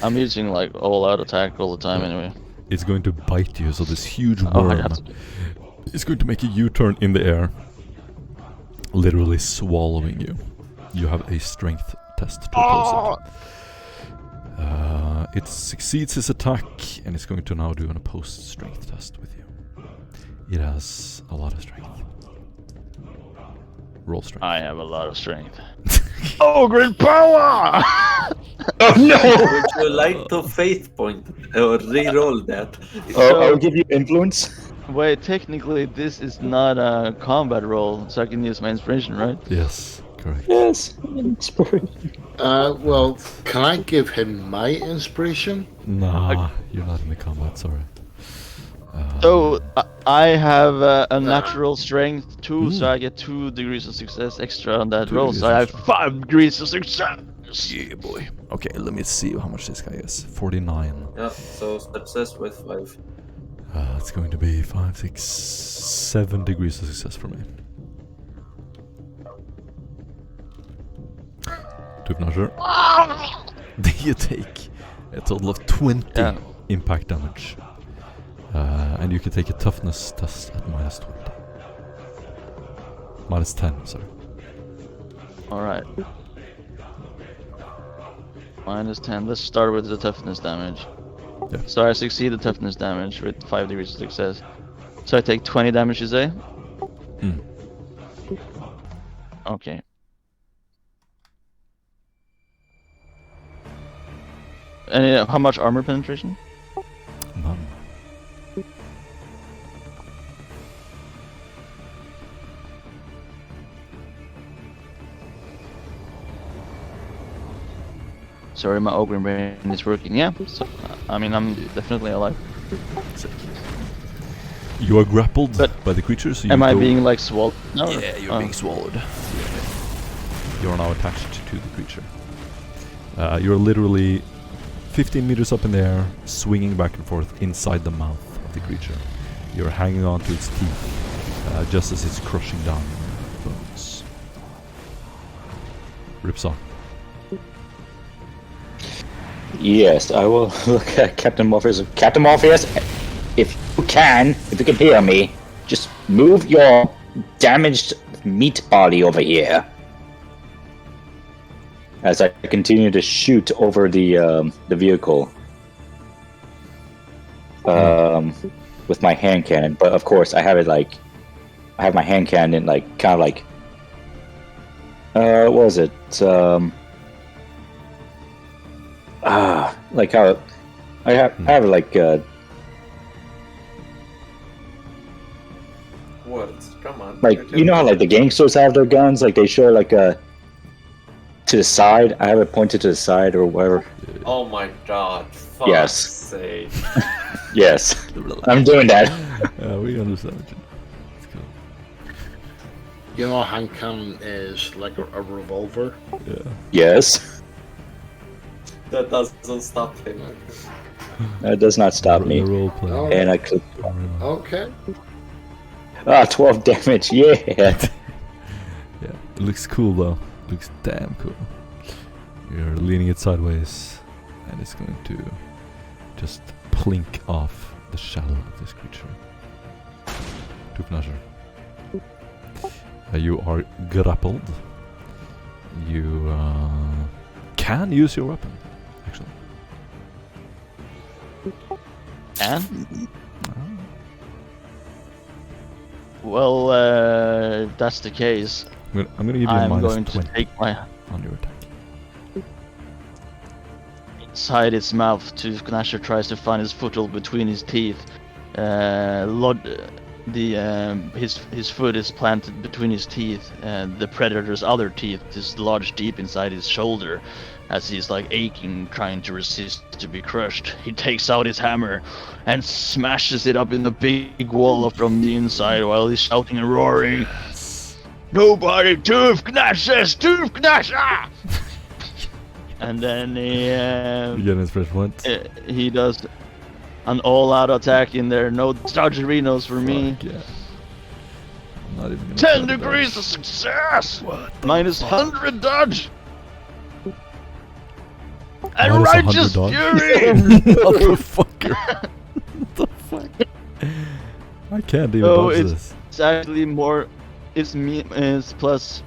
I'm using like all out attack all the time anyway. It's going to bite you, so this huge Oh, I worm have to. is going to make a U-turn in the air, literally swallowing you. You have a strength test to oppose it. It succeeds his attack, and it's going to now do an opposed strength test with you. It has a lot of strength. Roll strength. I have a lot of strength. Oh, great power! Oh no! Would you like to faith point or re-roll that? Oh, I'll give you influence. Wait, technically this is not a combat roll, so I can use my inspiration, right? Yes, correct. Yes, inspiration. Well, can I give him my inspiration? Nah, you're not in the combat, sorry. So I have a natural strength too, so I get 2 degrees of success extra on that roll. degrees So I of have 5 degrees of success. Yes. Yeah, boy. Okay, let me see how much this guy is. 49. Yeah, so success with 5. It's going to be 5, 6, 7 degrees of success for me. Tufnasher. You take a total of 20 impact damage. And you can take a toughness test at minus 20. Minus 10, sorry. Alright. Minus 10. Let's start with the toughness damage. Yeah. So I succeed the toughness damage with 5 degrees of success. So I take 20 damage, you say? Okay. And how much armor penetration? None. Sorry, my ogre brain is working. Yeah, so, I mean, I'm definitely alive. You are grappled But by the creature, so you Am I go- being like swallowed? No. Yeah, you're Oh. being swallowed. You are now attached to the creature. You're literally 15 meters up in the air, swinging back and forth inside the mouth of the creature. You're hanging on to its teeth, just as it's crushing down your bones. Rips on. Yes, I will look at Captain Morpheus. Captain Morpheus, if you can hear me, just move your damaged meat body over here. As I continue to shoot over the vehicle with my hand cannon, but of course I have my hand cannon kind of like what was it? Like how I have like Words, come on. like you know how like the gangsters have their guns, like they show like to the side. I have it pointed to the side or whatever. Oh my god, fuck's Yes. sake. Yes, I'm doing that. We understand. It's cool. You know, a hand cannon is like a revolver. Yeah. Yes, That doesn't stop him. that does not stop me. The role play. Oh. And I click. Okay. 12 damage. Yeah. Yeah, it looks cool though. Looks damn cool. You're leaning it sideways, and it's going to just plink off the shadow of this creature. Tufnasher. You are grappled. You can use your weapon, actually. And? Well, if that's the case, I'm gonna give you a I'm minus going to 20 take my on your attack. inside its mouth. Gnasher tries to find his foothold between his teeth. His foot is planted between his teeth, and the predator's other teeth is lodged deep inside his shoulder. As he's like aching, trying to resist to be crushed, he takes out his hammer and smashes it up in the big wall from the inside while he's shouting and roaring. Nobody tooth gnashes, tooth gnash! Ah! And then You get an inspiration point. he does an all-out attack in there. No dodgerinos for me. Fuck yeah. I'm not even gonna 10 try to degrees dodge. of success! What? Minus 100 dodge! And Minus 100 righteous dodge? fury! Motherfucker. What the fuck? I can't even No, dodge it's- this. It's actually more. It's plus.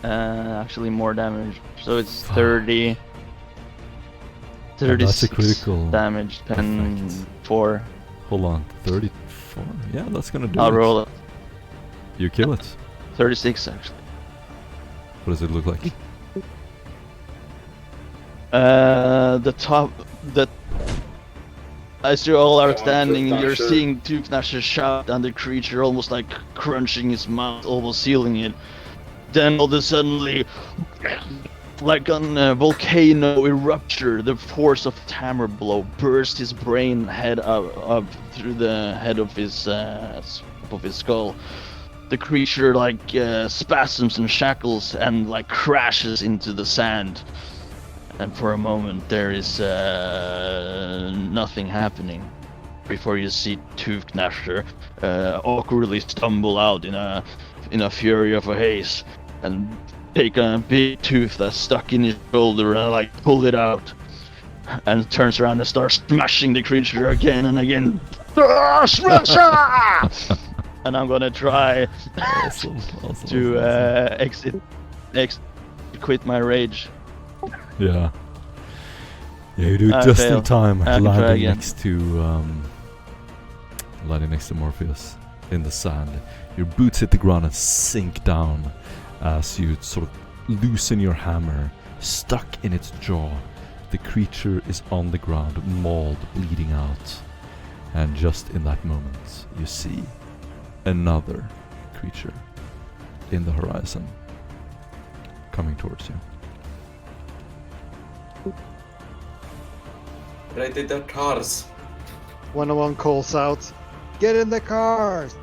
Actually more damage. So it's Fuck. 30. And that's a 36 critical. damage. And effect. 4. Hold on, 34? Yeah, that's gonna do I'll it. roll it. You kill it. 36 actually. What does it look like? The top. As you all are Go on, standing, you're Tooth seeing Tooth Gnasher shout and the creature almost like crunching his mouth, almost sealing it. Then all of a sudden, like on a volcano erupture, the force of hammer blow burst his brain head up through the head of his skull. The creature spasms and shackles and like crashes into the sand. and for a moment there is nothing happening before you see Tooth Gnasher awkwardly stumble out in a fury of a haze and take a big tooth that's stuck in his shoulder and like pull it out, and turns around and starts smashing the creature again and again. And I'm gonna try to quit my rage. Yeah. Yeah, you do it I just fail. in time, I can try landing again. next to Morpheus in the sand. Your boots hit the ground and sink down as you sort of loosen your hammer, stuck in its jaw. The creature is on the ground, mauled, bleeding out. And just in that moment, you see another creature in the horizon coming towards you. Ready the cars. 101 calls out, "Get in the cars!"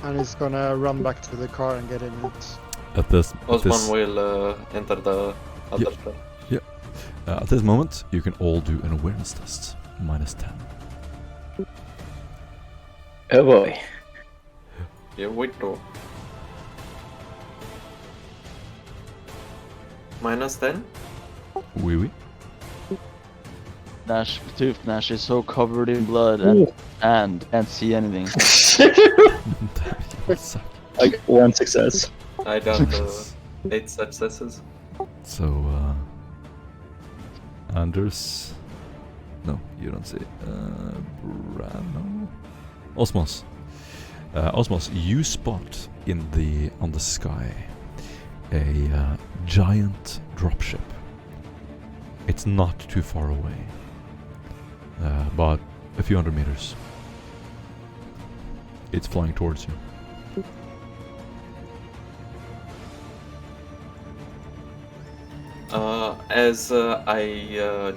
And he's gonna run back to the car and get in it. At this Osman will enter the other car. at this moment, you can all do an awareness test. -10. Oh boy. Here we go. -10? Oui, oui. Tooth Gnash is so covered in blood and can't see anything. You suck. I got 1 success. I got 8 successes. So, Anders. No, you don't see. Brano. Osmos. Osmos, you spot on the sky a giant dropship. It's not too far away, but a few hundred meters. It's flying towards you. As I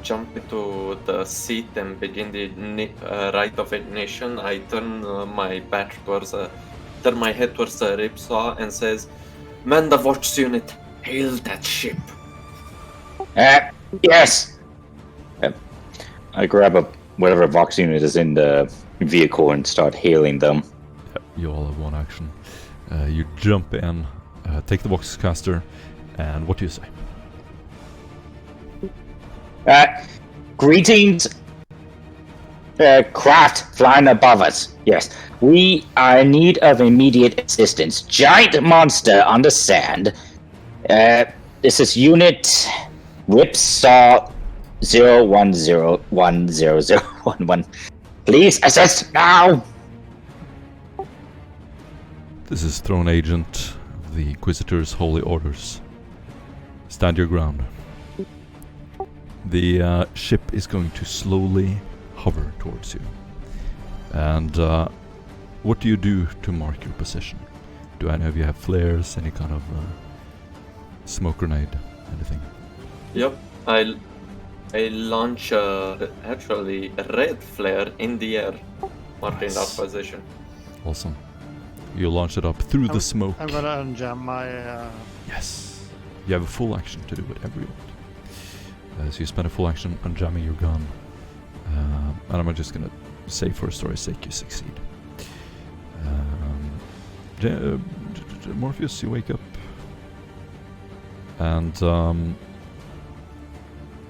jump into the seat and begin the rite of ignition, I turn my head towards the ripsaw and says, "Man the watch unit, hail that ship." Yes! I grab whatever Vox unit is in the vehicle and start hailing them. You all have one action. You jump in, take the Voxcaster, and what do you say? Greetings, craft flying above us. Yes, we are in need of immediate assistance. Giant monster on the sand. This is Unit Ripsaw 01010011. Please assist now! This is Throne Agent of the Inquisitor's Holy Orders. Stand your ground. The ship is going to slowly hover towards you. And what do you do to mark your position? Do any of you have flares, any kind of smoke grenade, anything? Yep, I launch actually a red flare in the air, marking that Nice. position. Awesome. You launch it up through the smoke. I'm gonna unjam my... Yes. You have a full action to do whatever you want. So you spend a full action on jamming your gun. And I'm just gonna say for story's sake you succeed. Morpheus, you wake up. And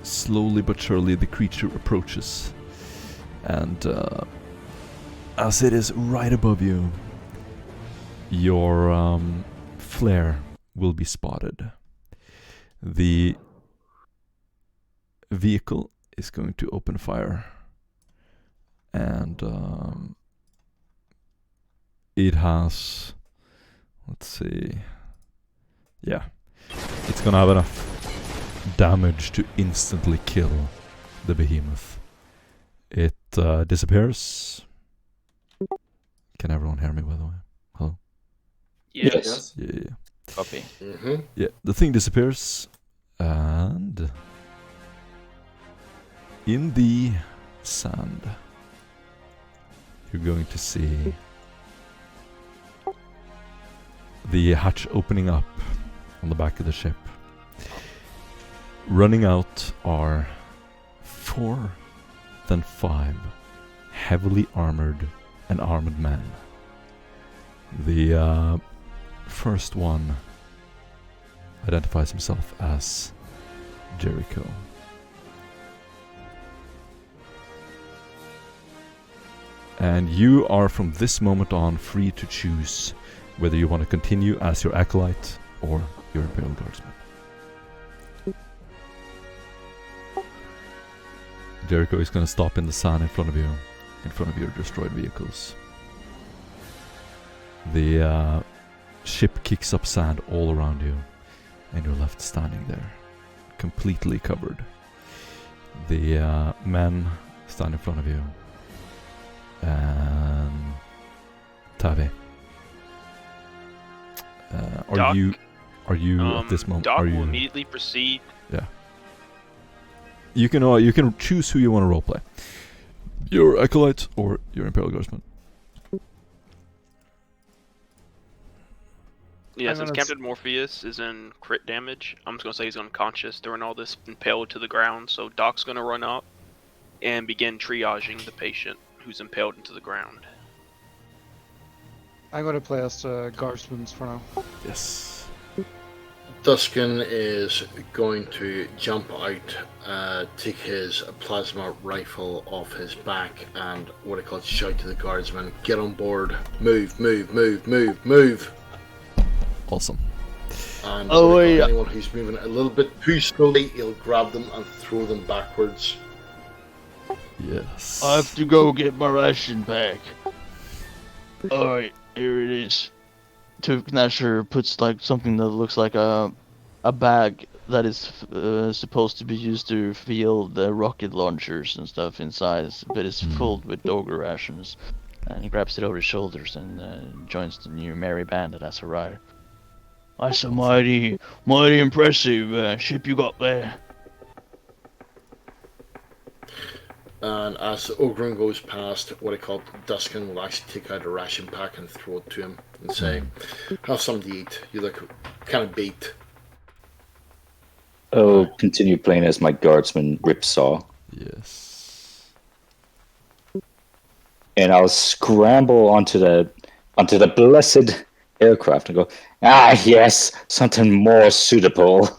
slowly but surely the creature approaches. And as it is right above you, your flare will be spotted. The vehicle is going to open fire, and it has, let's see, yeah, it's gonna have enough damage to instantly kill the behemoth. It disappears. Can everyone hear me, by the way? Hello? Yes. Yeah. Copy. Mm-hmm. Yeah, the thing disappears, and in the sand, you're going to see the hatch opening up on the back of the ship. Running out are 4, then 5 heavily armored and armored men. The first one identifies himself as Jericho. And you are from this moment on free to choose whether you want to continue as your acolyte or your Imperial Guardsman. Jericho is going to stop in the sand in front of your destroyed vehicles. The ship kicks up sand all around you, and you're left standing there, completely covered. The men stand in front of you, and Tavi. Doc, Are you at this moment? Doc Are will you immediately proceed. Yeah. You can choose who you want to roleplay. Your acolyte or your Imperial Guardsman. Yeah, I'm since gonna Captain Morpheus is in crit damage, I'm just gonna say he's unconscious during all this, impaled to the ground. So Doc's gonna run up and begin triaging the patient who's impaled into the ground. I'm gonna play as the guardsman for now. Yes. Duskin is going to jump out, take his plasma rifle off his back, and what I call shout to the guardsmen, get on board, move, move, move, move, move. Awesome. And wait. anyone who's moving a little bit too slowly, he'll grab them and throw them backwards. Yes. I have to go get my ration back. Alright, here it is. Nasher puts like something that looks like a bag that is supposed to be used to field the rocket launchers and stuff inside, but it's filled with ogre rations. And he grabs it over his shoulders and joins the new merry band that has arrived. That's a mighty impressive ship you got there. And as the Ogren goes past, what I call Duskin will actually take out a ration pack and throw it to him and say, have something to eat. You look kind of beat. Oh, continue playing as my guardsman Ripsaw. Yes. And I'll scramble onto the blessed aircraft and go, yes, something more suitable.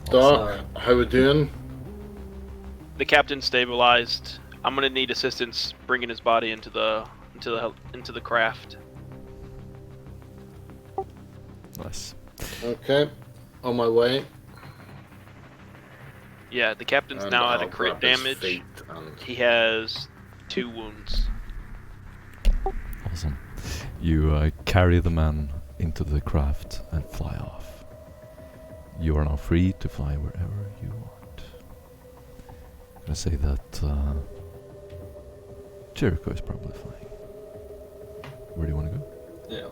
Doc, how we doing? The captain stabilized. I'm gonna need assistance bringing his body into the craft. Nice. Okay, on my way. Yeah, the captain's And now at I'll a crit grab his damage. feet and- He has 2 wounds. Awesome. You carry the man into the craft and fly off. You are now free to fly wherever you want. I'm gonna say that Jericho is probably flying. Where do you want to go? Yeah.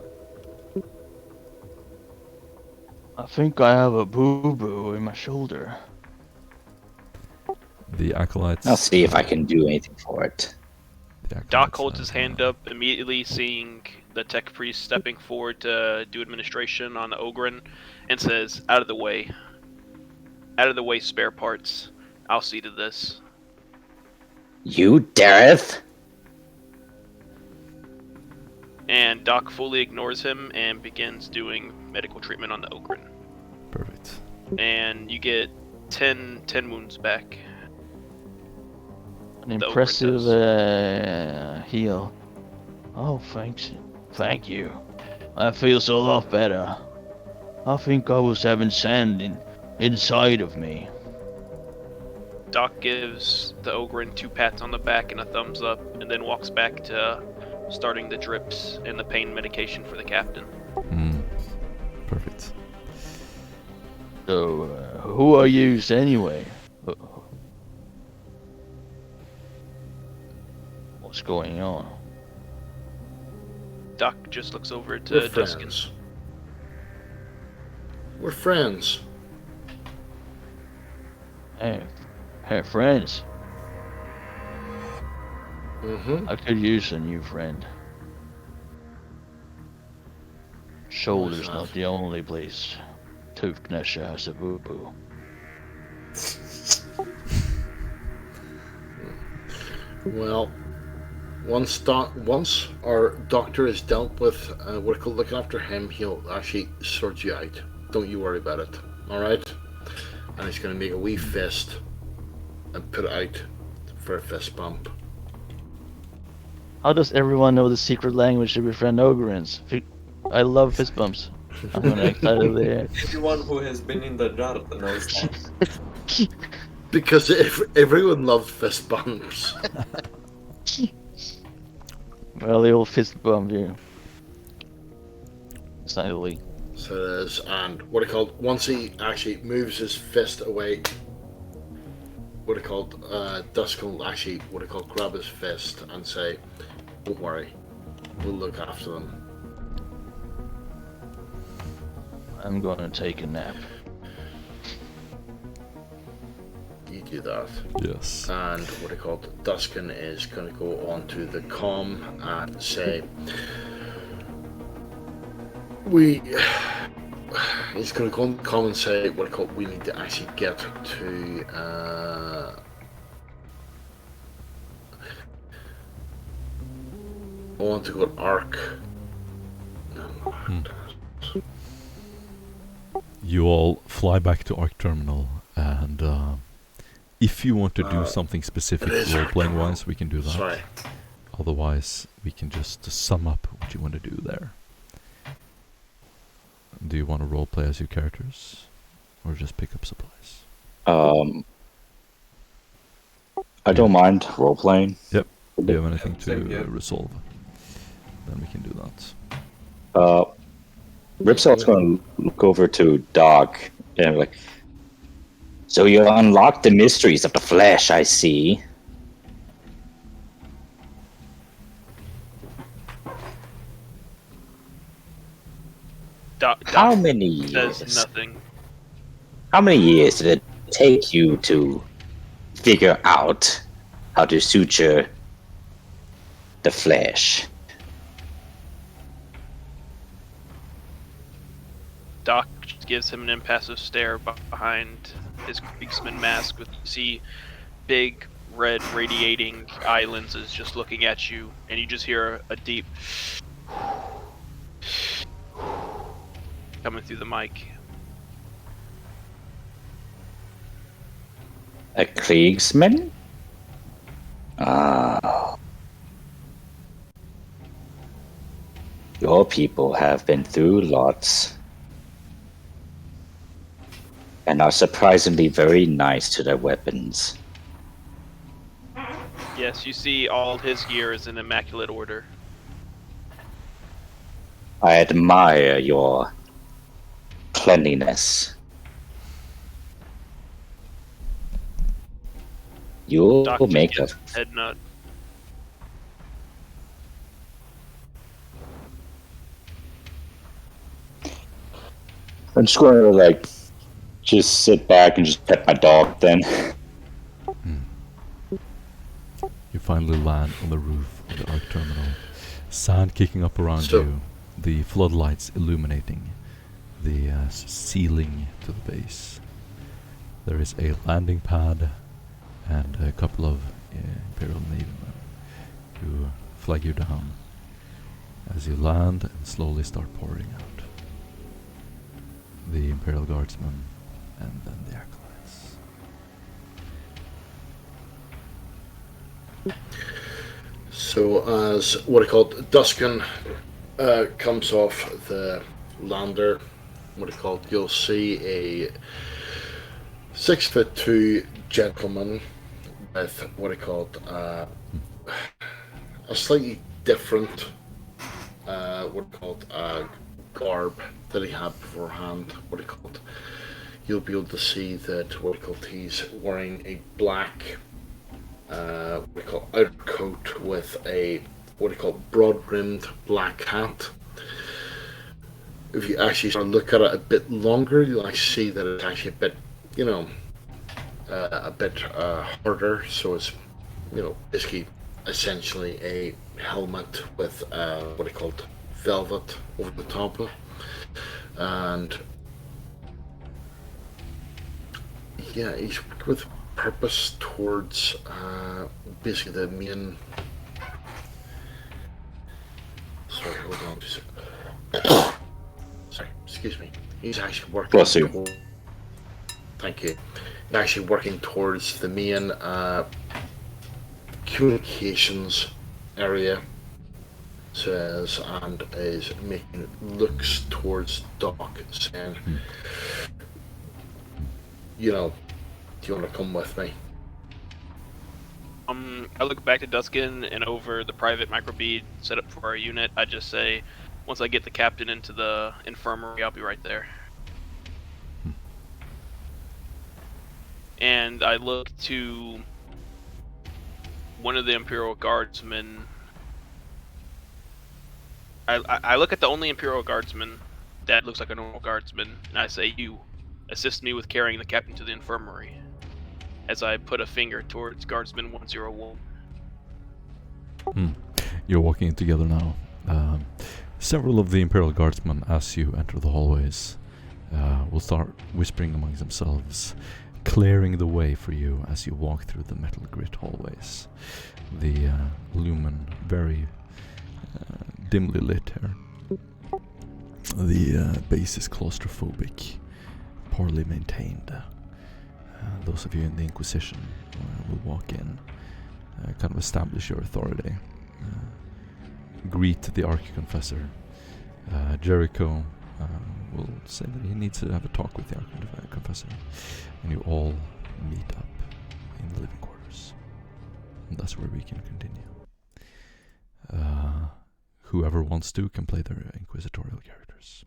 I think I have a boo-boo in my shoulder. The Acolytes. I'll see if I can do anything for it. Doc holds his hand up, immediately seeing the tech priest stepping forward to do administration on the Ogren, and says, out of the way. Out of the way, spare parts. I'll see to this. You dareth? And Doc fully ignores him and begins doing medical treatment on the Ogren. Perfect. And you get 10 wounds back. An impressive heal. Oh, thanks. Thank you. I feel so lot better. I think I was having sand inside of me. Doc gives the Ogren 2 pats on the back and a thumbs up, and then walks back to starting the drips and the pain medication for the captain. Perfect. So, who are you anyway? What's going on? Doc just looks over to We're Duskin. friends. We're friends. Hey, friends. Mm-hmm. I could use a new friend. Shoulder's not the only place. Toothgnasher has a boo-boo. Well, once our doctor is dealt with, we're looking after him, he'll actually sort you out. Don't you worry about it, alright? And he's going to make a wee fist and put it out for a fist bump. How does everyone know the secret language to befriend Ogrins? I love fist bumps. I'm gonna excitedly. Anyone who has been in the jar knows that. Because everyone loves fist bumps. Well, he'll fist bump you. Excitedly. So it is, and what it called, once he actually moves his fist away, Dusk will actually, grab his fist and say, don't worry, we'll look after them. I'm gonna take a nap. You do that. Yes. And Duskin is going to go onto the comm and say, he's going to go on the comm and say, we need to actually get to, I want to go to Ark. You all fly back to Arc Terminal, and if you want to do something specific role-playing wise, we can do that. Sorry. Otherwise, we can just sum up what you want to do there. Do you want to role-play as your characters, or just pick up supplies? I don't mind role-playing. Yep. Do you have anything to resolve? Then we can do that. Ripsail's going to look over to Doc and be like, so you unlocked the mysteries of the flesh, I see. How many years? Says nothing. How many years did it take you to figure out how to suture the flesh? Doc gives him an impassive stare behind his Kriegsman mask with big red radiating eye lenses just looking at you, and you just hear a deep coming through the mic. A Kriegsman? Ah. Your people have been through lots. And are surprisingly very nice to their weapons. Yes, you see all his gear is in immaculate order. I admire your cleanliness. You'll Doc make just a gives head nod. I'm just going to just sit back and just pet my dog then. You finally land on the roof of the Arc Terminal. Sand kicking up around you. The floodlights illuminating the ceiling to the base. There is a landing pad and a couple of Imperial Navy men who flag you down as you land and slowly start pouring out. The Imperial Guardsmen and then the Acolytes. So as Duskin comes off the lander, you'll see a 6'2" gentleman with a slightly different garb that he had beforehand. You'll be able to see that he's wearing a black outer coat with a broad-brimmed black hat. If you actually sort of look at it a bit longer, you'll actually see that it's actually a bit harder. So it's basically essentially a helmet with velvet over the top of it. And yeah, he's with purpose towards basically the main. Sorry, hold on. Sorry, excuse me. He's actually working. Bless you. Thank you. He's actually working towards the main communications area. Says and is making looks towards Doc, saying, "You know, do you want to come with me?" I look back to Duskin and over the private microbead set up for our unit. I just say, once I get the captain into the infirmary, I'll be right there. And I look to one of the Imperial Guardsmen. I look at the only Imperial Guardsman that looks like a normal guardsman, and I say, "You, assist me with carrying the captain to the infirmary." As I put a finger towards Guardsman 101. You're walking together now. Several of the Imperial Guardsmen, as you enter the hallways, will start whispering among themselves, clearing the way for you as you walk through the metal grit hallways. The lumen very dimly lit here. The base is claustrophobic, poorly maintained. Those of you in the Inquisition will walk in, kind of establish your authority, greet the Archconfessor. Jericho will say that he needs to have a talk with the Archconfessor, and you all meet up in the living quarters. And that's where we can continue. Whoever wants to can play their inquisitorial characters.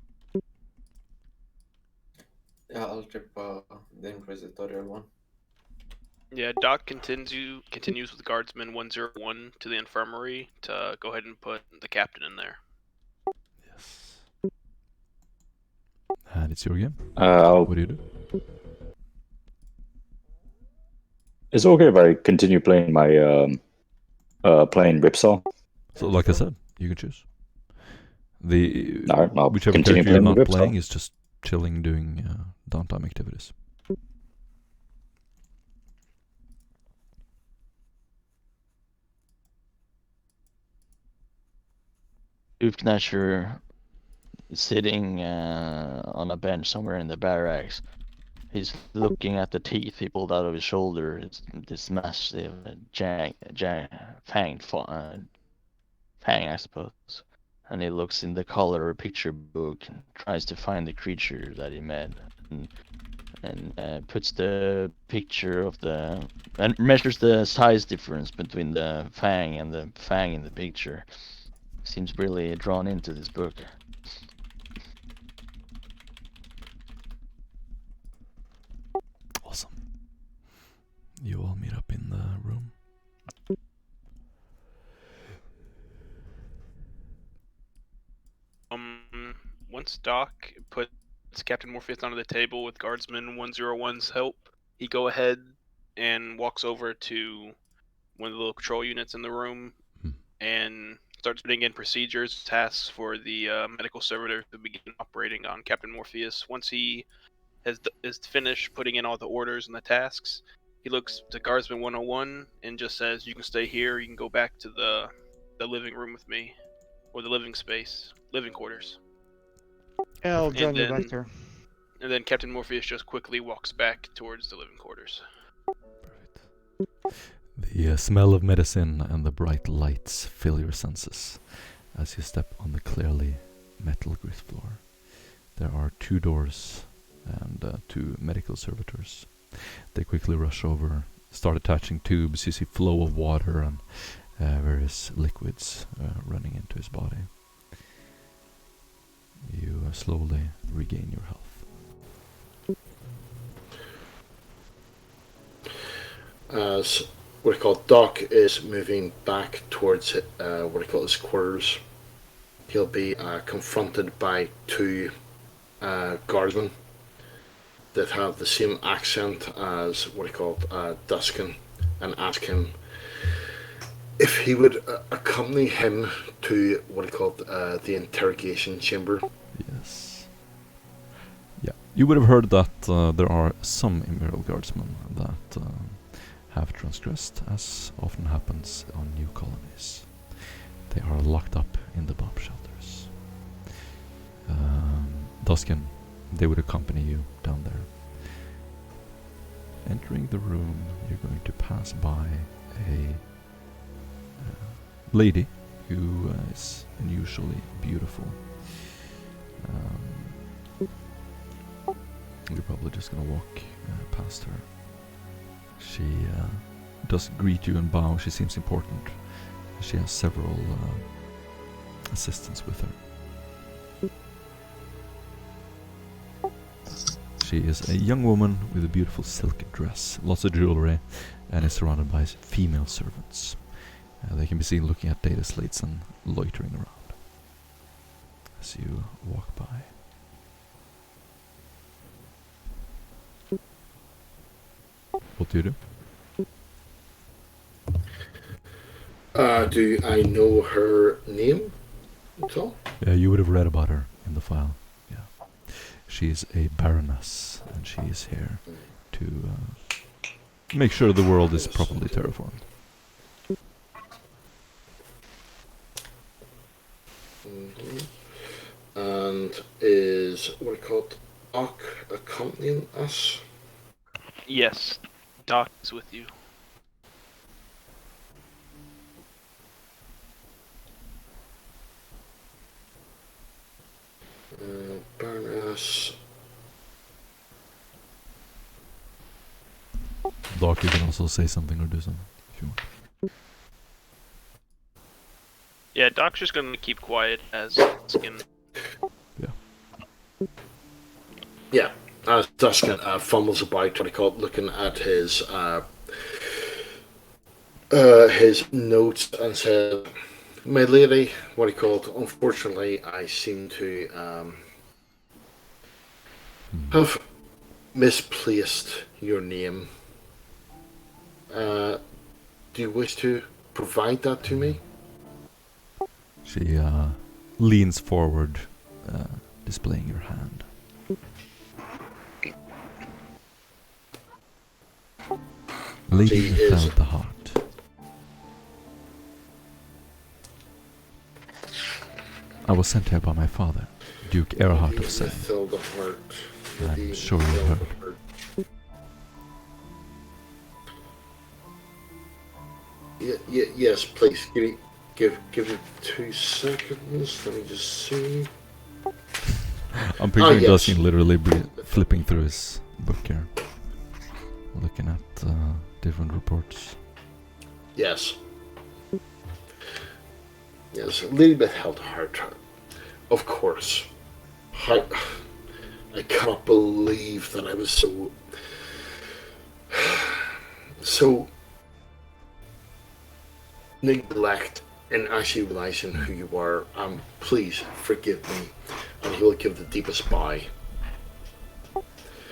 Yeah, I'll trip the Inquisitorial one. Yeah, Doc continues with Guardsman 101 to the infirmary to go ahead and put the captain in there. Yes. And it's your game. What do you do? Is it okay if I continue playing my playing Ripsaw? So, like I said, you can choose. I'll whichever continue character you're playing not Ripsaw. playing is just chilling, doing downtime activities. Ufgnasher is sitting on a bench somewhere in the barracks. He's looking at the teeth he pulled out of his shoulder. It's this massive fang, I suppose. And he looks in the color picture book and tries to find the creature that he met, and puts the picture of and measures the size difference between the fang and the fang in the picture. Seems really drawn into this book. Awesome. You all meet up in the room. Once Doc puts Captain Morpheus onto the table with Guardsman 101's help, he go ahead and walks over to one of the little control units in the room and starts putting in procedures, tasks for the medical servitor to begin operating on Captain Morpheus. Once he is finished putting in all the orders and the tasks, he looks to Guardsman 101 and just says, "You can stay here. You can go back to the living room with me, or the living quarters." Yeah, I'll join you back there. And then Captain Morpheus just quickly walks back towards the living quarters. Perfect. The smell of medicine and the bright lights fill your senses as you step on the clearly metal grit floor. There are 2 doors and 2 medical servitors. They quickly rush over, start attaching tubes. You see flow of water and various liquids running into his body. You slowly regain your health. As what I call Doc is moving back towards what I call his quarters, he'll be confronted by 2 guardsmen that have the same accent as what I call Duskin, and ask him if he would accompany him to what I call the interrogation chamber. Yes. You would have heard that there are some Imperial Guardsmen that have transgressed, as often happens on new colonies. They are locked up in the bomb shelters. Duskin, they would accompany you down there. Entering the room, you're going to pass by a lady who is unusually beautiful. You're probably just gonna walk past her. She does greet you and bow. She seems important. She has several assistants with her. She is a young woman with a beautiful silk dress, lots of jewelry, and is surrounded by female servants. They can be seen looking at data slates and loitering around as you walk by. What do you do? Do I know her name at all? Yeah, you would have read about her in the file. Yeah, she's a baroness, and she is here to make sure the world is properly terraformed. And is what I call Doc accompanying us? Yes, Doc is with you. Baroness. Doc, you can also say something or do something if you want. Yeah, Doc's just gonna keep quiet as Skin. Yeah, as Duskin fumbles about, what I call it, looking at his notes and said, "My lady, what I call it, unfortunately, I seem to have misplaced your name. Do you wish to provide that to me?" She leans forward, displaying her hand. Lady without the heart. I was sent here by my father, Duke Erhard of Sen. Without the heart. I'm sure you heard. Yes, please. Give me 2 seconds. Let me just see. I'm picturing yes. Dustin literally flipping through his book here, looking at different reports. Yes. Yes, a little bit held heart. Of course. I cannot believe that I was so neglect in actually realizing who you were. Please forgive me. And he will give the deepest bow.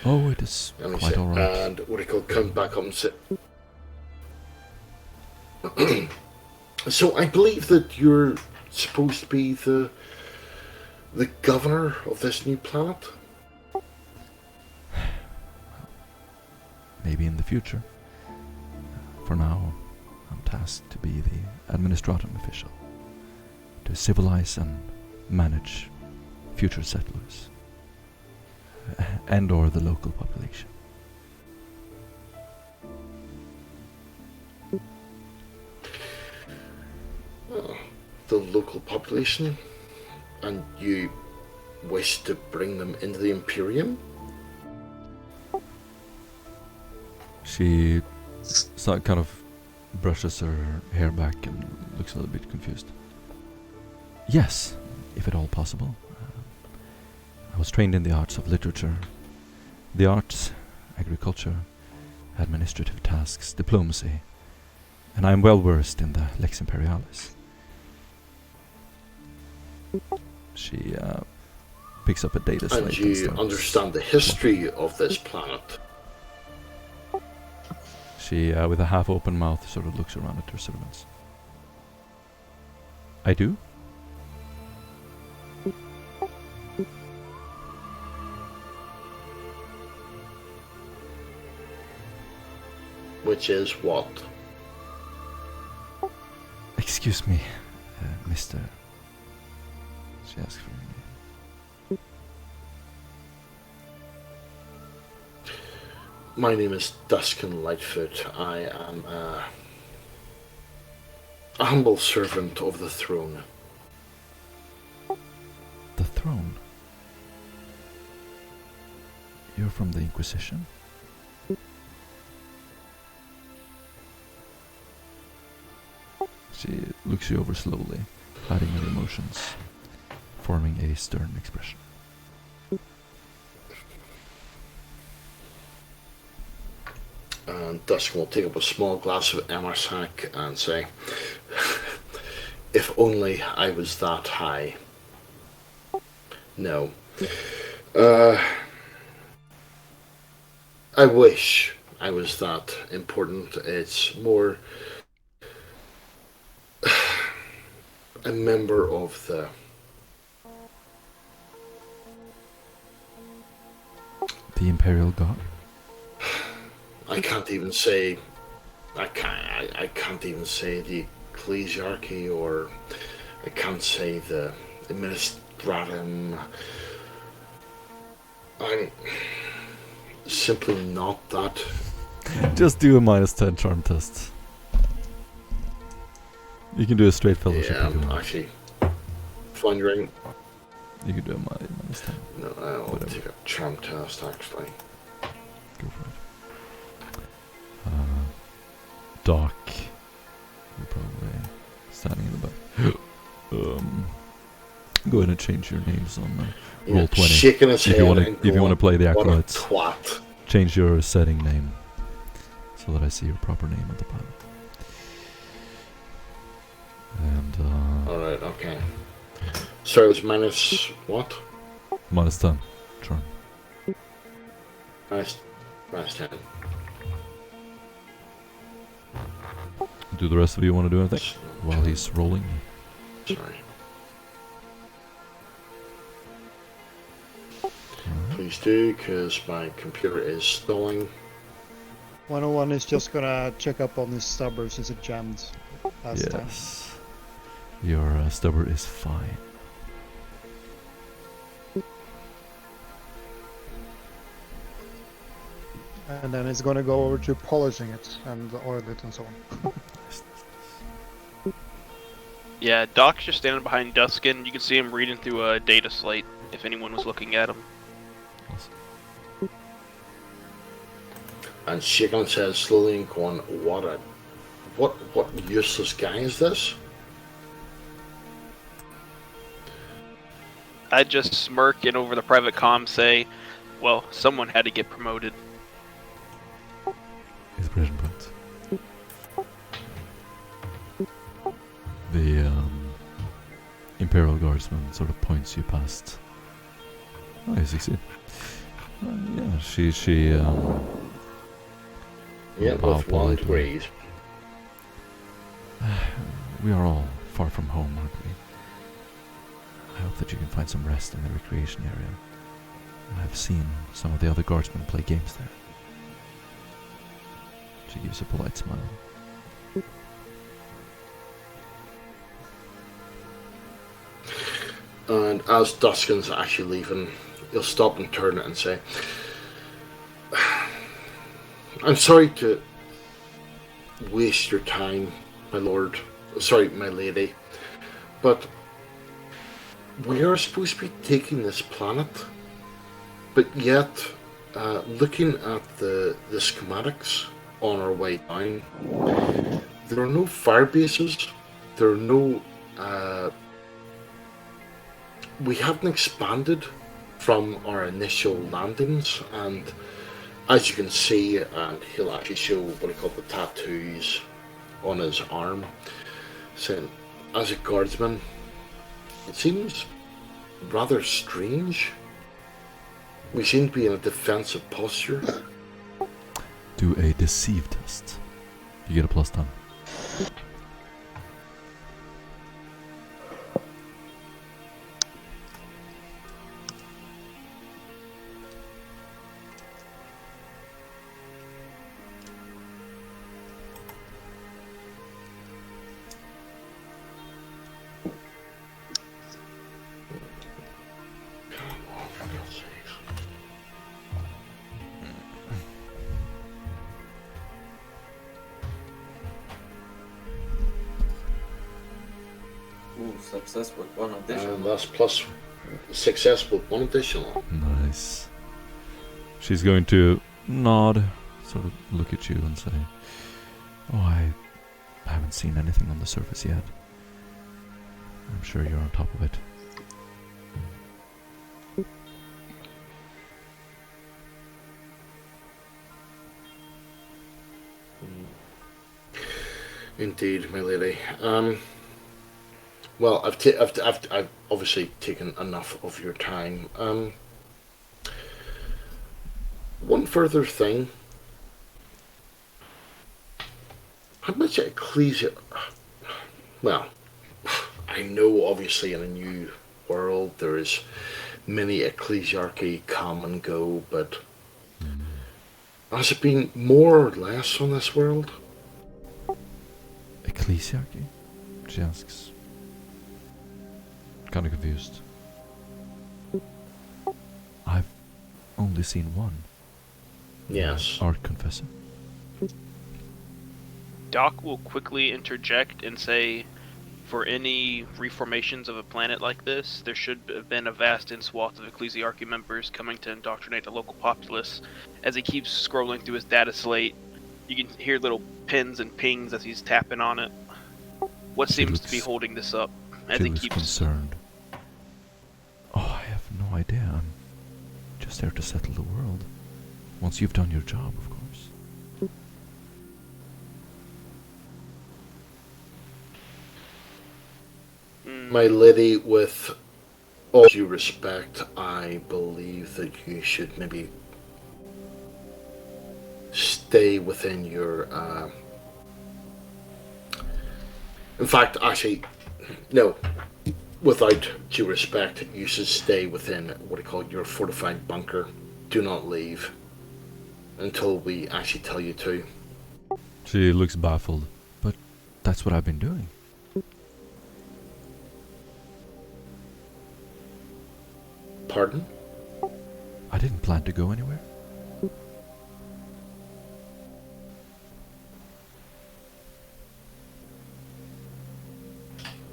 Oh, it is quite alright. And what I call come back up and sit. So I believe that you're supposed to be the governor of this new planet? Maybe in the future. For now, I'm tasked to be the administratum official, to civilize and manage future settlers, and or the local population. The local population? And you wish to bring them into the Imperium? She kind of brushes her hair back and looks a little bit confused. Yes, if at all possible. I was trained in the arts of literature, the arts, agriculture, administrative tasks, diplomacy, and I am well versed in the Lex Imperialis. She picks up a data slate. And you understand the history of this planet? She, with a half-open mouth, sort of looks around at her servants. I do? which is what? Excuse me, Mr. She asked for me. My name is Duskin Lightfoot. I am a humble servant of the throne. The throne? You're from the Inquisition? She looks you over slowly, hiding her emotions, forming a stern expression. And Duskin will take up a small glass of Emersac and say, if only I was that high. No. I wish I was that important. It's more a member of the Imperial Guard? I can't even say I can't even say the ecclesiarchy, or I can't say the administratum. I'm simply not that. Just do a -10 charm test. You can do a straight fellowship. Yeah, if you I'm want. actually wondering. You can do a -10. No, I'll Whatever. take a charm test actually. Go for it. Doc, you're probably standing in the back. Go ahead and change your names on roll 20. Shaking his If head you want and to, if you want to play the "What a Acolytes, twat." change your setting name so that I see your proper name on the pilot. And Alright, okay. So it was minus what? -10 charm. Minus 10. Do the rest of you want to do anything while he's rolling? Sorry. Please do, because my computer is stalling. 101 is just gonna check up on his stubber since it jammed last time. Yes. Your stubber is fine. And then it's gonna go over to polishing it and oil it and so on. Yeah, Doc's just standing behind Duskin. You can see him reading through a data slate if anyone was looking at him. And Shaken says slowly and going, what useless guy is this? I just smirk and over the private comm say, well, someone had to get promoted. Inspiration points. The Imperial Guardsman sort of points you past. Oh, you succeed. Yeah, she Yeah, bow with one politely. degrees. We are all far from home, aren't we? I hope that you can find some rest in the recreation area. I've seen some of the other guardsmen play games there. She gives a polite smile. And as Duskin's actually leaving, he'll stop and turn it and say, I'm sorry to waste your time, my lord. Sorry, my lady. But we are supposed to be taking this planet. But yet, looking at the schematics on our way down, there are no fire bases. There are no... we haven't expanded from our initial landings, and as you can see, and he'll actually show what he called the tattoos on his arm, saying, as a guardsman, it seems rather strange. We seem to be in a defensive posture. Do a deceive test. You get a +10. success with one additional. And that's plus success with one additional. Nice. She's going to nod, sort of look at you and say, "Oh, I haven't seen anything on the surface yet. I'm sure you're on top of it." Indeed, my lady. Well, I've obviously taken enough of your time. One further thing. How much ecclesia? Well, I know obviously in a new world there is many ecclesiarchy come and go, but has it been more or less on this world? Ecclesiarchy? She asks. Kind of confused. I've only seen one. Yes. Art confessor. Doc will quickly interject and say, for any reformations of a planet like this, there should have been a vast swath of ecclesiarchy members coming to indoctrinate the local populace. As he keeps scrolling through his data slate, you can hear little pins and pings as he's tapping on it. What seems to be holding this up? As She he looks keeps concerned. Oh, I have no idea. I'm just there to settle the world. Once you've done your job, of course. My lady, with all due respect, I believe that you should maybe stay within your. In fact, actually, no. Without due respect, you should stay within what I call your fortified bunker. Do not leave until we actually tell you to. She looks baffled, but that's what I've been doing. Pardon? I didn't plan to go anywhere.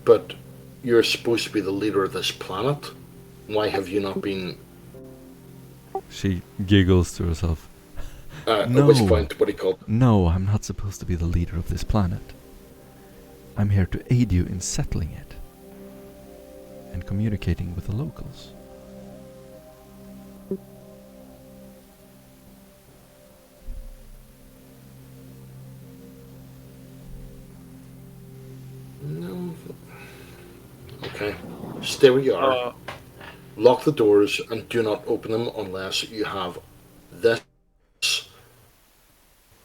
But you're supposed to be the leader of this planet. Why have you not been? She giggles to herself. At which point, what do you call? No, I'm not supposed to be the leader of this planet. I'm here to aid you in settling it and communicating with the locals. No. Okay. Stay where you are. Lock the doors and do not open them unless you have this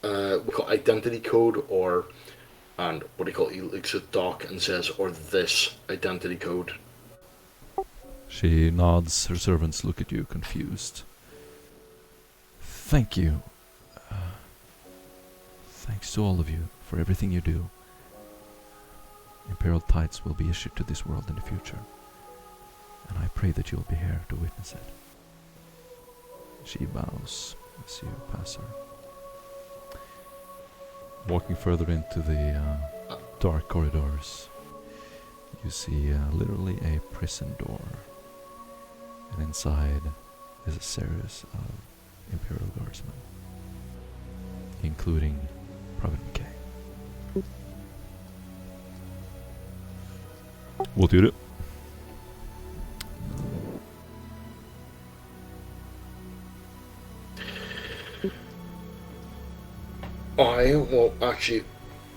we call identity code, or and what do you call it? He looks at Doc and says, or this identity code. She nods. Her servants look at you confused. Thank you. Thanks to all of you for everything you do. Imperial tithes will be issued to this world in the future, and I pray that you'll be here to witness it. She bows as you pass her. Walking further into the dark corridors, you see literally a prison door, and inside is a series of Imperial Guardsmen, including Private McKay. What gjør du? I will actually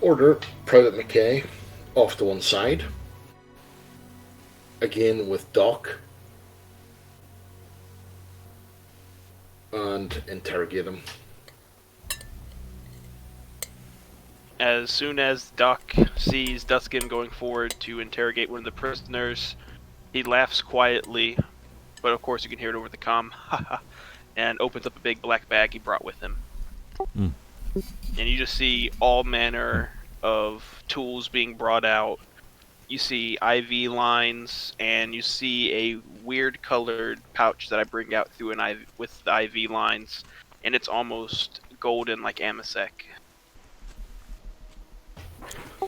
order Private McKay off to one side. Again with Doc. And interrogate him. As soon as Doc sees Duskin going forward to interrogate one of the prisoners, he laughs quietly, but of course you can hear it over the comm, and opens up a big black bag he brought with him. Mm. And you just see all manner of tools being brought out. You see IV lines, and you see a weird colored pouch that I bring out through an IV with the IV lines, and it's almost golden like Amasek.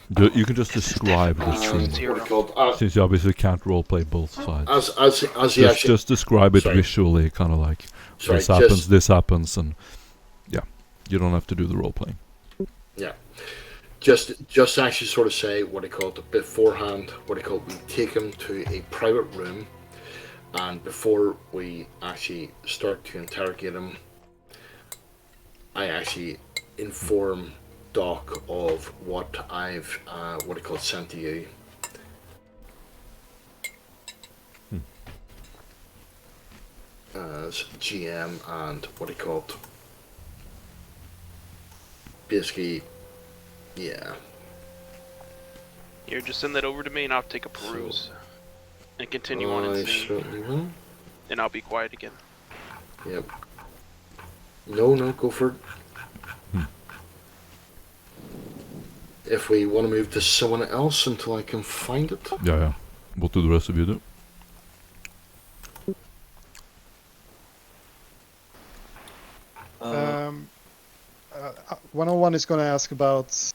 You can just describe the scene. What do you call it? Since you obviously can't roleplay both sides. As he actually, Just describe it Sorry. visually, kind of like Sorry, this happens, and yeah, you don't have to do the role playing. yeah, just actually sort of say what I call it beforehand. What I call it, we take him to a private room, and before we actually start to interrogate him, I actually inform Doc of what I've what I call sent to you. As GM and what I call it. Basically, yeah. Here, just send that over to me and I'll take a peruse. And continue on I and see. certainly will. And I'll be quiet again. Yep. No, go for it. If we want to move to someone else until I can find it. Yeah. What do the rest of you do? Um, 101 is going to ask about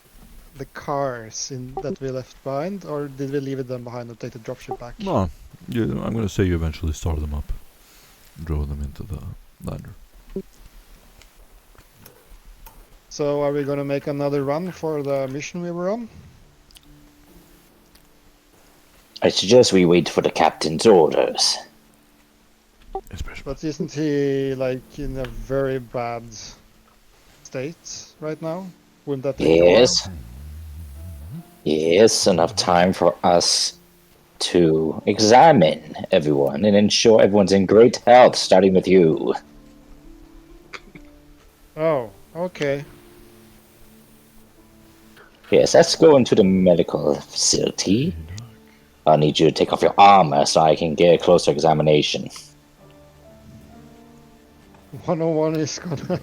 the cars that we left behind, or did we leave them behind and take the dropship back? No, I'm gonna say you eventually start them up, drove them into the lander. So are we going to make another run for the mission we were on? I suggest we wait for the captain's orders. Especially. But isn't he like in a very bad state right now? Wouldn't that take a while? Yes. Yes, enough time for us to examine everyone and ensure everyone's in great health, starting with you. Oh, okay. Yes, let's go into the medical facility. I'll need you to take off your armor so I can get a closer examination. 101 is gonna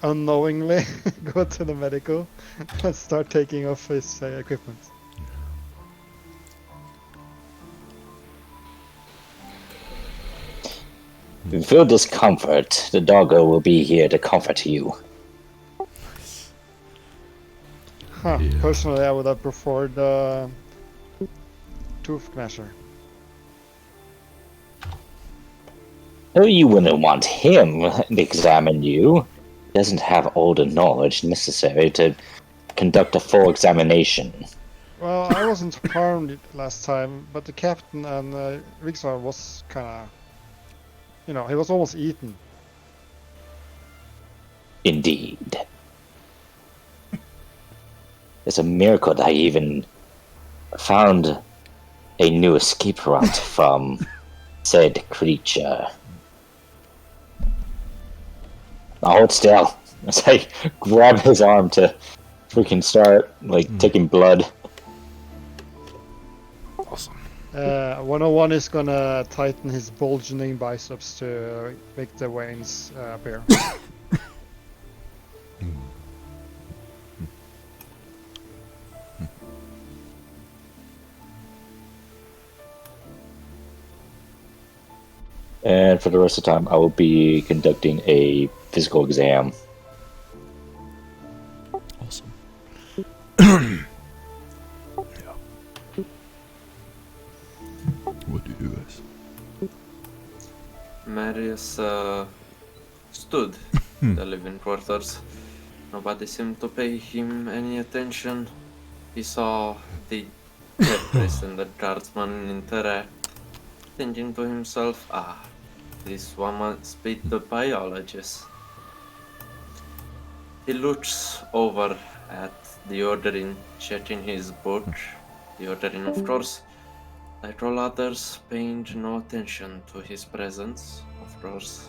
unknowingly go to the medical and start taking off his equipment. If you feel discomfort, the doggo will be here to comfort you. Huh. Yeah. Personally, I would have preferred Tooth Gnasher. No, you wouldn't want him to examine you. He doesn't have all the knowledge necessary to conduct a full examination. Well, I wasn't harmed last time, but the captain and Rigsar was kinda... You know, he was almost eaten. Indeed. It's a miracle that I even found a new escape route from said creature. Now hold still as I grab his arm to freaking start, taking blood. Awesome. 101 is gonna tighten his bulging biceps to make the veins appear. And for the rest of the time, I will be conducting a physical exam. Awesome. Yeah. What do you do, guys? Marius stood in the living quarters. Nobody seemed to pay him any attention. He saw the dead priest and the guardsman interact, thinking to himself, this one must be the biologist. He looks over at the ordering, checking his book. The ordering, of course, like all others, paying no attention to his presence, of course.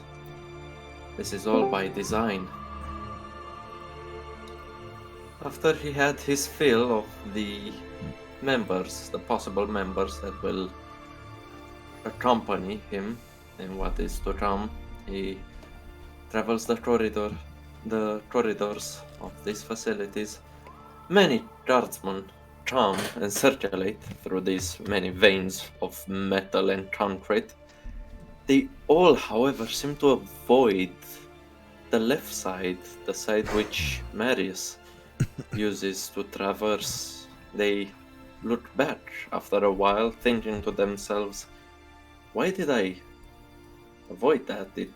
This is all by design. After he had his fill of the members, the possible members that will accompany him in what is to come, he travels the corridors of these facilities. Many guardsmen come and circulate through these many veins of metal and concrete. They all, however, seem to avoid the left side, the side which Marius uses to traverse They looked back after a while, thinking to themselves, why did I avoid that? It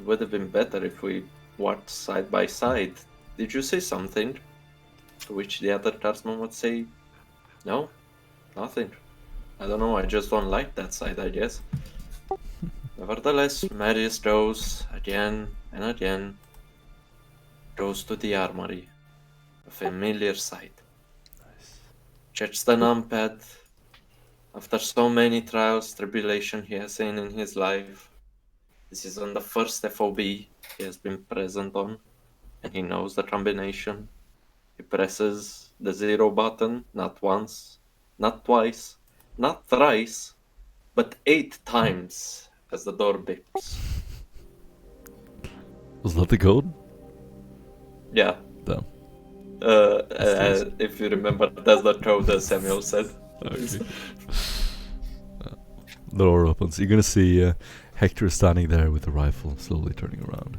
would have been better if we walked side by side. Did you say something? To which the other guardsman would say, no, nothing. I don't know, I just don't like that side, I guess. Nevertheless, Marius goes again and again, goes to the armory, a familiar sight. Checks the numpad. After so many trials, tribulation he has seen in his life, this is on the first FOB he has been present on, and he knows the combination. He presses the 0 button, not once, not twice, not thrice, but 8 times as the door beeps. Was that the code? Yeah. Damn. If you remember, that's the code that Samuel said. Okay. The door opens. You're gonna see Hector standing there with a rifle, slowly turning around,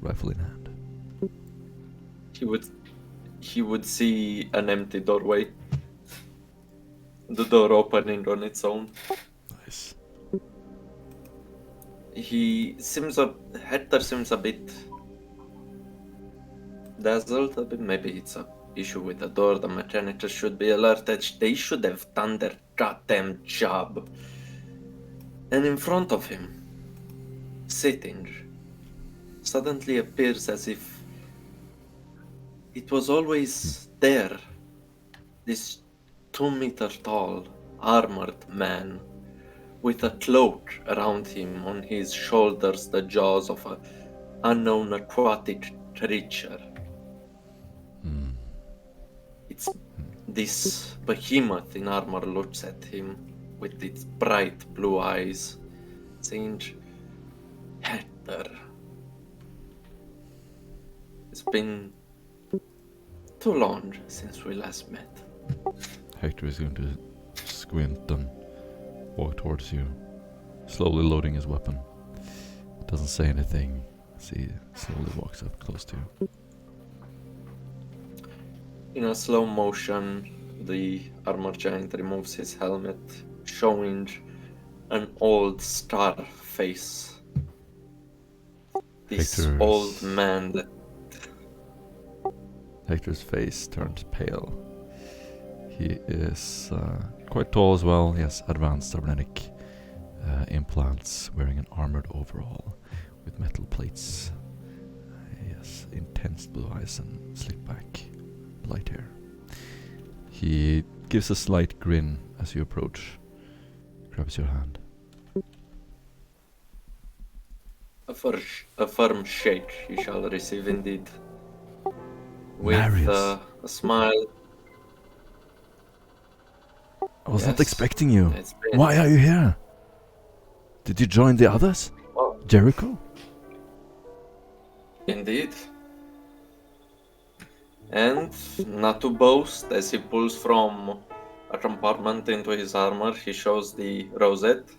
rifle in hand. He would see an empty doorway. The door opening on its own. Nice. Hector seems a bit dazzled a bit. Maybe it's a issue with the door. The mechanics should be alerted. They should have done their goddamn job. And in front of him, sitting, suddenly appears as if it was always there. This 2-meter tall, armored man with a cloak around him, on his shoulders the jaws of an unknown aquatic creature. It's this behemoth in armor looks at him with its bright blue eyes, saying, Hector, it's been too long since we last met. Hector is going to squint and walk towards you, slowly loading his weapon. Doesn't say anything as he slowly walks up close to you. In a slow motion, the armor giant removes his helmet, showing an old scar face. This Hector's- old man that Hector's face turns pale. He is quite tall as well. He has advanced cybernetic implants, wearing an armored overall with metal plates. He has intense blue eyes and slick back, light hair. He gives a slight grin as you approach, grabs your hand. a firm shake you shall receive indeed. With Marius. a smile. I was not Yes, expecting you. it's been- Why are you here? Did you join the others? Oh, Jericho? indeed. And not to boast, as he pulls from a compartment into his armor, he shows the rosette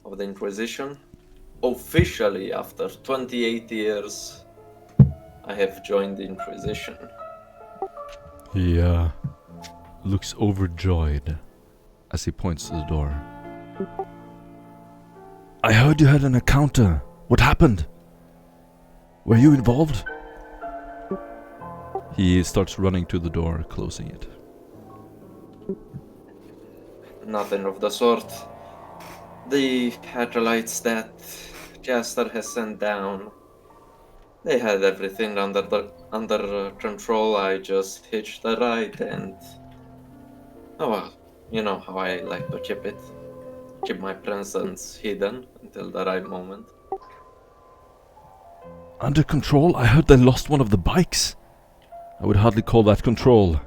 of the Inquisition. Officially, after 28 years, I have joined the Inquisition. He looks overjoyed as he points to the door. I heard you had an encounter. What happened? Were you involved? He starts running to the door, closing it. Nothing of the sort. The Acolytes that Caster has sent down, they had everything under control. I just hitched a ride and... Oh well, you know how I like to keep it. Keep my presence hidden until the right moment. Under control? I heard they lost one of the bikes. I would hardly call that control.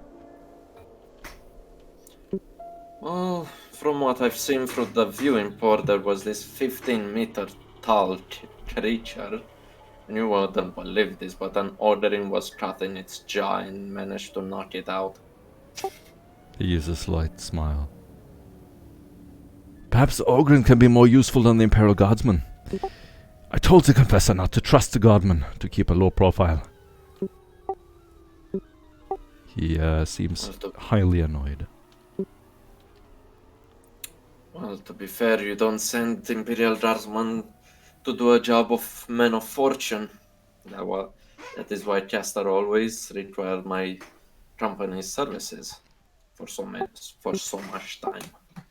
Well, from what I've seen through the viewing port, there was this 15-meter tall creature. And you wouldn't believe this, but an ordering was cut in its jaw and managed to knock it out. He gives a slight smile. Perhaps the Ogren can be more useful than the Imperial Guardsman. I told the Confessor not to trust the Guardman, to keep a low profile. He seems Well, highly annoyed. Well, to be fair, you don't send Imperial Guardsmen to do a job of men of fortune. That is why Caster always required my company's services for so much time.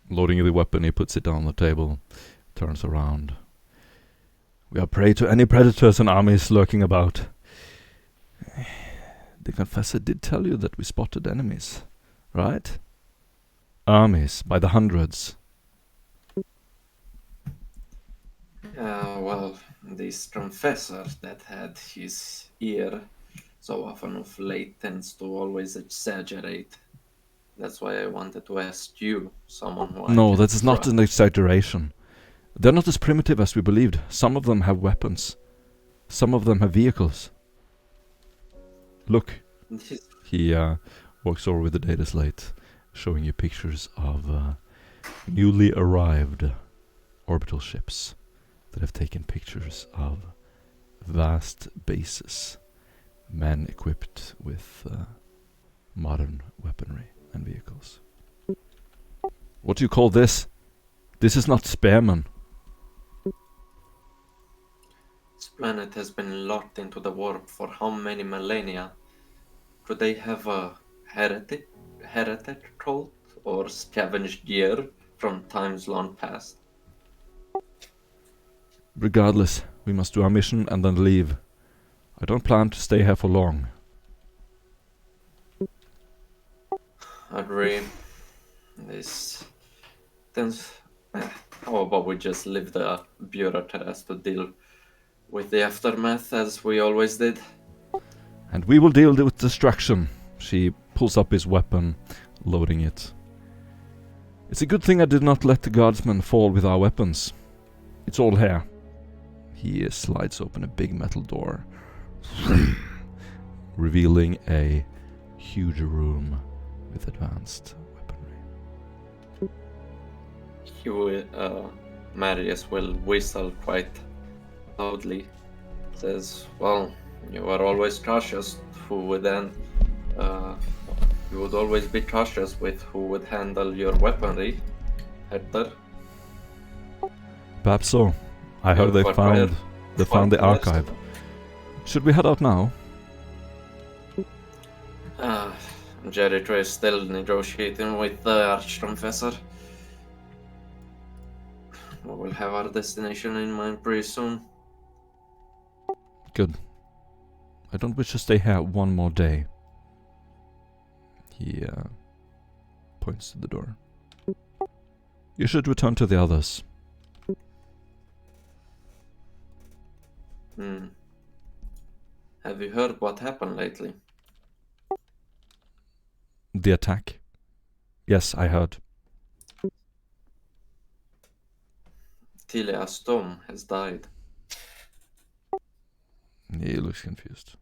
Loading the weapon, he puts it down on the table, turns around. We are prey to any predators and armies lurking about. The Confessor did tell you that we spotted enemies, right? Armies, by the hundreds. Well, this Confessor that had his ear so often of late tends to always exaggerate. That's why I wanted to ask you, someone who No, I can that is not trust. an exaggeration. They're not as primitive as we believed. Some of them have weapons. Some of them have vehicles. Look. He walks over with the data slate, showing you pictures of newly arrived orbital ships that have taken pictures of vast bases, men equipped with modern weaponry and vehicles. What do you call this? This is not Spearman. This planet has been locked into the warp for how many millennia? Could they have a heretic cult or scavenged gear from times long past? Regardless, we must do our mission and then leave. I don't plan to stay here for long. Agree. This then how about we just leave the bureaucrats to deal with the aftermath as we always did? And we will deal with destruction. She pulls up his weapon, loading it. It's a good thing I did not let the guardsmen fall with our weapons. It's all here. He slides open a big metal door, revealing a huge room with advanced weaponry. Marius will whistle quite loudly. Says, well, you are always cautious who would then you would always be cautious with who would handle your weaponry, Hector. Perhaps so. I heard they found the archive. Should we head out now? Jericho is still negotiating with the Archconfessor. We will have our destination in mind pretty soon. Good. I don't wish to stay here one more day. He points to the door. You should return to the others. Have you heard what happened lately? The attack? Yes, I heard. Tilia Storm has died. He looks confused.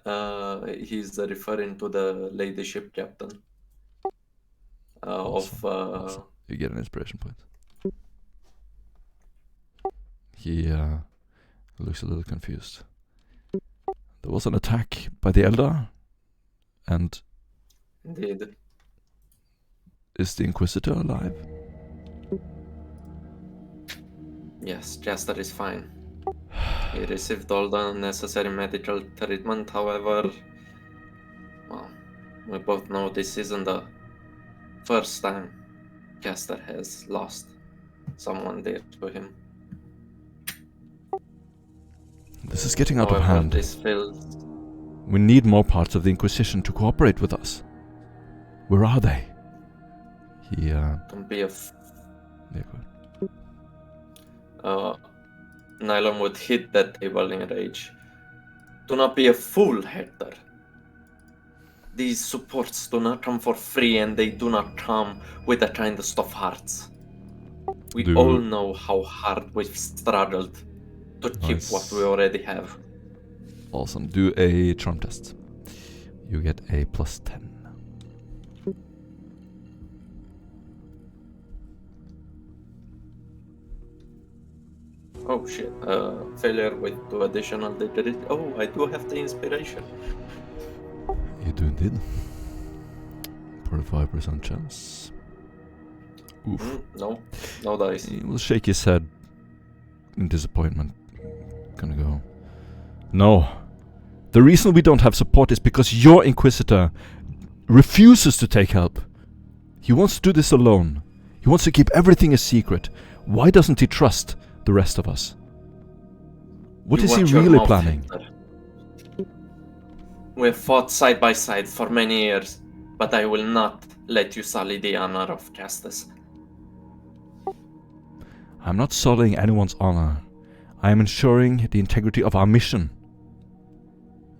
He's referring to the lady ship captain. Awesome. You get an inspiration point. He looks a little confused. There was an attack by the Elder, and Indeed. Is the Inquisitor alive? Yes, Jester is fine. He received all the necessary medical treatment, however, well, we both know this isn't the first time Caster has lost someone dear to him. This is getting out of However, hand. this feels... We need more parts of the Inquisition to cooperate with us. Where are they? He, Don't be a... Yeah, go ahead. Nylon would hit that table in rage. Do not be a fool, Hector. These supports do not come for free, and they do not come with the kindest of hearts. We all know how hard we've struggled to keep what we already have. Awesome. Do a charm test. You get a +10. Oh shit, failure with 2 additional degrees. Oh, I do have the inspiration. do indeed. 45% chance. Oof. No dice. He will shake his head in disappointment. Gonna go. No. The reason we don't have support is because your Inquisitor refuses to take help. He wants to do this alone. He wants to keep everything a secret. Why doesn't he trust the rest of us? What is he really planning? We have fought side by side for many years, but I will not let you sully the honor of justice. I'm not sullying anyone's honor. I am ensuring the integrity of our mission.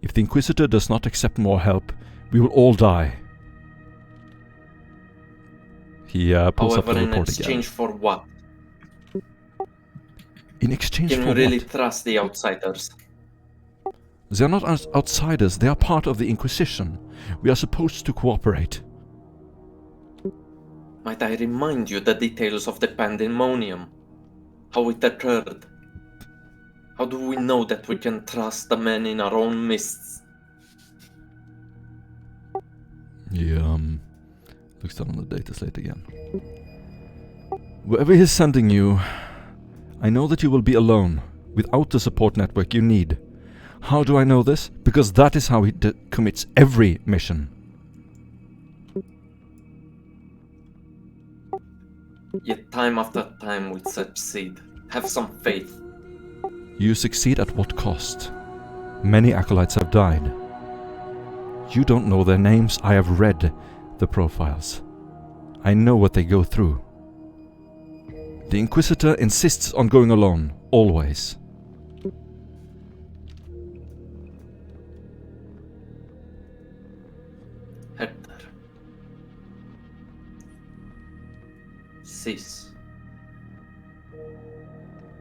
If the Inquisitor does not accept more help, we will all die. He pulls up the However, in report exchange again. for what? In exchange Can for you really what? trust the outsiders? They are not outsiders, they are part of the Inquisition. We are supposed to cooperate. Might I remind you the details of the pandemonium? How it occurred? How do we know that we can trust the men in our own midst? He looks down on the data slate again. Wherever he's sending you, I know that you will be alone, without the support network you need. How do I know this? Because that is how he commits every mission. Yet time after time we succeed. Have some faith. You succeed at what cost? Many acolytes have died. You don't know their names. I have read the profiles. I know what they go through. The Inquisitor insists on going alone, always. Hector. Cease.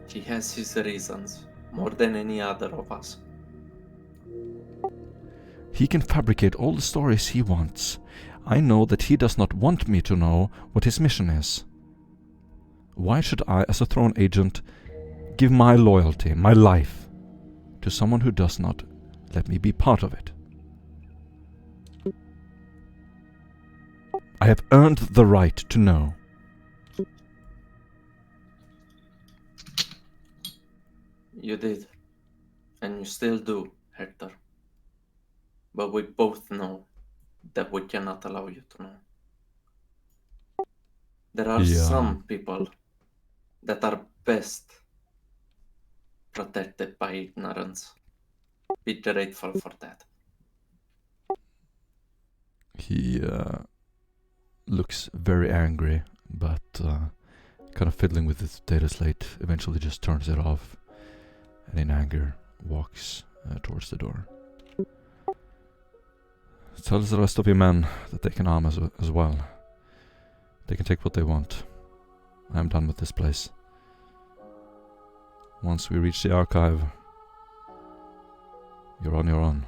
He has his reasons, more than any other of us. He can fabricate all the stories he wants. I know that he does not want me to know what his mission is. Why should I, as a throne agent, give my loyalty, my life, to someone who does not let me be part of it? I have earned the right to know. You did, and you still do, Hector. But we both know that we cannot allow you to know. There are some people that are best protected by ignorance. Be grateful for that. He looks very angry, but kind of fiddling with his data slate, eventually just turns it off, and in anger walks towards the door. Tells the rest of your men that they can arm as well. They can take what they want. I am done with this place. Once we reach the archive, you're on your own.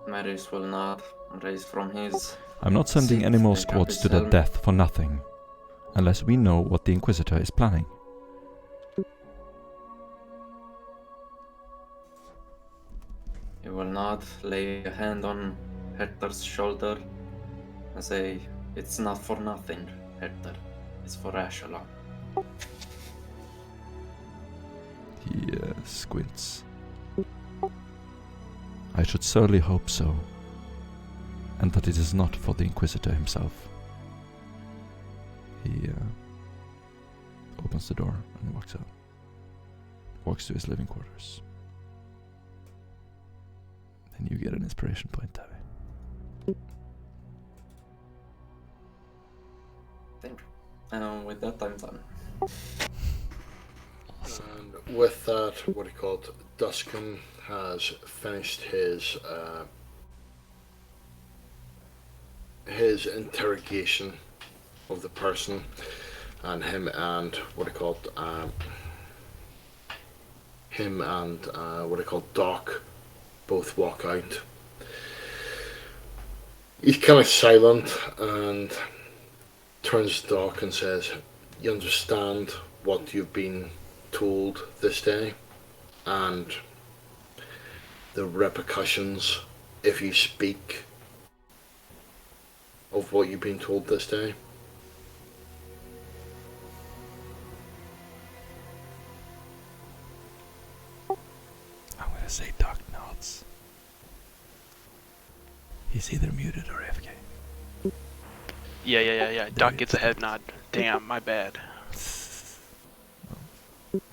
Marius will not raise from his... I'm not sending any more squads to their death for nothing, unless we know what the Inquisitor is planning. You will not lay a hand on Hector's shoulder and say, it's not for nothing, Hector. It's for Askellon. He squints. I should certainly hope so, and that it is not for the Inquisitor himself. He opens the door and walks out. Walks to his living quarters. And you get an inspiration point, Tavi. Thank you. And with that, I'm done. Awesome. And with that, Duskin has finished his interrogation of the person, and him and Doc both walk out. He's kind of silent and turns to Doc and says, "You understand what you've been told this day, and the repercussions if you speak of what you've been told this day? I'm gonna say Doc nods. He's either muted or AFK. Yeah. Doc gets a head nod. Damn, my bad.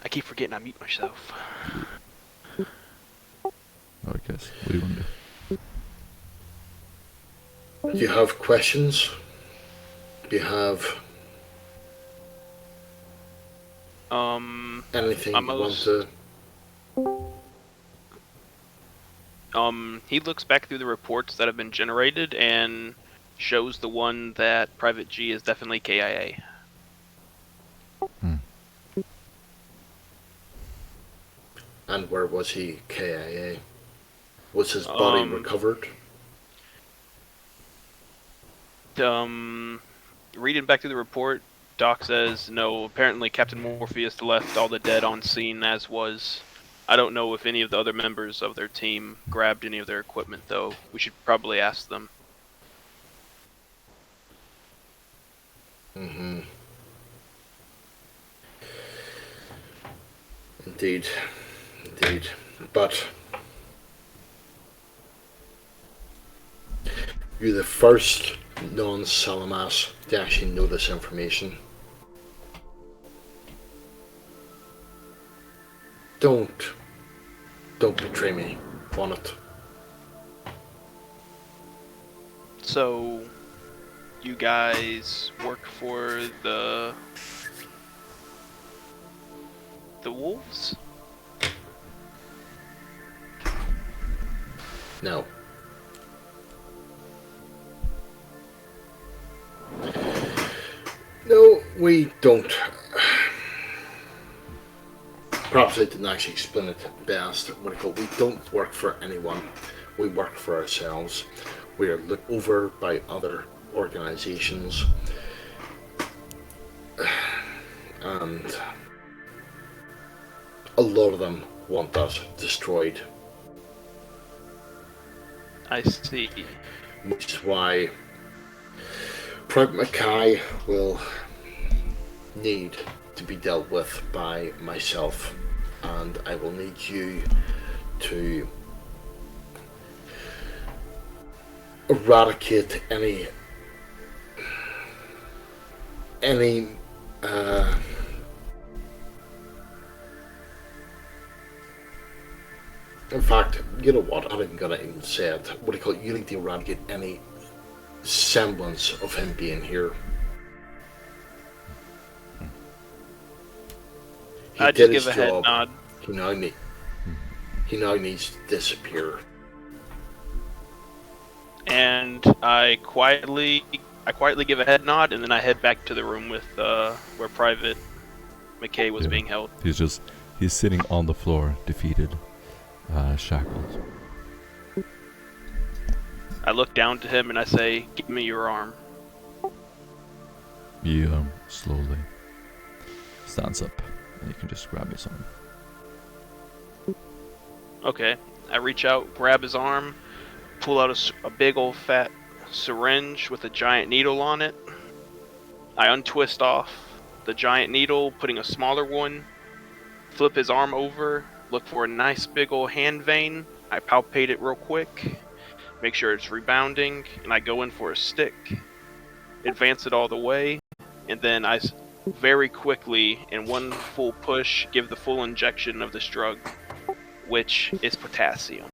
I keep forgetting I mute myself. Alright guys, what do you want to do? Do you have questions? Do you have anything you want to... He looks back through the reports that have been generated and shows the one that Private G is definitely KIA. And where was he KIA? Was his body recovered? Reading back through the report, Doc says no, apparently Captain Morpheus left all the dead on scene as was. I don't know if any of the other members of their team grabbed any of their equipment though. We should probably ask them. Mm-hmm. Indeed. But you're the first non-Salamas to actually know this information. Don't betray me on it. So, you guys work for the wolves? No. No, we don't. Perhaps I didn't actually explain it best. We don't work for anyone. We work for ourselves. We are looked over by other organizations. And a lot of them want us destroyed. I see. Which is why Private Mackay will need to be dealt with by myself, and I will need you to eradicate any in fact, you know what, I'm not even gonna even say it. You need to eradicate any semblance of him being here. I just give a head nod. He now needs to disappear. And I quietly give a head nod, and then I head back to the room with where Private McKay was being held. He's sitting on the floor, defeated, shackled. I look down to him and I say, "Give me your arm." He slowly stands up, and you can just grab his arm. Okay, I reach out, grab his arm, pull out a big old fat syringe with a giant needle on it. I untwist off the giant needle, putting a smaller one, flip his arm over, look for a nice big old hand vein. I palpate it real quick, make sure it's rebounding, and I go in for a stick, advance it all the way, and then I very quickly, in one full push, give the full injection of this drug, which is potassium.